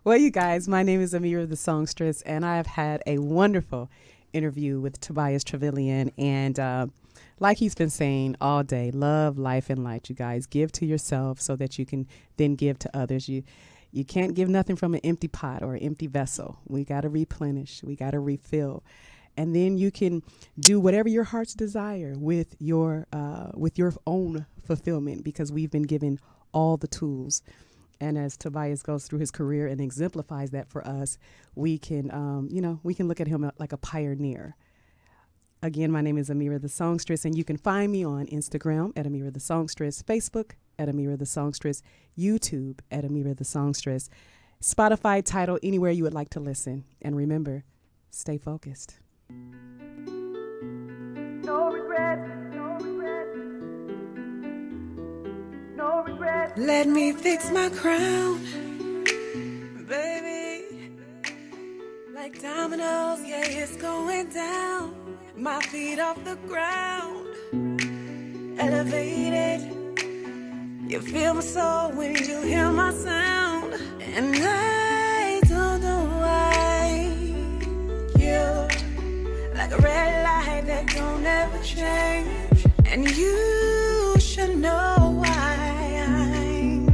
Well, you guys, my name is Amira the Songstress, and I have had a wonderful interview with Tobias Truvilion. And like he's been saying all day, love, life, and light, you guys. Give to yourself so that you can then give to others. You can't give nothing from an empty pot or an empty vessel. We got to replenish. We got to refill. And then you can do whatever your heart's desire with your own fulfillment, because we've been given all the tools. And as Tobias goes through his career and exemplifies that for us, we can look at him like a pioneer. Again, my name is Amira the Songstress, and you can find me on Instagram at Amira the Songstress, Facebook at Amira the Songstress, YouTube at Amira the Songstress, Spotify, Tidal, anywhere you would like to listen. And remember, stay focused. No regrets, no regrets, no regrets. Let me fix my crown, baby. Like dominoes, yeah, it's going down. My feet off the ground, elevated. You feel my soul when you hear my sound. And I don't know why you're like a red light that don't ever change. And you should know why I'm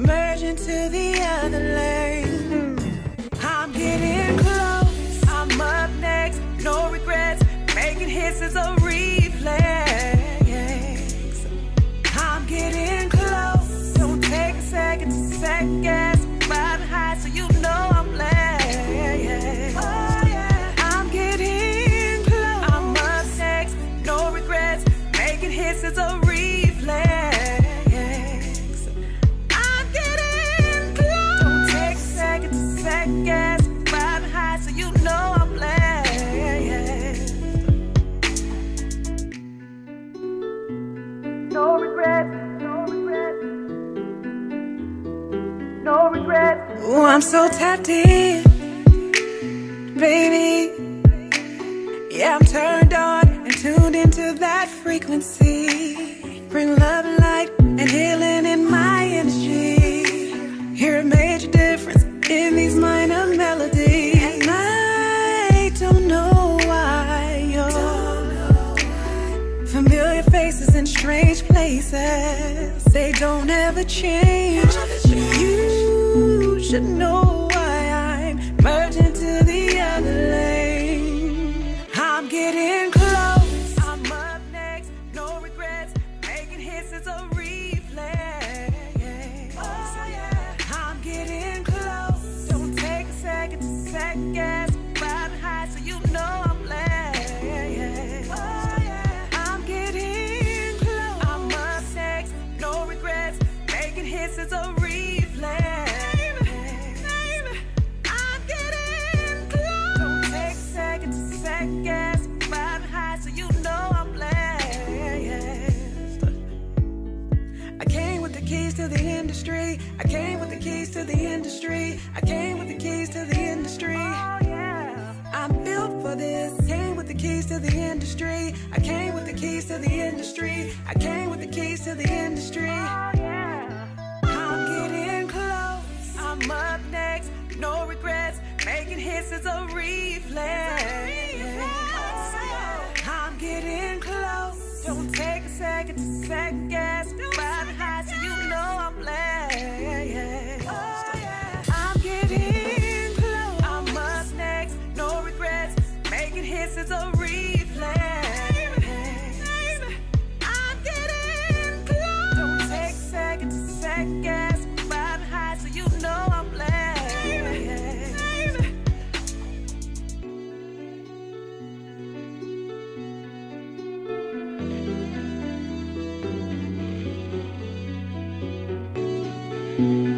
merging to the other lane. I'm getting close, I'm up next, no regrets, making hits as a reflex. I'm getting close, don't take a second to second guess, riding high so you know I'm blessed. Oh yeah, I'm getting close, I'm up next, no regrets, making hits as a reflex. I'm getting close, don't take a second to second guess, riding high so you know I'm blessed. No regrets, no regrets, no regrets. Oh, I'm so tapped in, baby. Yeah, I'm turned on and tuned into that frequency. Bring love and light and healing in my energy. Hear a major difference in these minor melodies. And I don't know why you're familiar faces in strange places. They don't ever change. You should know why I'm merging to the other lane. I'm getting close, I'm up next, no regrets, making hits as a reflex. Oh yeah, I'm getting close, don't take a second to second guess, riding high so you know I'm blessed. Oh yeah, I'm getting close, I'm up next, no regrets, making hits as a reflex. I'm getting close, don't take a second to second guess, riding high so you know I'm blessed. I came with the keys to the industry. I came with the keys to the industry. I came with the keys to the industry. Oh yeah, I'm built for this. Came with the keys to the industry. I came with the keys to the industry. I came with the keys to the industry. Oh yeah, I'm getting close, I'm up next, no regrets, making hits as a reflex. I'm getting close, don't take a second to second guess, riding high so you know I'm blessed. I'm getting close, I'm up next, no regrets, making hits as a reflex. I'm getting close, don't take a second to second guess, you.